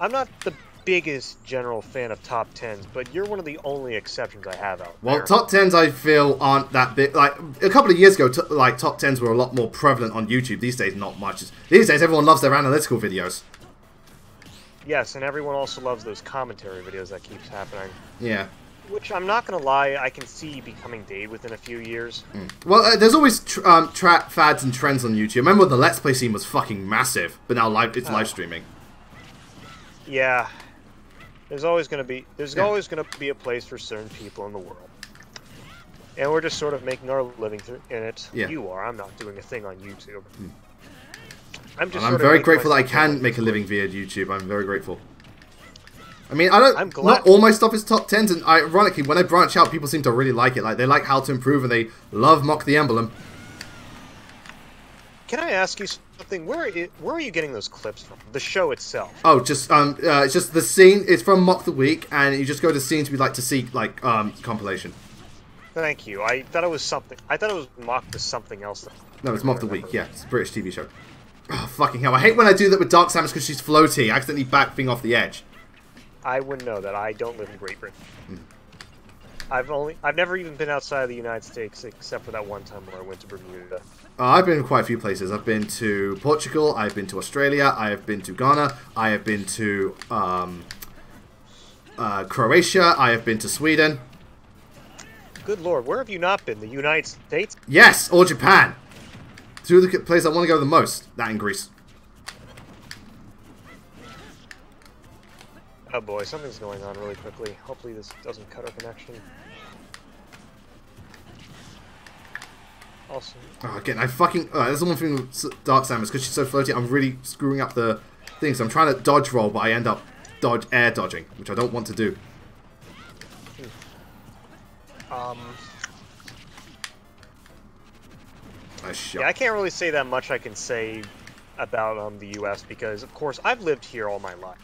[SPEAKER 2] I'm not the biggest general fan of top 10s, but you're one of the only exceptions I have out there.
[SPEAKER 1] Well, top 10s I feel aren't that big. Like, a couple of years ago, top 10s were a lot more prevalent on YouTube. These days, not much. These days, everyone loves their analytical videos.
[SPEAKER 2] Yes, and everyone also loves those commentary videos that keeps happening.
[SPEAKER 1] Yeah.
[SPEAKER 2] Which, I'm not going to lie, I can see becoming dated within a few years.
[SPEAKER 1] Well, there's always fads and trends on YouTube. Remember the Let's Play scene was fucking massive, but now it's live streaming.
[SPEAKER 2] Yeah. There's always going to be a place for certain people in the world. And we're just sort of making our living in it.
[SPEAKER 1] Yeah.
[SPEAKER 2] You are. I'm not doing a thing on YouTube.
[SPEAKER 1] I'm very grateful that I can make a living via YouTube. I'm very grateful. I mean, not all my stuff is top 10s, and ironically, when I branch out, people seem to really like it. Like, they like How to Improve, and they love Mock the Emblem.
[SPEAKER 2] Can I ask you something? Where are you getting those clips from? The show itself?
[SPEAKER 1] Oh, it's just the scene. It's from Mock the Week, and you just go to scenes we'd like to see, like, compilation.
[SPEAKER 2] Thank you. I thought it was something. I thought it was Mock to something else.
[SPEAKER 1] No, it's Mock the Week. Yeah, it's a British TV show. Oh, fucking hell. I hate when I do that with Dark Samus because she's floaty. I accidentally back thing off the edge.
[SPEAKER 2] I wouldn't know that. I don't live in Great Britain. I've never even been outside of the United States except for that one time where I went to Bermuda.
[SPEAKER 1] I've been in quite a few places. I've been to Portugal, I've been to Australia, I have been to Ghana, I have been to Croatia, I have been to Sweden.
[SPEAKER 2] Good lord, where have you not been? The United States?
[SPEAKER 1] Yes, or Japan. Two of the places I want to go the most. That and Greece.
[SPEAKER 2] Oh boy, something's going on really quickly. Hopefully this doesn't cut our connection. Awesome.
[SPEAKER 1] Oh, again, I fucking... that's the one thing with Dark Samus, because she's so floaty, I'm really screwing up the things. I'm trying to dodge roll, but I end up air dodging, which I don't want to do. Nice shot.
[SPEAKER 2] Yeah, I can't really say that much I can say about the U.S. because, of course, I've lived here all my life.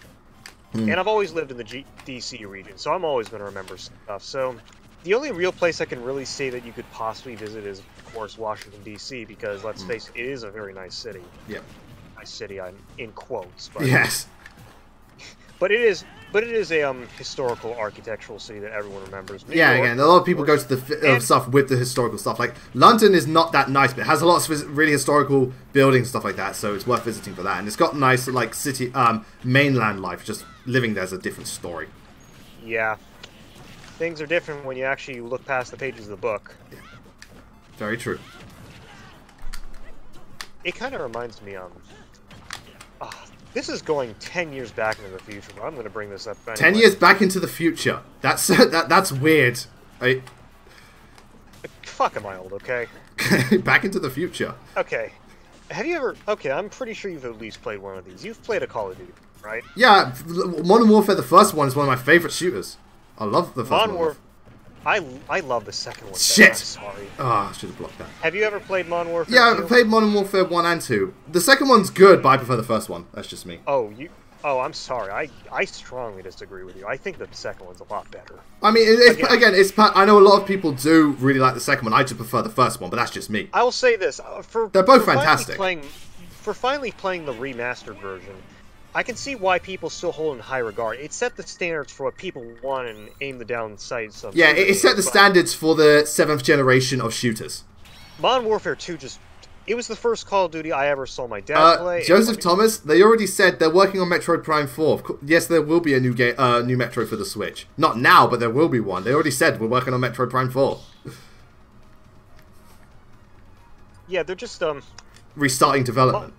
[SPEAKER 2] And I've always lived in the D.C. region, so I'm always going to remember stuff. So the only real place I can really say that you could possibly visit is, of course, Washington, D.C., because, let's face it, it is a very nice city.
[SPEAKER 1] Yeah.
[SPEAKER 2] Nice city, I'm in quotes. But,
[SPEAKER 1] yes.
[SPEAKER 2] But it is a historical architectural city that everyone remembers.
[SPEAKER 1] New York, again, a lot of people go to the stuff with the historical stuff. Like, London is not that nice, but it has a lot of really historical buildings and stuff like that, so it's worth visiting for that. And it's got nice, like, city, mainland life. Just living there's a different story.
[SPEAKER 2] Yeah. Things are different when you actually look past the pages of the book.
[SPEAKER 1] Yeah. Very true.
[SPEAKER 2] It kind of reminds me this is going 10 years back into the future, but I'm going to bring this up anyway.
[SPEAKER 1] 10 years back into the future. That's that's weird.
[SPEAKER 2] Fuck, am I old, okay?
[SPEAKER 1] Back into the future.
[SPEAKER 2] Okay. Have you ever... Okay, I'm pretty sure you've at least played one of these. You've played a Call of Duty, right?
[SPEAKER 1] Yeah, Modern Warfare, the first one, is one of my favorite shooters. I love the first
[SPEAKER 2] Modern
[SPEAKER 1] one.
[SPEAKER 2] Warfare... I love the second one.
[SPEAKER 1] Shit!
[SPEAKER 2] I'm sorry.
[SPEAKER 1] Oh, I should have blocked that.
[SPEAKER 2] Have you ever played Modern Warfare 2?
[SPEAKER 1] Yeah, I played Modern Warfare 1 and 2. The second one's good, but I prefer the first one. That's just me.
[SPEAKER 2] Oh, I'm sorry. I strongly disagree with you. I think the second one's a lot better.
[SPEAKER 1] I mean, I know a lot of people do really like the second one. I just prefer the first one, but that's just me.
[SPEAKER 2] I will say this.
[SPEAKER 1] They're both fantastic.
[SPEAKER 2] For finally playing the remastered version, I can see why people still hold in high regard. It set the standards for what people want and aim the down sights of.
[SPEAKER 1] Yeah, it set the standards for the 7th generation of shooters.
[SPEAKER 2] Modern Warfare 2 it was the first Call of Duty I ever saw my dad play.
[SPEAKER 1] Joseph Thomas, they already said they're working on Metroid Prime 4. Yes, there will be a new new Metroid for the Switch. Not now, but there will be one. They already said we're working on Metroid Prime 4.
[SPEAKER 2] Yeah, they're just
[SPEAKER 1] restarting development,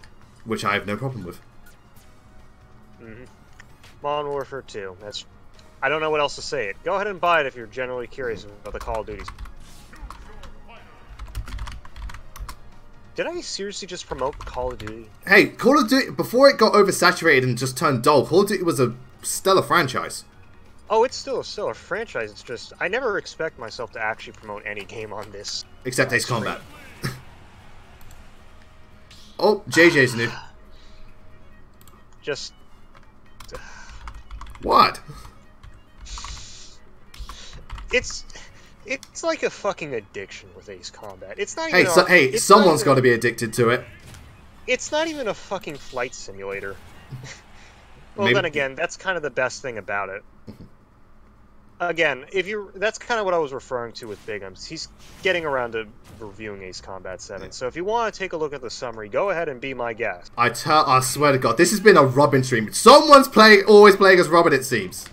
[SPEAKER 1] which I have no problem with.
[SPEAKER 2] Modern Warfare 2. I don't know what else to say. Go ahead and buy it if you're generally curious about the Call of Duties. Did I seriously just promote Call of Duty?
[SPEAKER 1] Hey, Call of Duty, before it got oversaturated and just turned dull, Call of Duty was a stellar franchise.
[SPEAKER 2] Oh, it's still a stellar franchise. It's just, I never expect myself to actually promote any game on this.
[SPEAKER 1] Except Ace Combat. Oh, JJ's new.
[SPEAKER 2] Just...
[SPEAKER 1] What?
[SPEAKER 2] It's like a fucking addiction with Ace Combat. It's not even
[SPEAKER 1] someone's got to be addicted to it.
[SPEAKER 2] It's not even a fucking flight simulator. Well, then again, that's kind of the best thing about it. Again, that's kind of what I was referring to with Bigums. He's getting around to reviewing Ace Combat 7. So if you want to take a look at the summary, go ahead and be my guest.
[SPEAKER 1] I swear to God, this has been a Robin stream. Someone's always playing as Robin, it seems.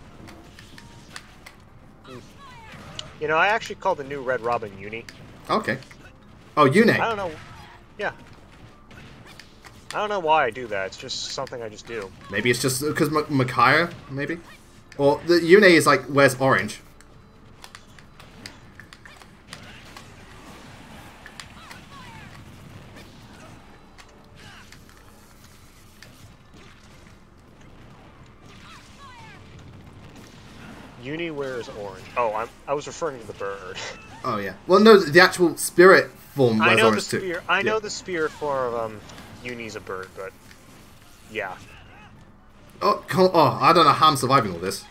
[SPEAKER 2] You know, I actually call the new Red Robin Uni.
[SPEAKER 1] Okay. Oh, Uni.
[SPEAKER 2] I don't know. Yeah. I don't know why I do that. It's just something I just do.
[SPEAKER 1] Maybe it's just because Micaiah, maybe? Or the Yune is like wears orange.
[SPEAKER 2] Uni wears orange. Oh, I was referring to the bird.
[SPEAKER 1] Oh yeah. Well, no, the actual spirit form wears orange too.
[SPEAKER 2] I know the spirit form of Uni's a bird, but yeah.
[SPEAKER 1] Oh, I don't know how I'm surviving all this.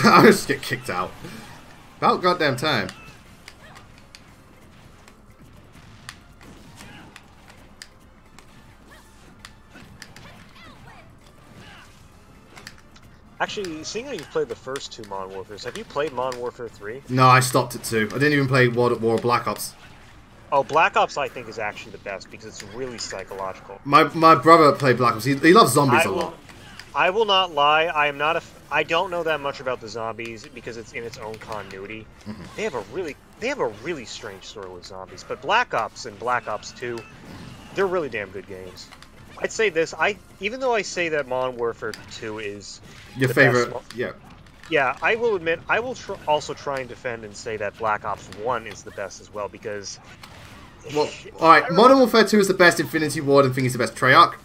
[SPEAKER 1] I just get kicked out. About goddamn time.
[SPEAKER 2] Actually, seeing how you've played the first two Modern Warfares, have you played Modern Warfare 3?
[SPEAKER 1] No, I stopped at 2. I didn't even play War Black Ops.
[SPEAKER 2] Oh, Black Ops I think is actually the best because it's really psychological.
[SPEAKER 1] My brother played Black Ops. He loves zombies a lot.
[SPEAKER 2] I will not lie. I don't know that much about the zombies because it's in its own continuity. Mm-hmm. They have a really strange story with zombies. But Black Ops and Black Ops 2, they're really damn good games. I'd say this. Even though I say that Modern Warfare 2 is
[SPEAKER 1] your favorite, yeah.
[SPEAKER 2] Yeah, I will admit, I will also try and defend and say that Black Ops 1 is the best as well, because...
[SPEAKER 1] Well, alright, Modern Warfare 2 is the best, Infinity Ward and Thing is the best Treyarch.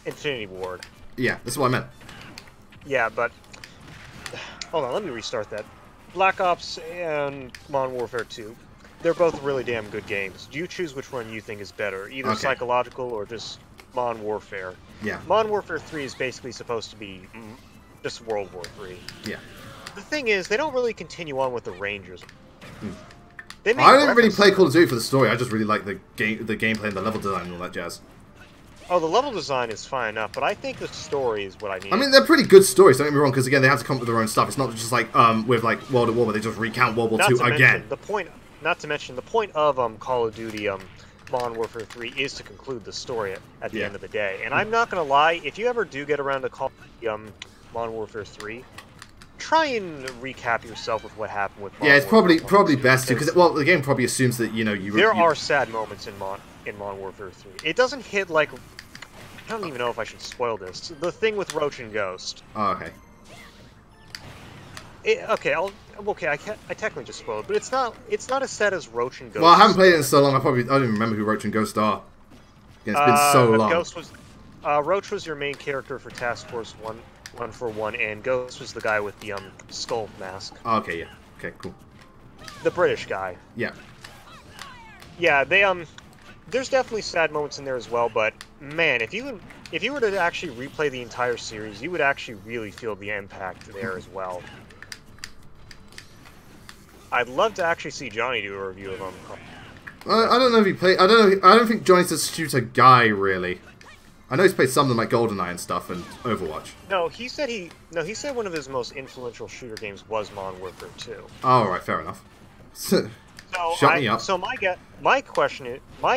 [SPEAKER 2] Infinity Ward.
[SPEAKER 1] Yeah, that's what I meant.
[SPEAKER 2] Yeah, but... Hold on, let me restart that. Black Ops and Modern Warfare 2, they're both really damn good games. Do you choose which one you think is better, either psychological or just Modern Warfare?
[SPEAKER 1] Yeah.
[SPEAKER 2] Modern Warfare 3 is basically supposed to be... just World War 3.
[SPEAKER 1] Yeah.
[SPEAKER 2] The thing is, they don't really continue on with the Rangers.
[SPEAKER 1] I didn't really play Call of Duty for the story. I just really like the gameplay and the level design and all that jazz.
[SPEAKER 2] Oh, the level design is fine enough, but I think the story is what I need.
[SPEAKER 1] I mean, they're pretty good stories. Don't get me wrong, because again, they have to come up with their own stuff. It's not just like with like World at War, where they just recount World War II again.
[SPEAKER 2] Not to mention the point of Call of Duty Modern Warfare 3 is to conclude the story at the end of the day. And I'm not gonna lie, if you ever do get around to Call of Duty Modern Warfare 3, try and recap yourself with what happened with Modern
[SPEAKER 1] Warfare. Yeah, it's probably best to, because well, the game probably assumes that
[SPEAKER 2] there are sad moments in Modern Warfare 3. It doesn't hit like, I don't even know if I should spoil this. The thing with Roach and Ghost.
[SPEAKER 1] Oh, okay.
[SPEAKER 2] I technically just spoiled, but it's not as sad as Roach and Ghost.
[SPEAKER 1] Well, I haven't played it in so long. I don't even remember who Roach and Ghost are. Again, it's been so long.
[SPEAKER 2] Roach was your main character for Task Force 141, and Ghost was the guy with the skull mask.
[SPEAKER 1] Oh, okay, yeah. Okay, cool.
[SPEAKER 2] The British guy.
[SPEAKER 1] Yeah.
[SPEAKER 2] Yeah, they there's definitely sad moments in there as well, but man, if you were to actually replay the entire series, you would actually really feel the impact there as well. I'd love to actually see Johnny do a review of them.
[SPEAKER 1] I don't know if he played. I don't think Johnny's a shooter guy really. I know he's played some of them like GoldenEye and stuff and Overwatch.
[SPEAKER 2] No, he said one of his most influential shooter games was Modern Warfare 2.
[SPEAKER 1] Oh, right, fair enough. Shut me up.
[SPEAKER 2] So my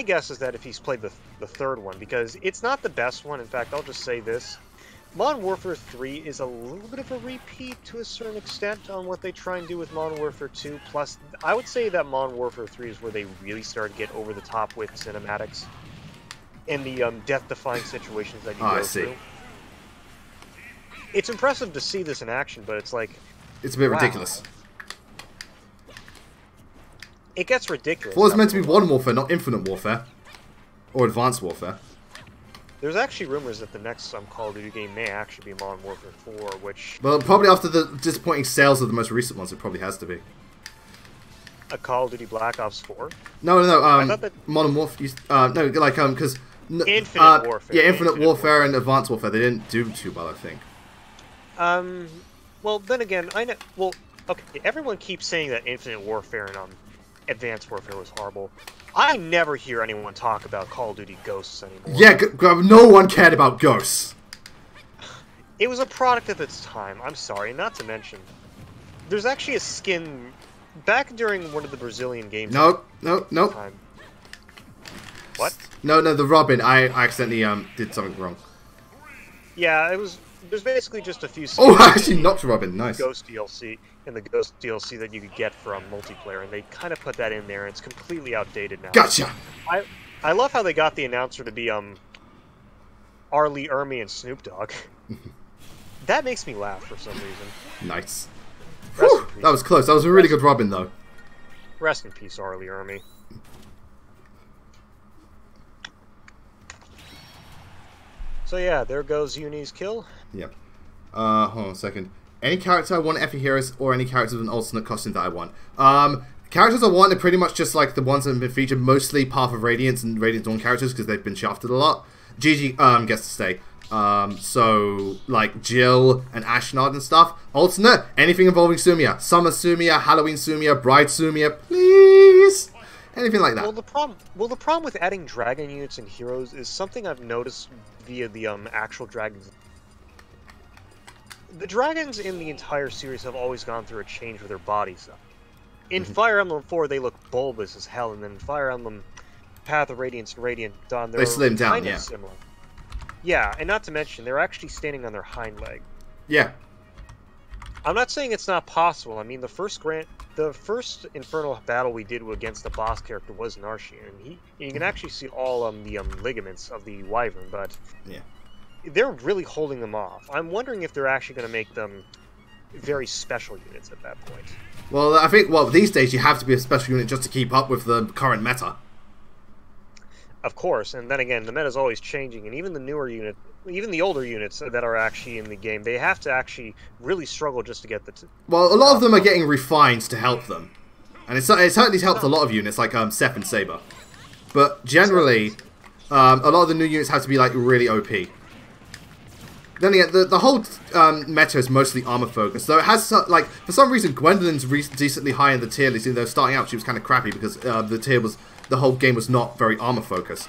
[SPEAKER 2] guess is that if he's played the third one, because it's not the best one. In fact, I'll just say this: Modern Warfare 3 is a little bit of a repeat to a certain extent on what they try and do with Modern Warfare 2. Plus, I would say that Modern Warfare 3 is where they really started to get over the top with cinematics and the death-defying situations that you go through. It's impressive to see this in action, but it's like...
[SPEAKER 1] It's a bit ridiculous.
[SPEAKER 2] It gets ridiculous.
[SPEAKER 1] Well, it's meant to be Modern Warfare, not Infinite Warfare. Or Advanced Warfare.
[SPEAKER 2] There's actually rumors that the next Call of Duty game may actually be Modern Warfare 4, which...
[SPEAKER 1] Well, probably after the disappointing sales of the most recent ones, it probably has to be.
[SPEAKER 2] A Call of Duty Black Ops 4?
[SPEAKER 1] No, I thought that... Modern Warfare... no, like, because...
[SPEAKER 2] Infinite Warfare.
[SPEAKER 1] Yeah, Infinite Warfare and Advanced Warfare, they didn't do too well, I think.
[SPEAKER 2] Well, then again, I know... Well, okay, everyone keeps saying that Infinite Warfare and Advanced Warfare was horrible. I never hear anyone talk about Call of Duty Ghosts anymore.
[SPEAKER 1] Yeah, no one cared about Ghosts.
[SPEAKER 2] It was a product of its time. I'm sorry, not to mention. There's actually a skin back during one of the Brazilian games.
[SPEAKER 1] Nope.
[SPEAKER 2] What?
[SPEAKER 1] No, the Robin. I accidentally did something wrong.
[SPEAKER 2] Yeah, it was. There's basically just a few.
[SPEAKER 1] Oh, I actually knocked Robin. Nice.
[SPEAKER 2] Ghost DLC and the Ghost DLC that you could get from multiplayer, and they kind of put that in there, and it's completely outdated now.
[SPEAKER 1] Gotcha.
[SPEAKER 2] I love how they got the announcer to be Arlie, Ermy, and Snoop Dogg. That makes me laugh for some reason.
[SPEAKER 1] Nice. Whew, that was close. That was a really good Robin, though.
[SPEAKER 2] Rest in peace, Arlie, Ermy. So yeah, there goes Uni's kill.
[SPEAKER 1] Yep. Hold on a second. Any character I want Effie Heroes or any characters with an alternate costume that I want? Characters I want are pretty much just like the ones that have been featured, mostly Path of Radiance and Radiant Dawn characters because they've been shafted a lot. Gigi gets to stay. So like Jill and Ashnard and stuff. Alternate, anything involving Sumia. Summer Sumia, Halloween Sumia, Bride Sumia, please. Anything like that.
[SPEAKER 2] Well, the problem with adding dragon units and heroes is something I've noticed via the actual dragons. The dragons in the entire series have always gone through a change with their bodies. In Fire Emblem 4, they look bulbous as hell, and then Fire Emblem Path of Radiance and Radiant Dawn,
[SPEAKER 1] they slim down,
[SPEAKER 2] kind of similar. Yeah, and not to mention, they're actually standing on their hind leg.
[SPEAKER 1] Yeah.
[SPEAKER 2] I'm not saying it's not possible. I mean, the first Infernal battle we did against the boss character was Narshian, and you can actually see all the ligaments of the wyvern, but
[SPEAKER 1] yeah,
[SPEAKER 2] they're really holding them off. I'm wondering if they're actually going to make them very special units at that point.
[SPEAKER 1] Well, I think these days you have to be a special unit just to keep up with the current meta.
[SPEAKER 2] Of course, and then again, the meta's always changing, and even the newer unit, even the older units that are actually in the game, they have to actually really struggle just to get the...
[SPEAKER 1] Well, a lot of them are getting refined to help them. And it certainly helped a lot of units, like Seth and Saber. But generally, a lot of the new units have to be like really OP. Then again, the whole meta is mostly armor focused. So it has, like, for some reason, Gwendolyn's decently high in the tier list, even though starting out she was kind of crappy because the whole game was not very armor focused.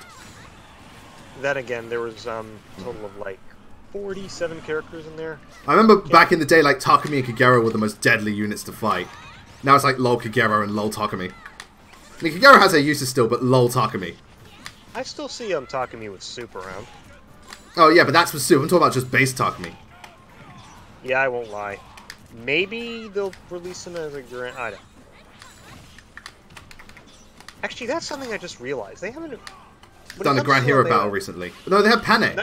[SPEAKER 2] Then again, there was a total of like 47 characters in there.
[SPEAKER 1] I remember back in the day, like, Takumi and Kagero were the most deadly units to fight. Now it's like lol Kagero and lol Takumi. I mean, Kagero has their uses still, but lol Takumi.
[SPEAKER 2] I still see Takumi with soup around.
[SPEAKER 1] Oh yeah, but that's with soup. I'm talking about just base Takumi.
[SPEAKER 2] Yeah, I won't lie. Maybe they'll release him as a grand... I don't... Actually, that's something I just realized. They haven't...
[SPEAKER 1] done a Grand Hero battle recently. No, they have Pane.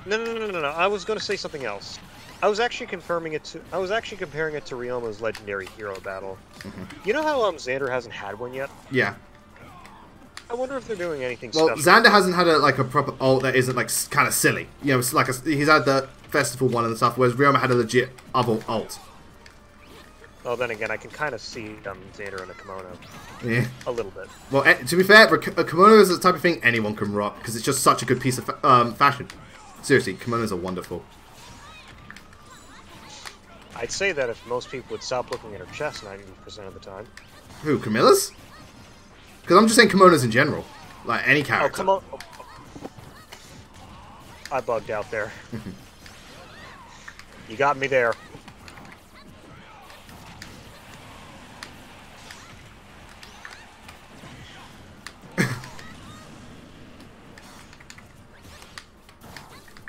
[SPEAKER 2] No. I was going to say something else. I was actually comparing it to Ryoma's legendary hero battle. You know how Xander hasn't had one yet?
[SPEAKER 1] Yeah.
[SPEAKER 2] I wonder if they're doing anything special.
[SPEAKER 1] Well, Xander hasn't had a proper ult that isn't like kind of silly. You know, it's like he's had the festival one and stuff, whereas Ryoma had a legit other ult.
[SPEAKER 2] Well, then again, I can kind of see Xander in a kimono.
[SPEAKER 1] Yeah.
[SPEAKER 2] A little bit.
[SPEAKER 1] Well, to be fair, a kimono is the type of thing anyone can rock, because it's just such a good piece of fashion. Seriously, kimonos are wonderful.
[SPEAKER 2] I'd say that if most people would stop looking at her chest 90% of the time.
[SPEAKER 1] Who, Camilla's? Because I'm just saying kimonos in general. Like, any character.
[SPEAKER 2] Oh, come on. I bugged out there. You got me there.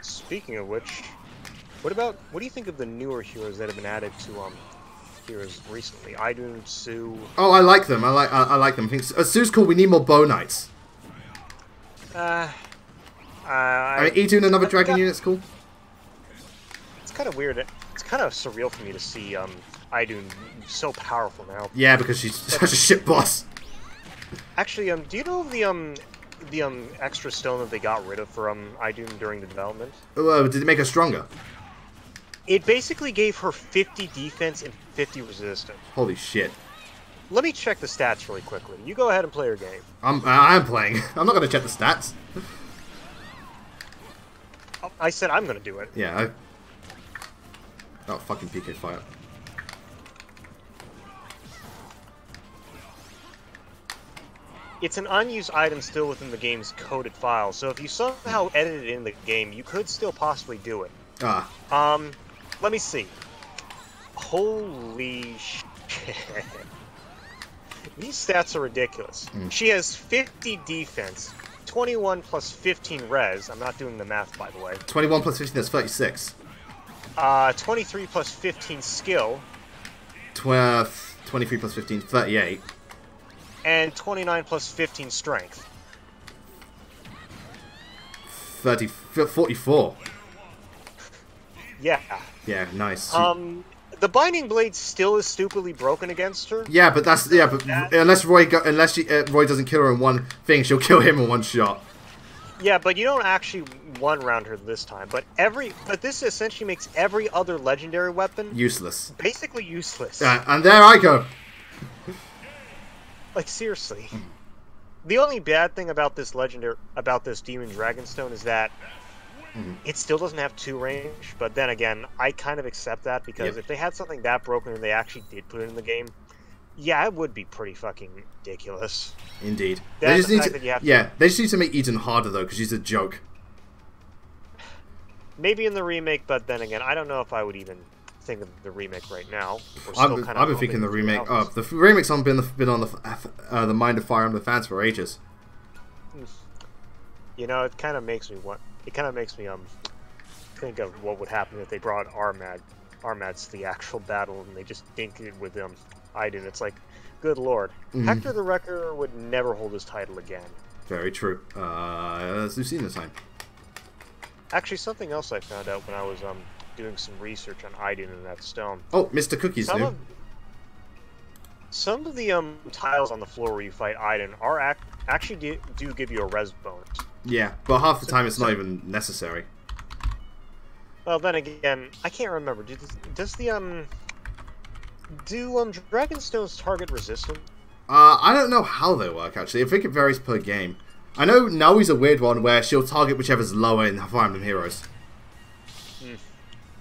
[SPEAKER 2] Speaking of which, what do you think of the newer heroes that have been added to heroes recently? Idun, Sue.
[SPEAKER 1] Oh, I like them. I like them. I think Sue's cool. We need more bow knights. I mean, Idun, another dragon unit's cool.
[SPEAKER 2] It's kind of weird. It's kind of surreal for me to see Idun so powerful now.
[SPEAKER 1] Yeah, because she's such a shit boss.
[SPEAKER 2] Actually, do you know the extra stone that they got rid of for Idun during the development?
[SPEAKER 1] Did it make her stronger?
[SPEAKER 2] It basically gave her 50 defense and 50 resistance.
[SPEAKER 1] Holy shit.
[SPEAKER 2] Let me check the stats really quickly. You go ahead and play your game.
[SPEAKER 1] I'm playing. I'm not going to check the stats.
[SPEAKER 2] I said I'm going to do it.
[SPEAKER 1] Yeah, Oh, fucking PK fire.
[SPEAKER 2] It's an unused item still within the game's coded file, so if you somehow edit it in the game, you could still possibly do it. Let me see. Holy shit. These stats are ridiculous. She has 50 defense, 21 plus 15 res. I'm not doing the math, by the way.
[SPEAKER 1] 21 plus 15, that's 36.
[SPEAKER 2] 23 plus 15 skill.
[SPEAKER 1] 23 plus 15, 38.
[SPEAKER 2] And 29 plus 15 strength.
[SPEAKER 1] 44.
[SPEAKER 2] Yeah.
[SPEAKER 1] Yeah, nice.
[SPEAKER 2] The Binding Blade still is stupidly broken against her.
[SPEAKER 1] Yeah, but unless Roy doesn't kill her in one thing, she'll kill him in one shot.
[SPEAKER 2] Yeah, but you don't actually one-round her this time. But this essentially makes every other legendary weapon
[SPEAKER 1] useless.
[SPEAKER 2] Basically useless.
[SPEAKER 1] And there I go.
[SPEAKER 2] Like, seriously. The only bad thing about this Demon Dragonstone is that it still doesn't have 2 range. But then again, I kind of accept that because if they had something that broken and they actually did put it in the game, yeah, it would be pretty fucking ridiculous.
[SPEAKER 1] Indeed. They just need to make Eden harder though, because she's a joke.
[SPEAKER 2] Maybe in the remake, but then again, I don't know if I would even think of the remake right now.
[SPEAKER 1] I've been thinking the remake. The remake's been on the mind of Fire Emblem fans for ages.
[SPEAKER 2] You know, it kind of makes me think of what would happen if they brought Armad's to the actual battle and they just dinked it with Iden. It's like, good lord. Hector the Wrecker would never hold his title again.
[SPEAKER 1] Very true. It's Lucina time.
[SPEAKER 2] Actually, something else I found out when I was doing some research on Iden and that stone.
[SPEAKER 1] Oh, Mr. Cookie's new.
[SPEAKER 2] Some of the tiles on the floor where you fight Iden are actually do give you a res bonus.
[SPEAKER 1] Yeah, but half the time it's not even necessary.
[SPEAKER 2] Well, then again, I can't remember. Does the do Dragonstones target resistance?
[SPEAKER 1] I don't know how they work actually. I think it varies per game. I know Naoi's a weird one where she'll target whichever's lower in Fire Emblem Heroes.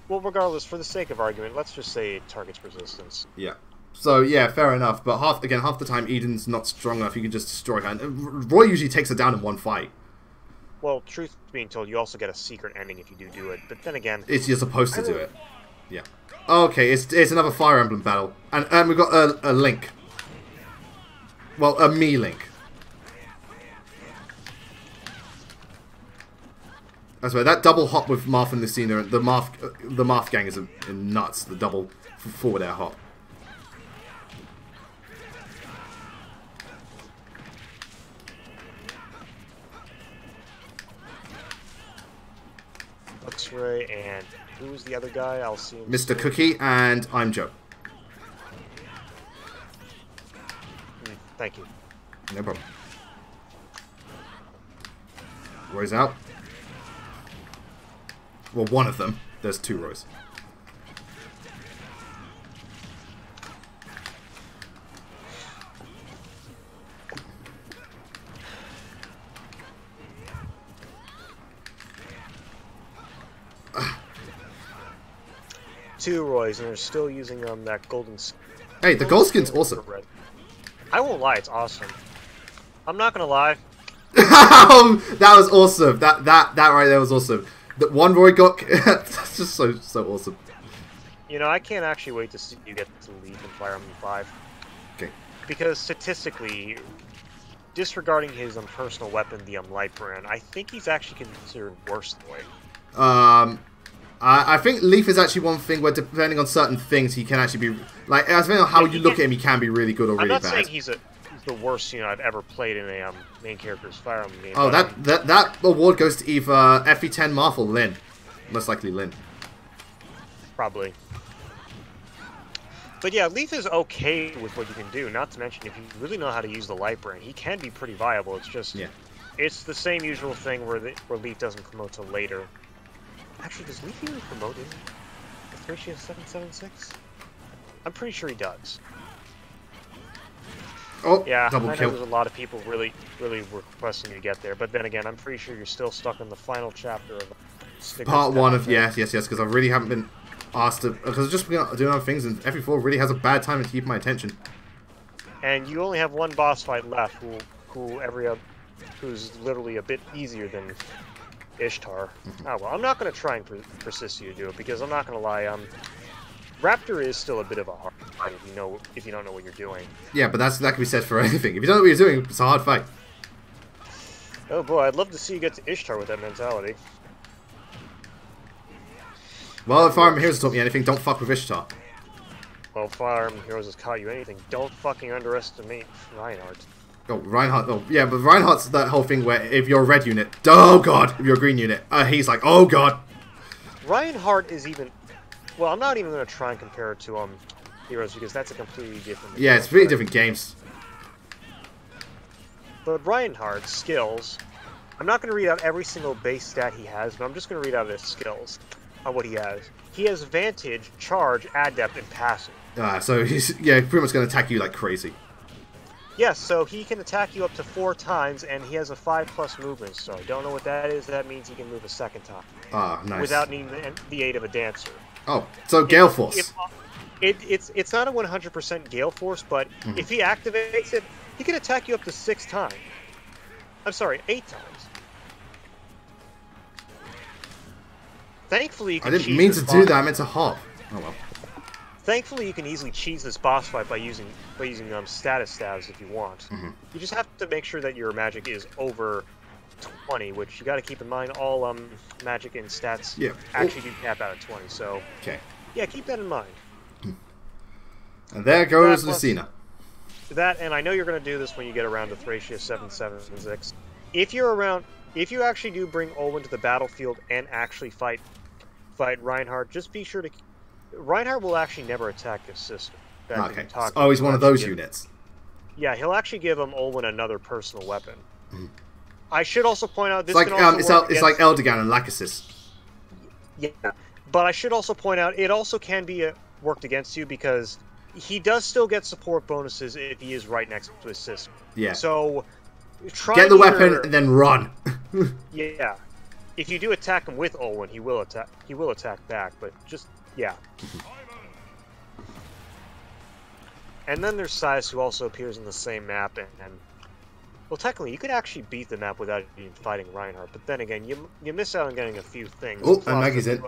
[SPEAKER 2] Well, regardless, for the sake of argument, let's just say it targets resistance.
[SPEAKER 1] Yeah. So yeah, fair enough. But half the time Eden's not strong enough. You can just destroy her. And Roy usually takes her down in one fight.
[SPEAKER 2] Well, truth being told, you also get a secret ending if you do it. But then again,
[SPEAKER 1] you're supposed to do it. Yeah. Okay, it's another Fire Emblem battle, and we've got a Link. Well, a me Link. That's right. That double hop with Marth and Lucina, the Marth gang is nuts. The double forward air hop.
[SPEAKER 2] X-Ray and who was the other guy? I'll see him.
[SPEAKER 1] Mr. Cookie and I'm Joe.
[SPEAKER 2] Thank you.
[SPEAKER 1] No problem. Roy's out. Well, one of them. There's 2 Roys.
[SPEAKER 2] Two Roys, and they're still using that golden skin.
[SPEAKER 1] Hey, the gold skin's awesome.
[SPEAKER 2] I won't lie, it's awesome. I'm not gonna lie.
[SPEAKER 1] That was awesome. That right there was awesome. That one Roy got. That's just so awesome.
[SPEAKER 2] You know, I can't actually wait to see you get to leave in Fire Emblem 5. Okay. Because statistically, disregarding his personal weapon, the Light Brand, I think he's actually considered worse than Roy.
[SPEAKER 1] I think Leaf is actually one thing where, depending on certain things, he can actually be like. Depending on how you look at him, he can be really good or really bad.
[SPEAKER 2] I'm not saying he's the worst I've ever played in a main character's Fire Emblem game.
[SPEAKER 1] Oh, that award goes to either FE10 Marth or Lyn. Most likely Lyn.
[SPEAKER 2] Probably. But yeah, Leaf is okay with what you can do. Not to mention, if you really know how to use the Light Brand, he can be pretty viable. It's just, it's the same usual thing where Leaf doesn't promote till later. Actually, does Leaf even promote in Thracia 776? I'm pretty sure he does.
[SPEAKER 1] Oh,
[SPEAKER 2] yeah,
[SPEAKER 1] double
[SPEAKER 2] I
[SPEAKER 1] kill.
[SPEAKER 2] know there's a lot of people really requesting you to get there, but then again, I'm pretty sure you're still stuck in the final chapter of
[SPEAKER 1] Part 1 of yes, because I really haven't been asked to, because I've just been doing other things, and FE4 really has a bad time to keep my attention.
[SPEAKER 2] And you only have one boss fight left, who's literally a bit easier than Ishtar. Oh well, I'm not going to try and persist you to do it, because I'm not going to lie, Raptor is still a bit of a hard fight if you don't know what you're doing. Yeah, but that can be said for anything. If you don't know what you're doing, it's a hard fight. Oh boy, I'd love to see you get to Ishtar with that mentality. Well, if Fire Emblem Heroes has taught me anything, don't fuck with Ishtar. Well, if Fire Emblem Heroes has taught you anything, don't fucking underestimate Reinhardt.
[SPEAKER 1] Oh, Reinhardt. Oh, yeah, but Reinhardt's that whole thing where if you're a red unit, oh god, if you're a green unit, he's like, oh god.
[SPEAKER 2] Reinhardt is even. Well, I'm not even going to try and compare it to Heroes because that's a completely different.
[SPEAKER 1] Yeah, it's really different games.
[SPEAKER 2] But Reinhardt's skills, I'm not going to read out every single base stat he has, but I'm just going to read out his skills on what he has. He has Vantage, Charge, Adept, and Passive.
[SPEAKER 1] So he's pretty much going to attack you like crazy.
[SPEAKER 2] Yes, so he can attack you up to 4 times, and he has a 5+ movement. So I don't know what that is. That means he can move a second time.
[SPEAKER 1] Ah, nice.
[SPEAKER 2] Without needing the aid of a dancer.
[SPEAKER 1] Oh, so Gale Force.
[SPEAKER 2] It's not a 100% Gale Force, but if he activates it, he can attack you up to 6 times. I'm sorry, 8 times. Thankfully, you can.
[SPEAKER 1] I didn't mean to do that. I meant to hop. Oh well.
[SPEAKER 2] Thankfully, you can easily cheese this boss fight by using status stabs if you want. You just have to make sure that your magic is over 20, which you got to keep in mind. All magic and stats actually do cap out at 20. So yeah, keep that in mind.
[SPEAKER 1] And there goes Lucina.
[SPEAKER 2] That, and I know you're going to do this when you get around to Thracia 776. If you actually do bring Olwen to the battlefield and actually fight Reinhardt, just be sure to. Reinhardt will actually never attack his sister.
[SPEAKER 1] Okay. Oh, he's one of those units.
[SPEAKER 2] Yeah, he'll actually give Olwen another personal weapon. I should also point out this
[SPEAKER 1] it's like
[SPEAKER 2] can also
[SPEAKER 1] it's like Eldegan and Lachesis.
[SPEAKER 2] Yeah, but I should also point out it also can be worked against you because he does still get support bonuses if he is right next to his sister. Yeah. So
[SPEAKER 1] get the weapon and then run.
[SPEAKER 2] Yeah. If you do attack him with Olwen, he will attack. He will attack back, but just yeah. And then there's Sias, who also appears in the same map, and well, technically, you could actually beat the map without even fighting Reinhardt. But then again, you miss out on getting a few things.
[SPEAKER 1] Oh, and Maggie's in.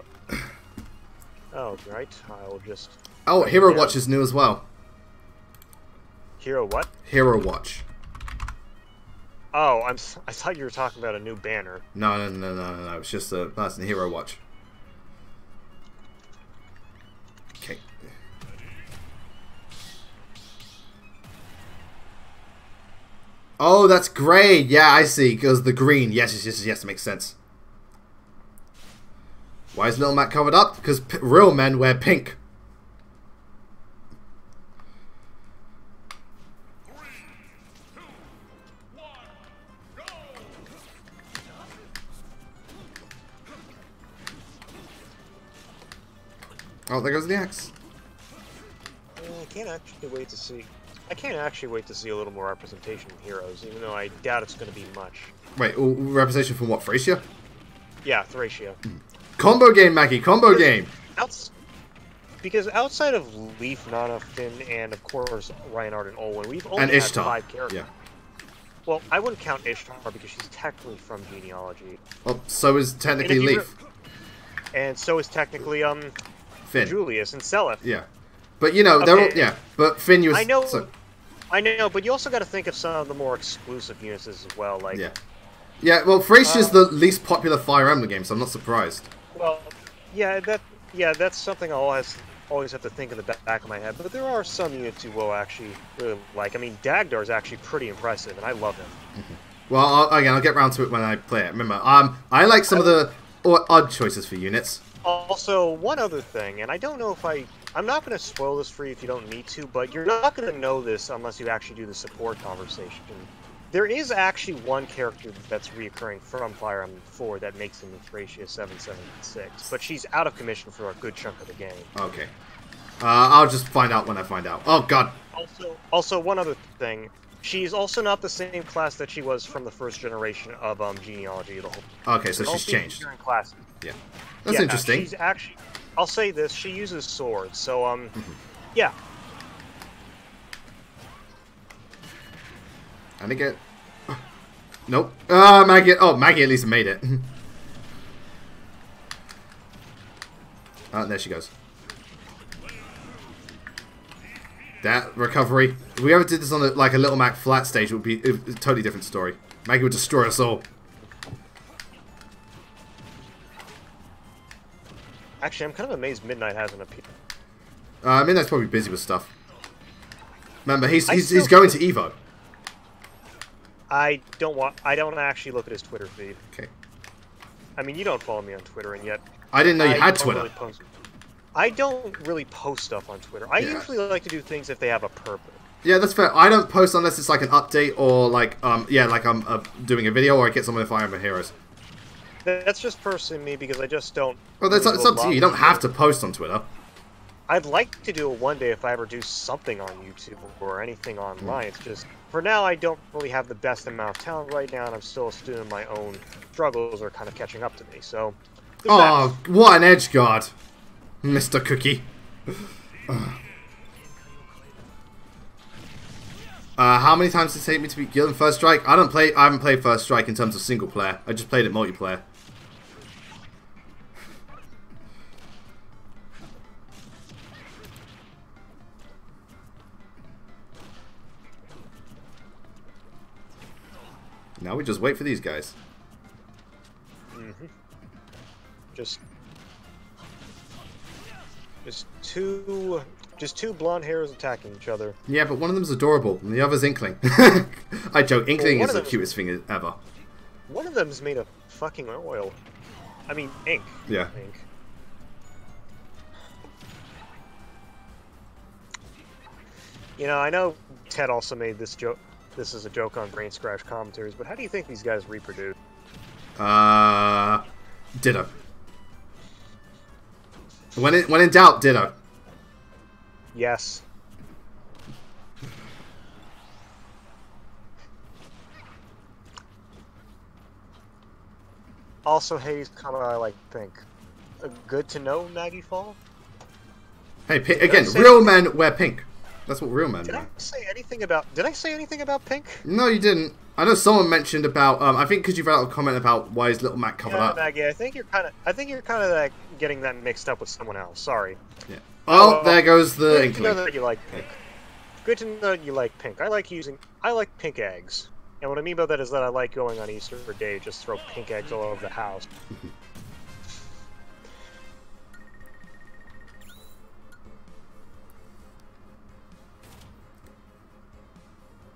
[SPEAKER 2] Oh, right. I'll just.
[SPEAKER 1] Oh, Hero Watch is new as well.
[SPEAKER 2] Hero what?
[SPEAKER 1] Hero Watch.
[SPEAKER 2] Oh, I thought you were talking about a new banner.
[SPEAKER 1] No. It's just a person Hero Watch. Okay. Oh, that's grey. Yeah, I see. Because the green. Yes, it makes sense. Why is Little Mac covered up? Because real men wear pink. Oh, there goes the axe.
[SPEAKER 2] I can't actually wait to see. I can't actually wait to see a little more representation of heroes, even though I doubt it's going to be much.
[SPEAKER 1] Wait, representation from what? Thracia?
[SPEAKER 2] Yeah, Thracia.
[SPEAKER 1] Combo game, Maggie. Combo game.
[SPEAKER 2] Because outside of Leaf, Nana, Finn, and of course Reinhardt and Olwen, we've only had
[SPEAKER 1] Ishtar.
[SPEAKER 2] 5 characters.
[SPEAKER 1] Yeah.
[SPEAKER 2] Well, I wouldn't count Ishtar because she's technically from Genealogy.
[SPEAKER 1] Well, so is technically Leaf.
[SPEAKER 2] And so is technically
[SPEAKER 1] Finn.
[SPEAKER 2] Julius and Seliph.
[SPEAKER 1] Yeah. But you know, they're all, yeah. But Finn, you.
[SPEAKER 2] I know, but you also got to think of some of the more exclusive units as well, like.
[SPEAKER 1] Yeah. Well, Thracia's the least popular Fire Emblem game, so I'm not surprised.
[SPEAKER 2] Well, that's something I always have to think in the back of my head. But there are some units you will actually really like. I mean, Dagdar is actually pretty impressive, and I love him.
[SPEAKER 1] Well, I'll get round to it when I play it. Remember, I like some of the odd choices for units.
[SPEAKER 2] Also, one other thing, and I don't know if I'm not going to spoil this for you if you don't need to, but you're not going to know this unless you actually do the support conversation. There is actually one character that's reoccurring from Fire Emblem 4 that makes him in Thracia 776, but she's out of commission for a good chunk of the game.
[SPEAKER 1] Okay. I'll just find out when I find out. Oh, God.
[SPEAKER 2] Also, one other thing. She's also not the same class that she was from the first generation of Genealogy.
[SPEAKER 1] Okay, so she's changed.
[SPEAKER 2] Classes.
[SPEAKER 1] Yeah. That's interesting.
[SPEAKER 2] She's actually... I'll say this, she uses swords, so, yeah.
[SPEAKER 1] I think it... Nope. Maggie... Oh, Maggie at least made it. There she goes. That recovery. If we ever did this on a Little Mac flat stage, it would be a totally different story. Maggie would destroy us all.
[SPEAKER 2] Actually, I'm kind of amazed Midnight hasn't appeared.
[SPEAKER 1] Midnight's probably busy with stuff. Remember, he's going to Evo.
[SPEAKER 2] I don't actually look at his Twitter feed.
[SPEAKER 1] Okay.
[SPEAKER 2] I mean, you don't follow me on Twitter, and yet
[SPEAKER 1] I didn't know you had Twitter.
[SPEAKER 2] I don't really post stuff on Twitter. I usually like to do things if they have a purpose.
[SPEAKER 1] Yeah, that's fair. I don't post unless it's like an update or like like I'm doing a video or I get someone of Fire Emblem Heroes.
[SPEAKER 2] That's just personally me because I just don't.
[SPEAKER 1] Well, it's up to you. You don't have to post on Twitter.
[SPEAKER 2] I'd like to do it one day if I ever do something on YouTube or anything online. It's just, for now, I don't really have the best amount of talent right now, and I'm still a student. My own struggles are kind of catching up to me, so...
[SPEAKER 1] Oh, what an edge guard, Mr. Cookie. How many times did it take me to beat Gil in First Strike? I haven't played First Strike in terms of single player. I just played it multiplayer. Now we just wait for these guys.
[SPEAKER 2] Mm-hmm. Just two blonde hairs attacking each other.
[SPEAKER 1] Yeah, but one of them's adorable, and the other's Inkling. I joke, Inkling is the cutest thing ever.
[SPEAKER 2] One of them's made of fucking oil. I mean, ink.
[SPEAKER 1] Yeah.
[SPEAKER 2] Ink. You know, I know Ted also made this joke. This is a joke on Brain Scratch commentaries, but how do you think these guys reproduce?
[SPEAKER 1] Ditto. When in doubt, ditto.
[SPEAKER 2] Yes. Also, Hades comment I like pink. Good to know, Maggie Fall.
[SPEAKER 1] Hey, again, real men wear pink. That's what real men wear.
[SPEAKER 2] Did I say anything about pink?
[SPEAKER 1] No, you didn't. I know someone mentioned about. I think because you've had a comment about why is Little Mac covered up.
[SPEAKER 2] Maggie, I think you're kind of like getting that mixed up with someone else. Sorry.
[SPEAKER 1] Yeah. Oh, there goes the Inkling.
[SPEAKER 2] Good to know that you like pink. Good to know that you like pink. I like pink eggs. And what I mean by that is that I like going on Easter Day, just throw pink eggs all over the house.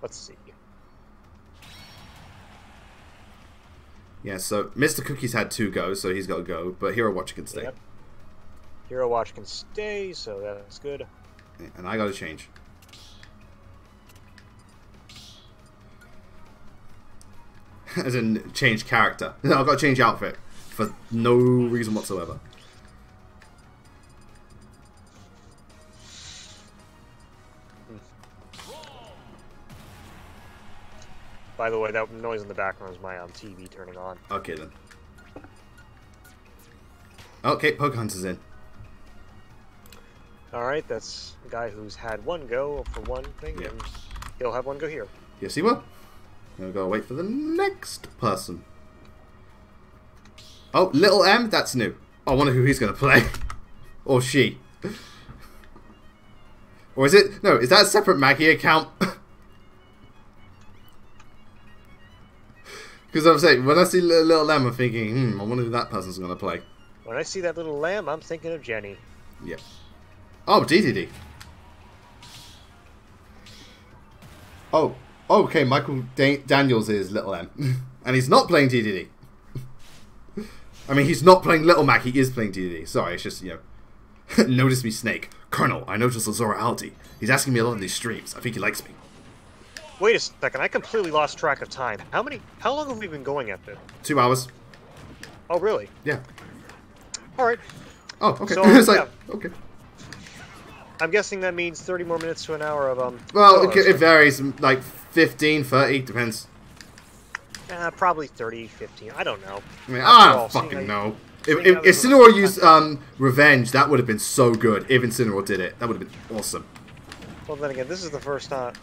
[SPEAKER 2] Let's see.
[SPEAKER 1] Yeah, so Mr. Cookie's had 2 goes, so he's got to go, but Hero Watch can stay.
[SPEAKER 2] Yep. Hero Watch can stay, so that's good.
[SPEAKER 1] And I got to change. As in, change character. No, I've got to change outfit. For no reason whatsoever.
[SPEAKER 2] By the way, that noise in the background is my TV turning on.
[SPEAKER 1] Okay, then. Okay, Pocahontas in.
[SPEAKER 2] Alright, that's a guy who's had 1 go for one thing, and he'll have 1 go here.
[SPEAKER 1] Yes, he will. We've got to wait for the next person. Oh, Little M? That's new. I wonder who he's going to play. Or she. Or is it... No, is that a separate Maggie account? Because I'm saying, when I see Little M, I'm thinking, I wonder who that person's going to play.
[SPEAKER 2] When I see that little lamb, I'm thinking of Jenny.
[SPEAKER 1] Yep. Oh, DDD. Oh, okay, Michael Daniels is Little M. And he's not playing DDD. I mean, he's not playing Little Mac, he is playing DDD. Sorry, it's just, you know. Notice me, Snake. Colonel, I noticed Lazora Aldi. He's asking me a lot of these streams. I think he likes me.
[SPEAKER 2] Wait a second, I completely lost track of time. How long have we been going at this?
[SPEAKER 1] 2 hours.
[SPEAKER 2] Oh, really?
[SPEAKER 1] Yeah.
[SPEAKER 2] Alright.
[SPEAKER 1] Oh, okay.
[SPEAKER 2] So,
[SPEAKER 1] it's like, okay.
[SPEAKER 2] I'm guessing that means 30 more minutes to an hour of,
[SPEAKER 1] Well, it varies, like 15, 30, depends.
[SPEAKER 2] Probably 30, 15, I don't know.
[SPEAKER 1] I mean, I don't fucking know. If Incineroar used Revenge, that would have been so good. If Incineroar did it, that would have been awesome.
[SPEAKER 2] Well, then again, this is the first time...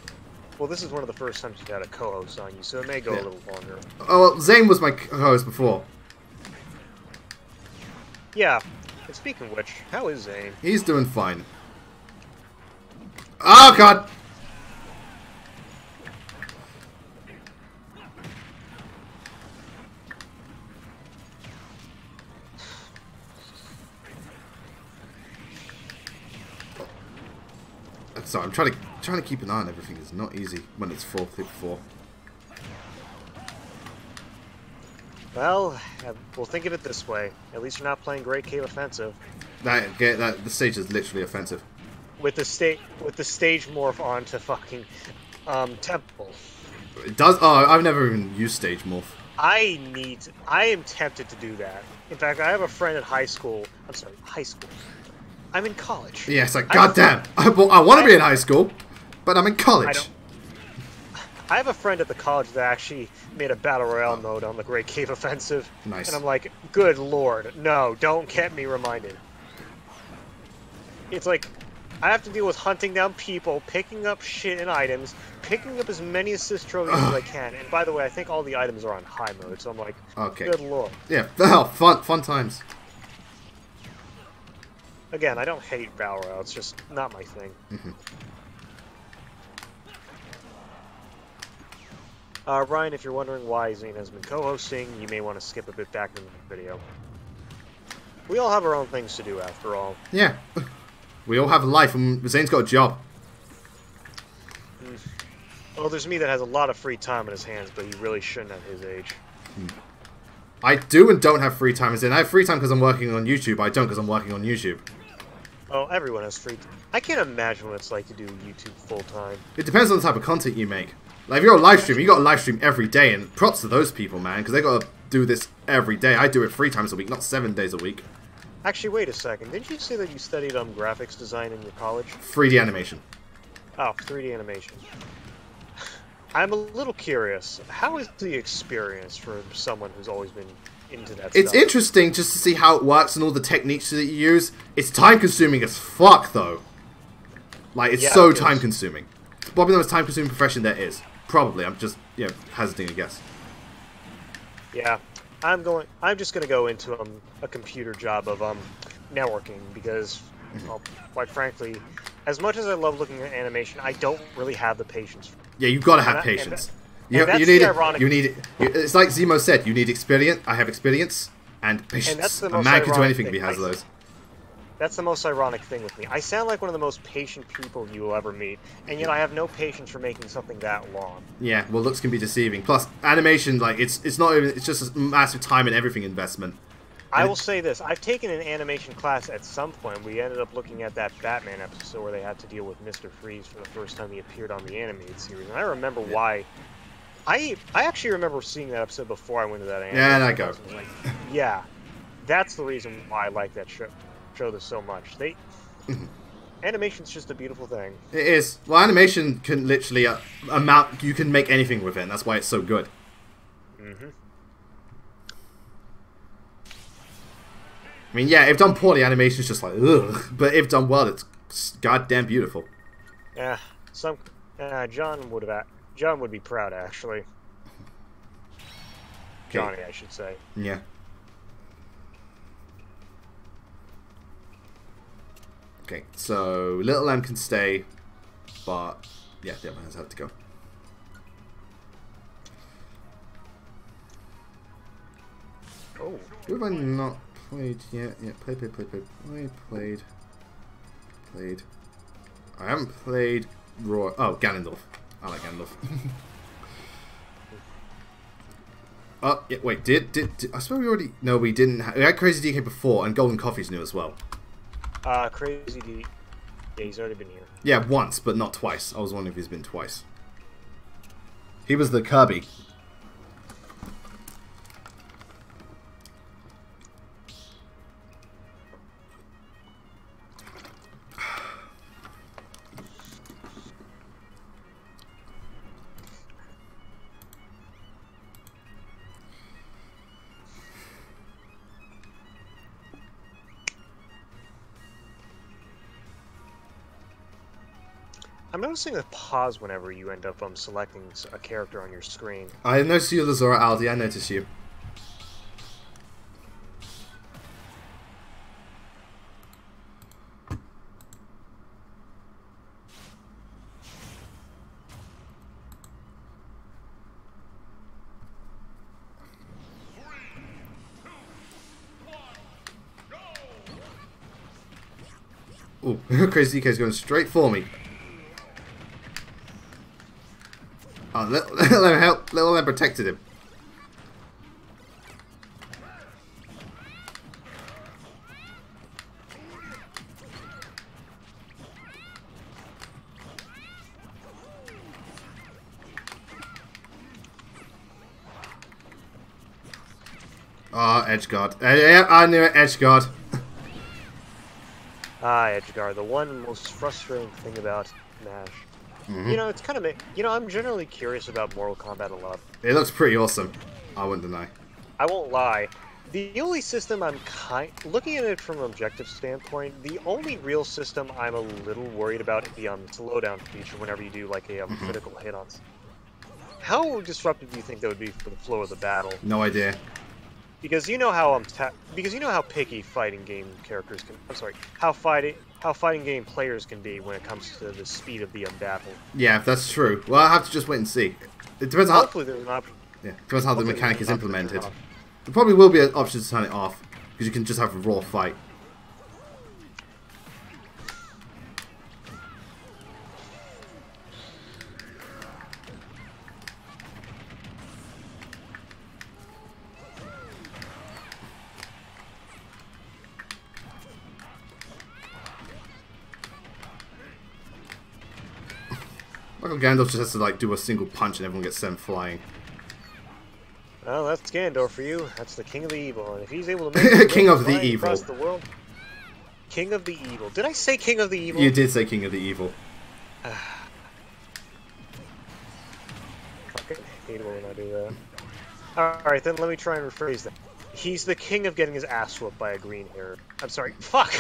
[SPEAKER 2] Well, this is one of the first times you've had a co-host on you, so it may go a little longer.
[SPEAKER 1] Oh, well, Zane was my co-host before.
[SPEAKER 2] Yeah. And speaking of which, how is Zane?
[SPEAKER 1] He's doing fine. Oh, God! Sorry, I'm trying to keep an eye on everything. It's not easy when it's 4-4.
[SPEAKER 2] Well, we'll think of it this way. At least you're not playing Great Cave Offensive.
[SPEAKER 1] The stage is literally offensive.
[SPEAKER 2] With the stage morph onto fucking temple.
[SPEAKER 1] It does. Oh, I've never even used stage morph.
[SPEAKER 2] I am tempted to do that. In fact, I have a friend at high school. I'm sorry, high school. I'm in college.
[SPEAKER 1] Yeah, it's like, goddamn. I want to be in high school, but I'm in college.
[SPEAKER 2] I have a friend at the college that actually made a Battle Royale mode on the Great Cave Offensive.
[SPEAKER 1] Nice.
[SPEAKER 2] And I'm like, good lord, no, don't get me reminded. It's like, I have to deal with hunting down people, picking up shit and items, picking up as many assist trophies as I can. And by the way, I think all the items are on high mode, so I'm like,
[SPEAKER 1] okay.
[SPEAKER 2] Good lord.
[SPEAKER 1] Yeah, oh, fun times.
[SPEAKER 2] Again, I don't hate Battle Royale, it's just not my thing. Ryan, if you're wondering why Zane has been co-hosting, you may want to skip a bit back in the video. We all have our own things to do, after all.
[SPEAKER 1] Yeah. We all have a life, and Zane's got a job.
[SPEAKER 2] Well, there's me that has a lot of free time in his hands, but he really shouldn't at his age.
[SPEAKER 1] I do and don't have free time. As in, I have free time because I'm working on YouTube. I don't because I'm working on YouTube.
[SPEAKER 2] Oh, everyone has free time. I can't imagine what it's like to do YouTube full-time.
[SPEAKER 1] It depends on the type of content you make. Like, if you're a live streamer, you got to live stream every day, and props to those people, man, because they got to do this every day. I do it 3 times a week, not 7 days a week.
[SPEAKER 2] Actually, wait a second. Didn't you say that you studied graphics design in your college?
[SPEAKER 1] 3D animation.
[SPEAKER 2] Oh, 3D animation. I'm a little curious. How is the experience for someone who's always been into that
[SPEAKER 1] It's
[SPEAKER 2] stuff?
[SPEAKER 1] interesting just to see how it works and all the techniques that you use. It's time-consuming as fuck, though. Like, it's so time-consuming. It's probably the most time-consuming profession there is. Probably. I'm just, hazarding a guess.
[SPEAKER 2] Yeah. I'm just gonna go into a computer job of networking because, well, quite frankly, as much as I love looking at animation, I don't really have the patience.
[SPEAKER 1] Yeah, you've got to have patience. You need. It's like Zemo said. You need experience. I have experience and patience. A man can do anything if he has those.
[SPEAKER 2] That's the most ironic thing with me. I sound like one of the most patient people you will ever meet, and yet I have no patience for making something that long.
[SPEAKER 1] Yeah, well, looks can be deceiving. Plus, animation, like, it's not even, it's just a massive time and everything investment.
[SPEAKER 2] I will say this, I've taken an animation class at some point. We ended up looking at that Batman episode where they had to deal with Mr. Freeze for the first time he appeared on the animated series, and I remember why. I actually remember seeing that episode before I went to that animation.
[SPEAKER 1] Yeah, and I go.
[SPEAKER 2] Like, yeah, that's the reason why I like that show this so much. Animation's just a beautiful thing.
[SPEAKER 1] It is. Well, animation can literally you can make anything with it, and that's why it's so good. I mean, yeah, if done poorly, animation's just like ugh, but if done well, it's goddamn beautiful.
[SPEAKER 2] Yeah, John would be proud, actually. Johnny, I should say.
[SPEAKER 1] Yeah. Okay, so Little M can stay, but yeah, the other ones have to go.
[SPEAKER 2] Oh.
[SPEAKER 1] Who have I not played yet? Yeah, played. I haven't played Roy. Oh, Ganondorf. I like Ganondorf. Oh, yeah, wait, did I swear we already... No, we didn't. We had Crazy DK before, and Golden Coffee's new as well.
[SPEAKER 2] Crazy D... Yeah, he's already been here.
[SPEAKER 1] Yeah, once, but not twice. I was wondering if he's been twice. He was the Kirby.
[SPEAKER 2] I'm noticing a pause whenever you end up selecting a character on your screen.
[SPEAKER 1] I noticed you, Lazora Aldi. I noticed you. Ooh, Crazy DK's going straight for me. Oh, Little M protected him. Ah, Edgeguard. Yeah, I knew it, Edgeguard.
[SPEAKER 2] Edgeguard, the one most frustrating thing about MASH. You know, it's kind of... You know, I'm generally curious about Mortal Kombat 11.
[SPEAKER 1] It looks pretty awesome. I wouldn't deny.
[SPEAKER 2] I won't lie. The only system I'm looking at it from an objective standpoint, the only real system I'm a little worried about is the slowdown feature whenever you do like a critical hit-ons. How disruptive do you think that would be for the flow of the battle?
[SPEAKER 1] No idea.
[SPEAKER 2] Because you know how picky fighting game characters can. I'm sorry, how fighting game players can be when it comes to the speed of the battle.
[SPEAKER 1] Yeah, that's true. Well, I have to just wait and see. It depends how.
[SPEAKER 2] Hopefully, there's an option.
[SPEAKER 1] Yeah, depends how the mechanic is implemented. There probably will be an option to turn it off because you can just have a raw fight. Michael Gandalf just has to like do a single punch and everyone gets sent flying.
[SPEAKER 2] Well, that's Gandalf for you. That's the king of the evil, and if he's able to make
[SPEAKER 1] king of the evil
[SPEAKER 2] across the world, king of the evil. Did I say king of the evil?
[SPEAKER 1] You did say king of the evil.
[SPEAKER 2] Fucking hate it when I do that. All right, then let me try and rephrase that. He's the king of getting his ass whooped by a green hair. I'm sorry. Fuck.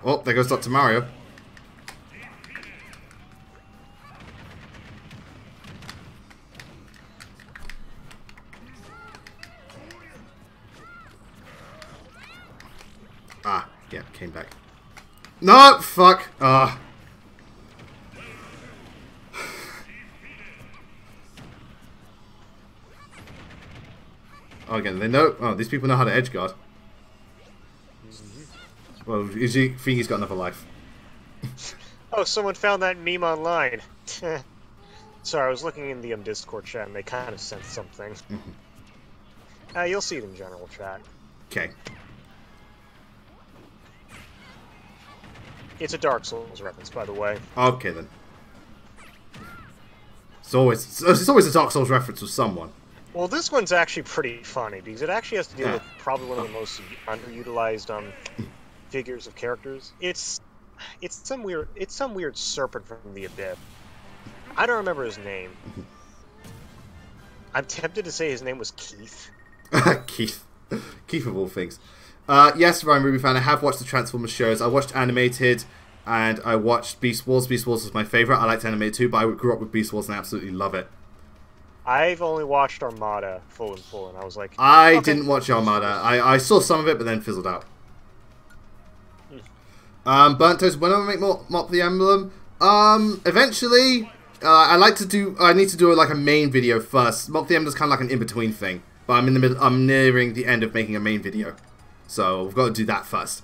[SPEAKER 1] Oh, there goes Dr. Mario. Ah, yeah, came back. No, fuck. Ah. Oh, again, they know. Oh, these people know how to edge guard. Well, is he think he's got another life?
[SPEAKER 2] Oh, someone found that meme online. Sorry, I was looking in the Discord chat and they kind of sent something. You'll see it in general chat.
[SPEAKER 1] Okay.
[SPEAKER 2] It's a Dark Souls reference, by the way.
[SPEAKER 1] Okay then. It's always a Dark Souls reference with someone.
[SPEAKER 2] Well, this one's actually pretty funny because it actually has to deal with probably one of the most underutilized figures of characters. It's some weird serpent from the abyss. I don't remember his name. I'm tempted to say his name was Keith.
[SPEAKER 1] Keith of all things. Yes, Ryan Ruby fan, I have watched the Transformers shows. I watched animated and I watched Beast Wars. Beast Wars was my favourite. I liked animated too, but I grew up with Beast Wars and I absolutely love it.
[SPEAKER 2] I've only watched Armada full and I was like...
[SPEAKER 1] I didn't watch Armada. I saw some of it, but then fizzled out. Burnt Toast, when I make Mock the Emblem? Eventually. I need to do like a main video first. Mock the Emblem is kind of like an in-between thing. But I'm in the middle, I'm nearing the end of making a main video. So I've got to do that first.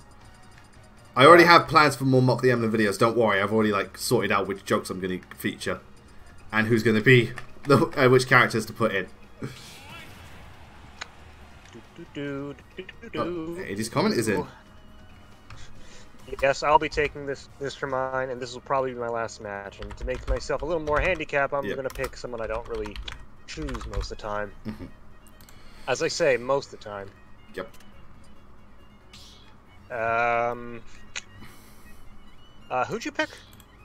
[SPEAKER 1] I already have plans for more Mock the Emblem videos, don't worry. I've already like sorted out which jokes I'm going to feature. And who's going to be, which characters to put in. Oh, Eddie's comment is in.
[SPEAKER 2] Yes, I'll be taking this for mine, and this will probably be my last match. And to make myself a little more handicap, I'm going to pick someone I don't really choose most of the time. As I say, most of the time.
[SPEAKER 1] Yep.
[SPEAKER 2] Who'd you pick?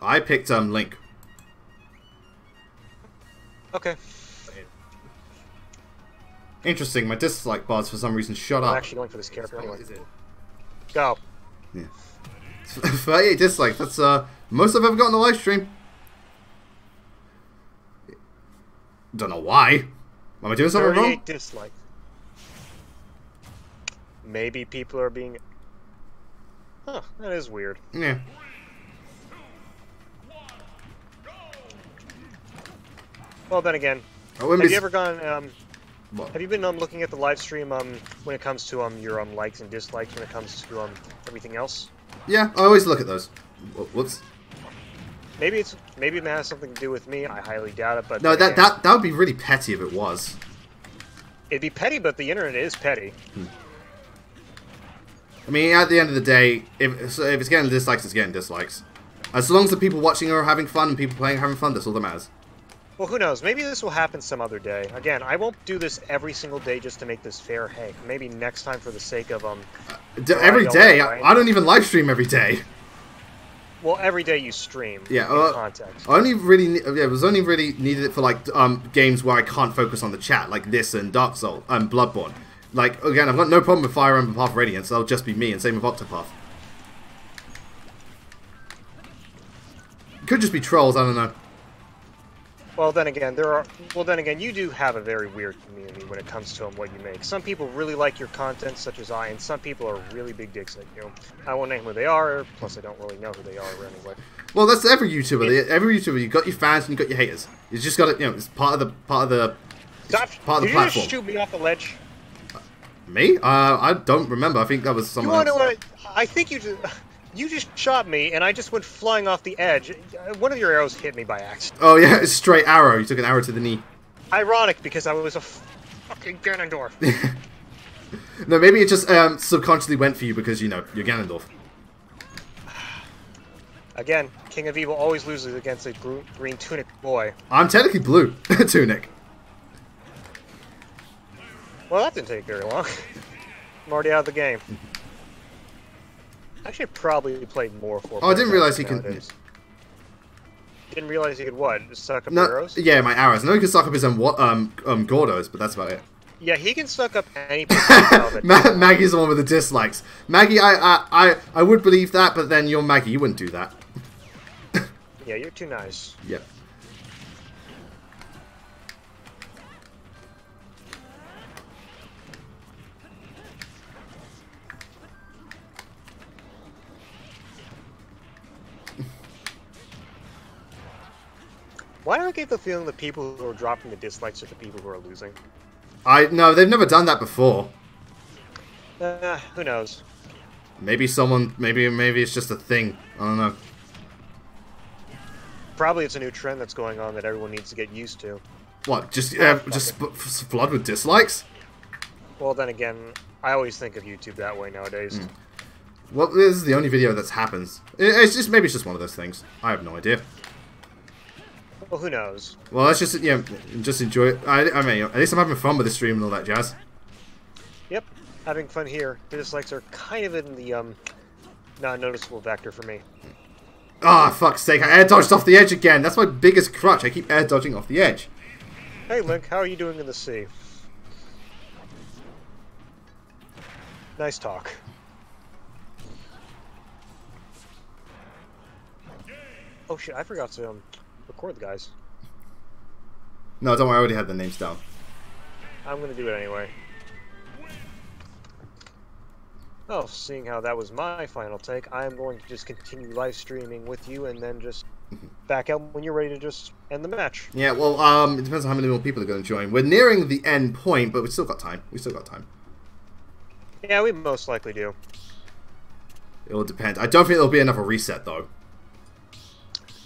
[SPEAKER 1] I picked Link.
[SPEAKER 2] Okay.
[SPEAKER 1] Interesting, my dislike bars for some reason shut up.
[SPEAKER 2] I'm actually going for this character anyway. Go.
[SPEAKER 1] Yeah. 38 dislikes, that's most I've ever got in a live stream. Don't know why. Am I doing something wrong?
[SPEAKER 2] 38 dislikes. Maybe people are being... Huh, that is weird.
[SPEAKER 1] Yeah.
[SPEAKER 2] Well, then again, have you ever gone... Have you been looking at the live stream when it comes to your likes and dislikes when it comes to everything else?
[SPEAKER 1] Yeah, I always look at those. Whoops.
[SPEAKER 2] Maybe it has something to do with me. I highly doubt it, but
[SPEAKER 1] no, that would be really petty if it was.
[SPEAKER 2] It'd be petty, but the internet is petty.
[SPEAKER 1] I mean, at the end of the day, if it's getting dislikes, it's getting dislikes. As long as the people watching are having fun and people playing are having fun, that's all that matters.
[SPEAKER 2] Well, who knows? Maybe this will happen some other day. Again, I won't do this every single day just to make this fair. Hey, maybe next time for the sake of
[SPEAKER 1] every day. I don't even live stream every day.
[SPEAKER 2] Well, every day you stream.
[SPEAKER 1] Yeah.
[SPEAKER 2] Context.
[SPEAKER 1] I only really it was only really needed it for like games where I can't focus on the chat, like this and Dark Souls and Bloodborne. Like again, I've got no problem with Fire Emblem Path of Radiance. That'll just be me, and same with Octopath. Could just be trolls. I don't know.
[SPEAKER 2] Well, then again, you do have a very weird community when it comes to what you make. Some people really like your content, such as I, and some people are really big dicks at you. I won't name who they are, plus I don't really know who they are anyway.
[SPEAKER 1] Well, that's every YouTuber. Every YouTuber, you've got your fans and you've got your haters. You just got to, it's part of the platform.
[SPEAKER 2] Did you just shoot me off the ledge?
[SPEAKER 1] Me? I don't remember. I think that was someone else.
[SPEAKER 2] I think you just shot me, and I just went flying off the edge. One of your arrows hit me by accident.
[SPEAKER 1] Oh, yeah, it's a straight arrow. You took an arrow to the knee.
[SPEAKER 2] Ironic, because I was a fucking Ganondorf.
[SPEAKER 1] No, maybe it just subconsciously went for you because, you're Ganondorf.
[SPEAKER 2] Again, King of Evil always loses against a green tunic boy.
[SPEAKER 1] I'm technically blue tunic.
[SPEAKER 2] Well, that didn't take very long. I'm already out of the game. Actually, I probably played more for.
[SPEAKER 1] Oh, I didn't realize he can.
[SPEAKER 2] Didn't realize he could what? Just suck up arrows?
[SPEAKER 1] Yeah, my arrows. I know he can suck up his own Gordos, but that's about it.
[SPEAKER 2] Yeah, he can suck up any.
[SPEAKER 1] Maggie's the one with the dislikes. Maggie, I would believe that, but then you're Maggie. You wouldn't do that.
[SPEAKER 2] Yeah, you're too nice.
[SPEAKER 1] Yep.
[SPEAKER 2] Why do I get the feeling the people who are dropping the dislikes are the people who are losing?
[SPEAKER 1] No, they've never done that before.
[SPEAKER 2] Who knows?
[SPEAKER 1] Maybe it's just a thing. I don't know.
[SPEAKER 2] Probably it's a new trend that's going on that everyone needs to get used to.
[SPEAKER 1] What? Just flood with dislikes?
[SPEAKER 2] Well, then again, I always think of YouTube that way nowadays.
[SPEAKER 1] Well, this is the only video that happens. Maybe it's just one of those things. I have no idea.
[SPEAKER 2] Well, who knows?
[SPEAKER 1] Well, let's just just enjoy it. I mean, at least I'm having fun with the stream and all that jazz.
[SPEAKER 2] Yep, having fun here. The dislikes are kind of in the not noticeable vector for me.
[SPEAKER 1] Ah, oh, fuck's sake! I air dodged off the edge again. That's my biggest crutch. I keep air dodging off the edge.
[SPEAKER 2] Hey, Link, how are you doing in the sea? Nice talk. Oh shit! I forgot to record the guys.
[SPEAKER 1] No, don't worry, I already had the names down.
[SPEAKER 2] I'm gonna do it anyway. Oh, seeing how that was my final take, I'm going to just continue live streaming with you and then just back out when you're ready to just end the match.
[SPEAKER 1] Yeah, well, it depends on how many more people are going to join. We're nearing the end point, but we've still got time.
[SPEAKER 2] Yeah, we most likely do.
[SPEAKER 1] It will depend. I don't think there'll be another reset, though.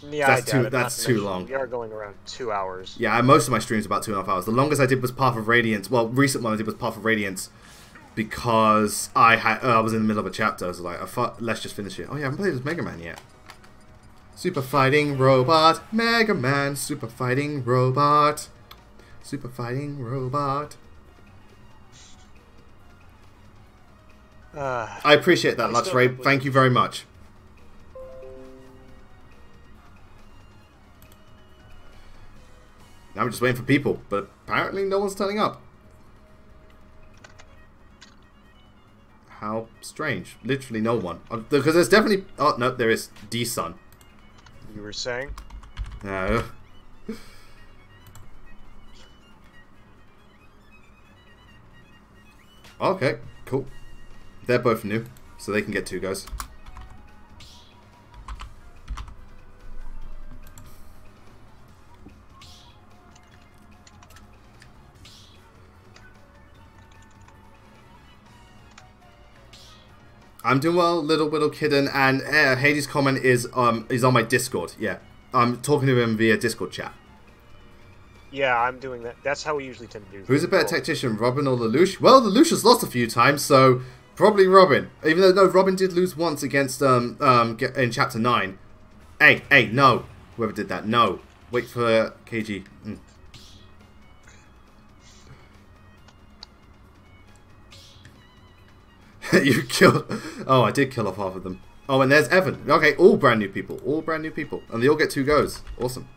[SPEAKER 2] Yeah,
[SPEAKER 1] that's too long.
[SPEAKER 2] We are going around 2 hours.
[SPEAKER 1] Yeah, most of my streams are about 2.5 hours. The longest I did was Path of Radiance. Well, recent one I did was Path of Radiance because I was in the middle of a chapter. I was like, let's just finish it. Oh yeah, I haven't played with Mega Man yet. Super fighting robot, Mega Man. Super fighting robot, super fighting robot. I appreciate that, Luxray. Thank you very much. Now I'm just waiting for people, but apparently no one's turning up. How strange. Literally no one. Because there's definitely... Oh, no, there is D-Sun.
[SPEAKER 2] You were saying?
[SPEAKER 1] No. Okay, cool. They're both new, so they can get 2 goes. I'm doing well, Little Kidden, and Hades' comment is on my Discord. Yeah, I'm talking to him via Discord chat.
[SPEAKER 2] Yeah, I'm doing that. That's how we usually tend to do.
[SPEAKER 1] Who's a better tactician, Robin or Lelouch? Well, Lelouch has lost a few times, so Probably Robin. Even though, no, Robin did lose once against, in Chapter 9. Hey, no. Whoever did that, no. Wait for KG. You killed... Oh, I did kill off half of them. Oh, and there's Evan. Okay, all brand new people. All brand new people. And they all get 2 goes. Awesome.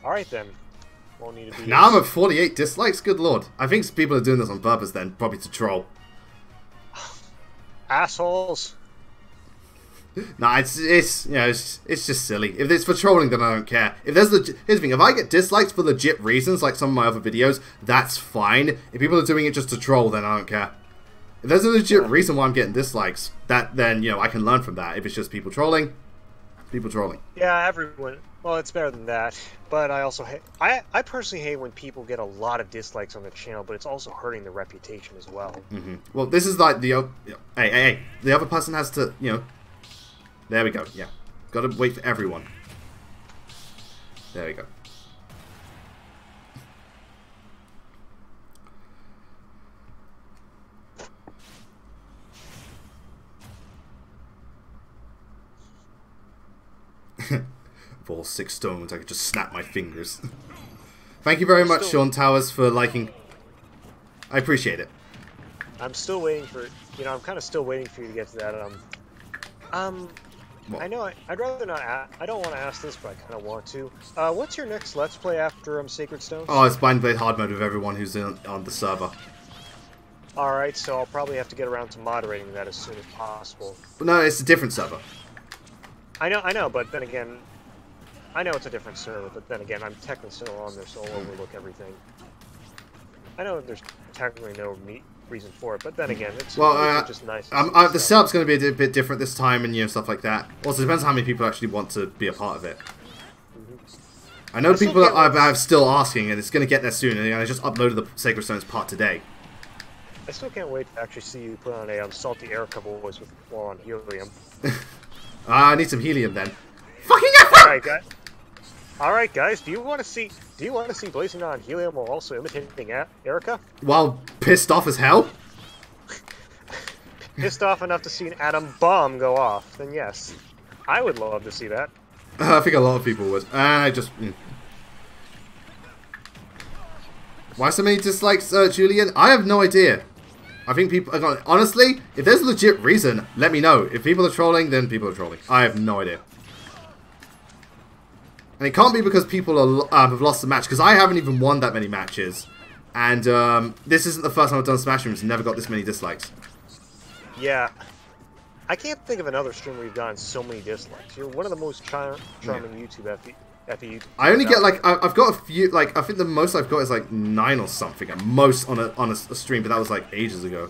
[SPEAKER 2] Alright then. Won't need to be...
[SPEAKER 1] Now I'm at 48 dislikes? Good lord. I think people are doing this on purpose then. Probably to troll.
[SPEAKER 2] Assholes.
[SPEAKER 1] Nah, it's you know, it's just silly. If it's for trolling, then I don't care. If there's here's the thing: if I get dislikes for legit reasons, like some of my other videos, that's fine. If people are doing it just to troll, then I don't care. If there's a legit reason why I'm getting dislikes, then you know I can learn from that. If it's just people trolling, people trolling.
[SPEAKER 2] Yeah, everyone. Well, it's better than that. But I also I personally hate when people get a lot of dislikes on the channel, but it's also hurting the reputation as well.
[SPEAKER 1] Well, this is like the hey, the other person has to There we go. Yeah, got to wait for everyone. There we go. Of all 6 stones, I could just snap my fingers. Thank you very much, Sean Towers, for liking. I appreciate it.
[SPEAKER 2] I'm still waiting for, I'm kind of still waiting for you to get to that.
[SPEAKER 1] What?
[SPEAKER 2] I know I'd rather not. I don't want to ask this, but I kind of want to. What's your next Let's Play after Sacred Stones?
[SPEAKER 1] Oh, it's Blind Blade hard mode with everyone who's on the server.
[SPEAKER 2] All right, so I'll probably have to get around to moderating that as soon as possible.
[SPEAKER 1] No, it's a different server.
[SPEAKER 2] I know, but then again, I know it's a different server, but then again, I'm technically still on there, so I'll overlook everything. I know there's technically no reason for it, but then again, it's just nice.
[SPEAKER 1] The setup's going to be a bit different this time, and stuff like that. Also, it depends on how many people actually want to be a part of it. I know people are still asking, and it's going to get there soon. And I just uploaded the Sacred Stones part today.
[SPEAKER 2] I still can't wait to actually see you put on a salty Erica voice while on helium.
[SPEAKER 1] I need some helium then. Fucking
[SPEAKER 2] All right, guys. Do you want to see Blazing on helium while also imitating Erica?
[SPEAKER 1] While pissed off as hell?
[SPEAKER 2] Pissed off enough to see an atom bomb go off? Then yes, I would love to see that.
[SPEAKER 1] I think a lot of people would. I just. Why so many dislikes, Julian? I have no idea. I think people. Honestly, if there's a legit reason, let me know. If people are trolling, then people are trolling. I have no idea. And it can't be because people have lost the match, because I haven't even won that many matches. And this isn't the first time I've done Smash Rooms and never got this many dislikes.
[SPEAKER 2] Yeah. I can't think of another stream where you've gotten so many dislikes. You're one of the most charming YouTube FE.
[SPEAKER 1] I only get like, I've got a few, like, I think the most I've got is like 9 or something at most on a stream, but that was like ages ago.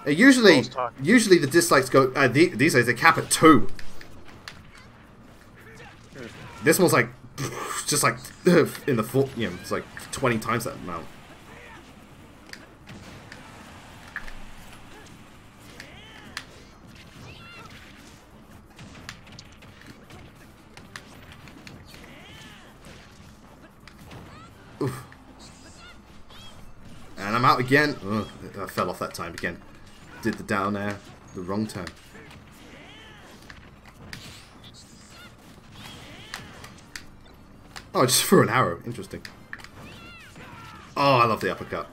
[SPEAKER 1] Usually the dislikes go, these days they cap at 2. This one's like, just like, in the full, it's like 20 times that amount. Oof. And I'm out again. Ugh, I fell off that time again. Did the down air the wrong time. Oh, just threw an arrow. Interesting. Oh, I love the uppercut.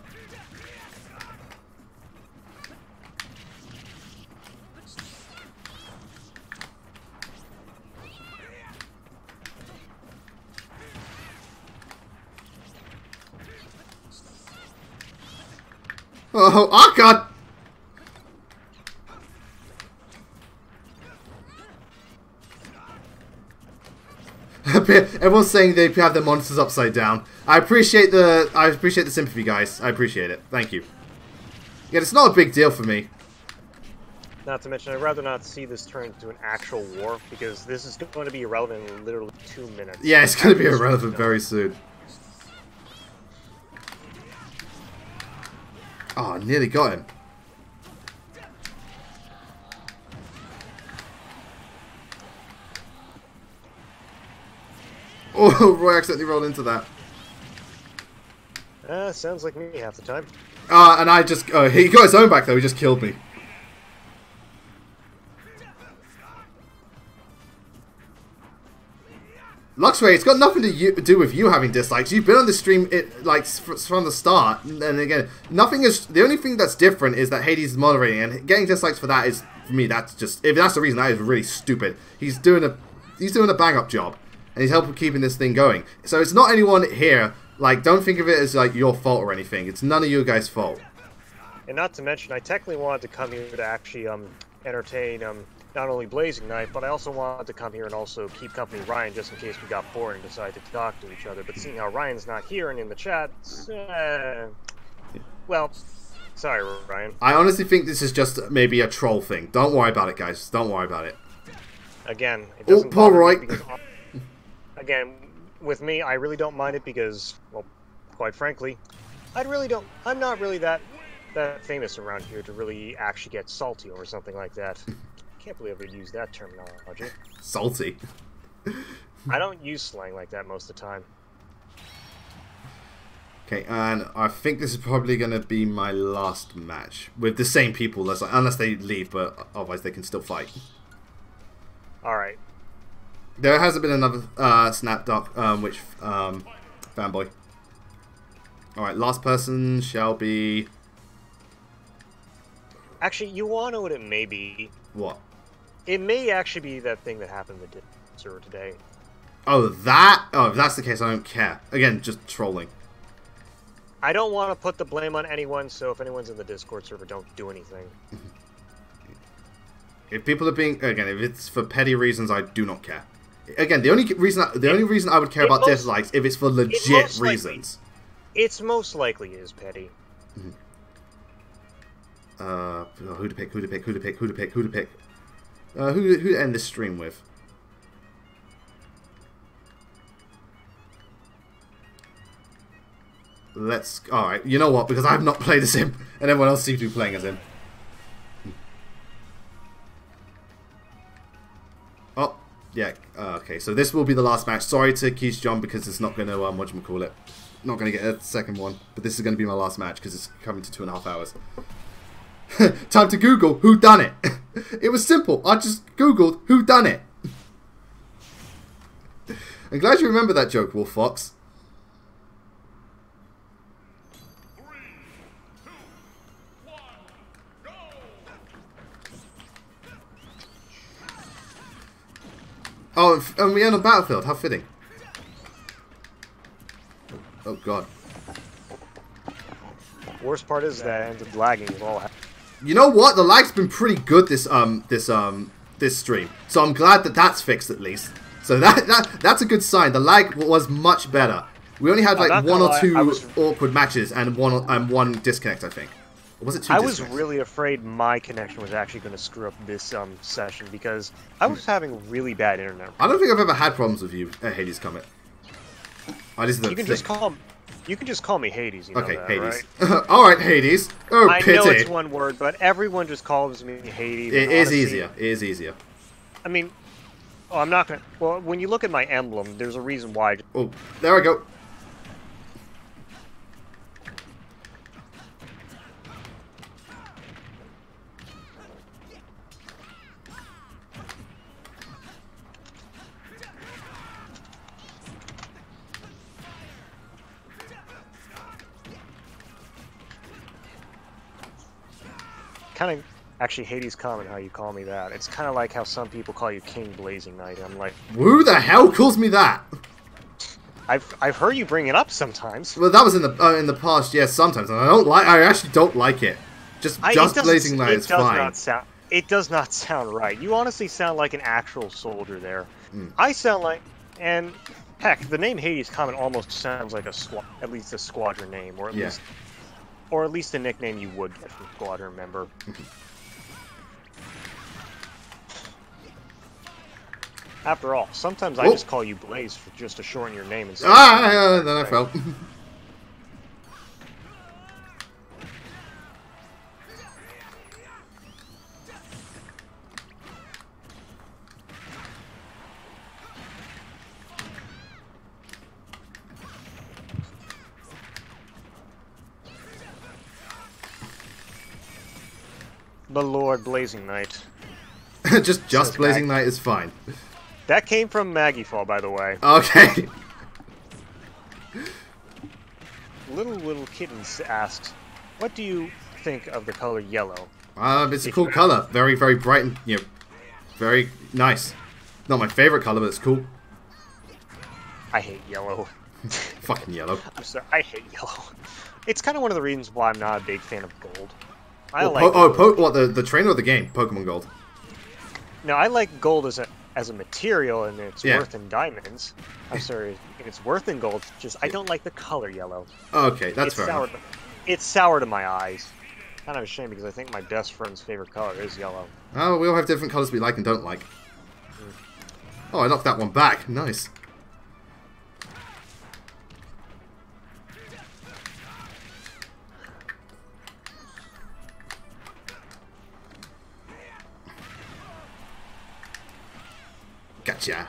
[SPEAKER 1] Oh god! Everyone's saying they have their monsters upside down. I appreciate the sympathy, guys. I appreciate it. Thank you. Yeah, it's not a big deal for me.
[SPEAKER 2] Not to mention, I'd rather not see this turn into an actual war, because this is going to be irrelevant in literally 2 minutes.
[SPEAKER 1] Yeah, it's going to be irrelevant very soon. Oh, I nearly got him. Oh, Roy accidentally rolled into that.
[SPEAKER 2] Sounds like me half the time.
[SPEAKER 1] And I just... he got his own back, though. He just killed me. Luxray, it's got nothing to do with you having dislikes. You've been on the stream from the start, and again, nothing is. The only thing that's different is that Hades is moderating, and getting dislikes for that is, for me, that's just, if that's the reason, that is really stupid. He's doing a bang up job, and he's helping keeping this thing going. So it's not anyone here. Like, don't think of it as like your fault or anything. It's none of you guys' fault.
[SPEAKER 2] And not to mention, I technically wanted to come here to actually entertain not only Blazing Knight, but I also wanted to come here and also keep company Ryan just in case we got bored and decided to talk to each other. But seeing how Ryan's not here and in the chat, well, sorry, Ryan.
[SPEAKER 1] I honestly think this is just maybe a troll thing. Don't worry about it, guys. Don't worry about it.
[SPEAKER 2] Again, it doesn't
[SPEAKER 1] Paul Roy.
[SPEAKER 2] Because, again, with me, I really don't mind it because, well, quite frankly, I'm not really that famous around here to really actually get salty or something like that. I can't believe I would use that terminology.
[SPEAKER 1] Salty.
[SPEAKER 2] I don't use slang like that most of the time.
[SPEAKER 1] Okay, and I think this is probably going to be my last match with the same people, unless they leave, but otherwise they can still fight.
[SPEAKER 2] Alright.
[SPEAKER 1] There hasn't been another Snapdoc, fanboy. Alright, last person shall be...
[SPEAKER 2] Actually, you want to know what it may be?
[SPEAKER 1] What?
[SPEAKER 2] It may actually be that thing that happened with the server today.
[SPEAKER 1] Oh, that? Oh, if that's the case, I don't care. Again, just trolling.
[SPEAKER 2] I don't want to put the blame on anyone, so if anyone's in the Discord server, don't do anything.
[SPEAKER 1] If people are being... Again, if it's for petty reasons, I do not care. Again, the only reason I would care about dislikes if it's for legit reasons.
[SPEAKER 2] It's most likely is petty.
[SPEAKER 1] Who to pick? Who to end this stream with? Alright, you know what? Because I have not played as him, and everyone else seems to be playing as him. Oh, yeah, okay, so this will be the last match. Sorry to Keith John because it's not going to, whatchamacallit, not going to get a second one, but this is going to be my last match because it's coming to 2.5 hours. Time to Google who done it. It was simple. I just Googled who done it. I'm glad you remember that joke, Wolf Fox.
[SPEAKER 3] 3, 2, 1, go!
[SPEAKER 1] Oh, and we end on Battlefield. How fitting. Oh God.
[SPEAKER 2] Worst part is that ended lagging as all.
[SPEAKER 1] You know what? The lag's been pretty good this stream. So I'm glad that that's fixed at least. So that's a good sign. The lag was much better. We only had like one or two awkward matches and one disconnect, I think. Or was it two?
[SPEAKER 2] I was really afraid my connection was actually going to screw up this session because I was having really bad internet.
[SPEAKER 1] I don't think I've ever had problems with you, Hades Comet.
[SPEAKER 2] You can just call me Hades. You know
[SPEAKER 1] okay,
[SPEAKER 2] that,
[SPEAKER 1] Hades.
[SPEAKER 2] Right?
[SPEAKER 1] All right, Hades. Oh,
[SPEAKER 2] I
[SPEAKER 1] pity.
[SPEAKER 2] know it's one word, but everyone just calls me Hades.
[SPEAKER 1] It is easier. It is easier.
[SPEAKER 2] I mean, I'm not gonna. Well, when you look at my emblem, there's a reason why.
[SPEAKER 1] Oh, there I go.
[SPEAKER 2] Kind of, actually, Hades Common, how you call me that. It's kind of like how some people call you King Blazing Knight. I'm like,
[SPEAKER 1] who the hell calls me that?
[SPEAKER 2] I've heard you bring it up sometimes.
[SPEAKER 1] Well, that was in the past, yes, sometimes, and I actually don't like it. Just Blazing Knight is fine.
[SPEAKER 2] It does not sound right. You honestly sound like an actual soldier there.
[SPEAKER 1] Mm.
[SPEAKER 2] I sound like, and heck, the name Hades Common almost sounds like at least a squadron name, or at least a nickname you would get from squadron member. After all, sometimes I just call you Blaze for just to shorten your name. And
[SPEAKER 1] then I fell.
[SPEAKER 2] My lord, Blazing Knight.
[SPEAKER 1] just Blazing Knight is fine.
[SPEAKER 2] That came from Maggie Fall, by the way.
[SPEAKER 1] Okay.
[SPEAKER 2] Little Kittens asked, "What do you think of the color yellow?"
[SPEAKER 1] It's a cool color. Very, very bright and, you know, very nice. Not my favorite color, but it's cool.
[SPEAKER 2] I hate yellow.
[SPEAKER 1] Fucking yellow.
[SPEAKER 2] I'm sorry, I hate yellow. It's kind of one of the reasons why I'm not a big fan of gold. I
[SPEAKER 1] Oh,
[SPEAKER 2] like
[SPEAKER 1] what, the trainer or the game? Pokemon Gold.
[SPEAKER 2] No, I like gold as a material and its
[SPEAKER 1] Yeah.
[SPEAKER 2] worth in diamonds. I'm sorry, in its worth in gold. Just I don't like the color yellow.
[SPEAKER 1] Okay, that's
[SPEAKER 2] It's
[SPEAKER 1] fair
[SPEAKER 2] sour.
[SPEAKER 1] enough.
[SPEAKER 2] It's sour to my eyes. Kind of a shame because I think my best friend's favorite color is yellow.
[SPEAKER 1] Oh, we all have different colors we like and don't like. Oh, I knocked that one back. Nice. Gotcha.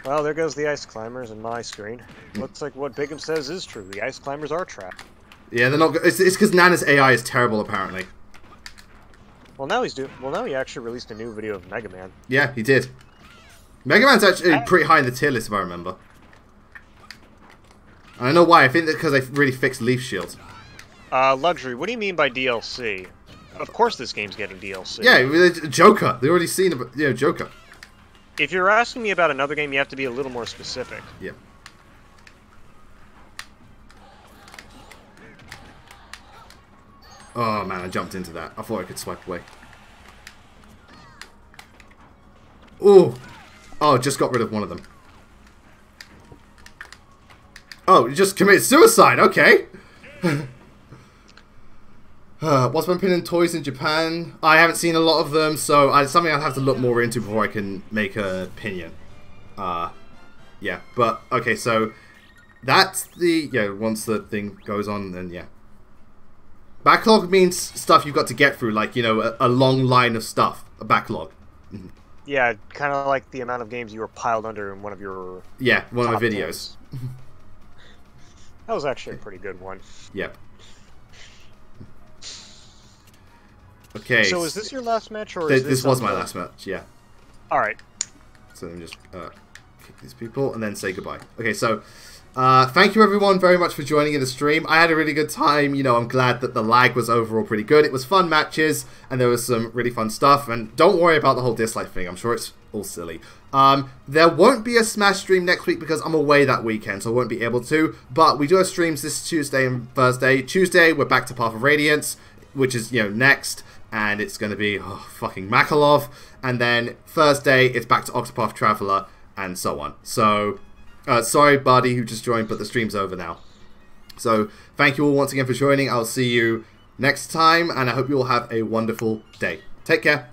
[SPEAKER 2] Well, there goes the ice climbers in my screen. Looks like what Bigham says is true. The ice climbers are trapped.
[SPEAKER 1] Yeah, they're not good. It's because Nana's AI is terrible, apparently.
[SPEAKER 2] Well, now he actually released a new video of Mega Man.
[SPEAKER 1] Yeah, he did. Mega Man's actually pretty high in the tier list, if I remember. And I know why. I think that's because they really fixed Leaf Shield.
[SPEAKER 2] Luxury, what do you mean by DLC? Of course this game's getting DLC.
[SPEAKER 1] Yeah, Joker. They already seen, Joker.
[SPEAKER 2] If you're asking me about another game, you have to be a little more specific.
[SPEAKER 1] Yeah. Oh man, I jumped into that. I thought I could swipe away. Ooh. Oh, just got rid of one of them. Oh, you just committed suicide. Okay. What's my opinion on toys in Japan? I haven't seen a lot of them, so it's something I'll have to look more into before I can make an opinion. Yeah, but okay, so that's the once the thing goes on, then yeah. Backlog means stuff you've got to get through, like a long line of stuff. A backlog.
[SPEAKER 2] Yeah, kind of like the amount of games you were piled under in one of your
[SPEAKER 1] one of my videos.
[SPEAKER 2] Games. That was actually a pretty good one.
[SPEAKER 1] Yep. Okay.
[SPEAKER 2] So is this your last match, or
[SPEAKER 1] this was my last match? Yeah.
[SPEAKER 2] All right.
[SPEAKER 1] So let me just kick these people and then say goodbye. Okay, so thank you everyone very much for joining in the stream. I had a really good time. I'm glad that the lag was overall pretty good. It was fun matches and there was some really fun stuff. And don't worry about the whole dislike thing. I'm sure it's all silly. There won't be a Smash stream next week because I'm away that weekend, so I won't be able to. But we do have streams this Tuesday and Thursday. Tuesday, we're back to Path of Radiance, which is, next. And it's going to be fucking Makalov. And then Thursday, it's back to Octopath Traveler and so on. So, sorry, Buddy, who just joined, but the stream's over now. So, thank you all once again for joining. I'll see you next time, and I hope you all have a wonderful day. Take care.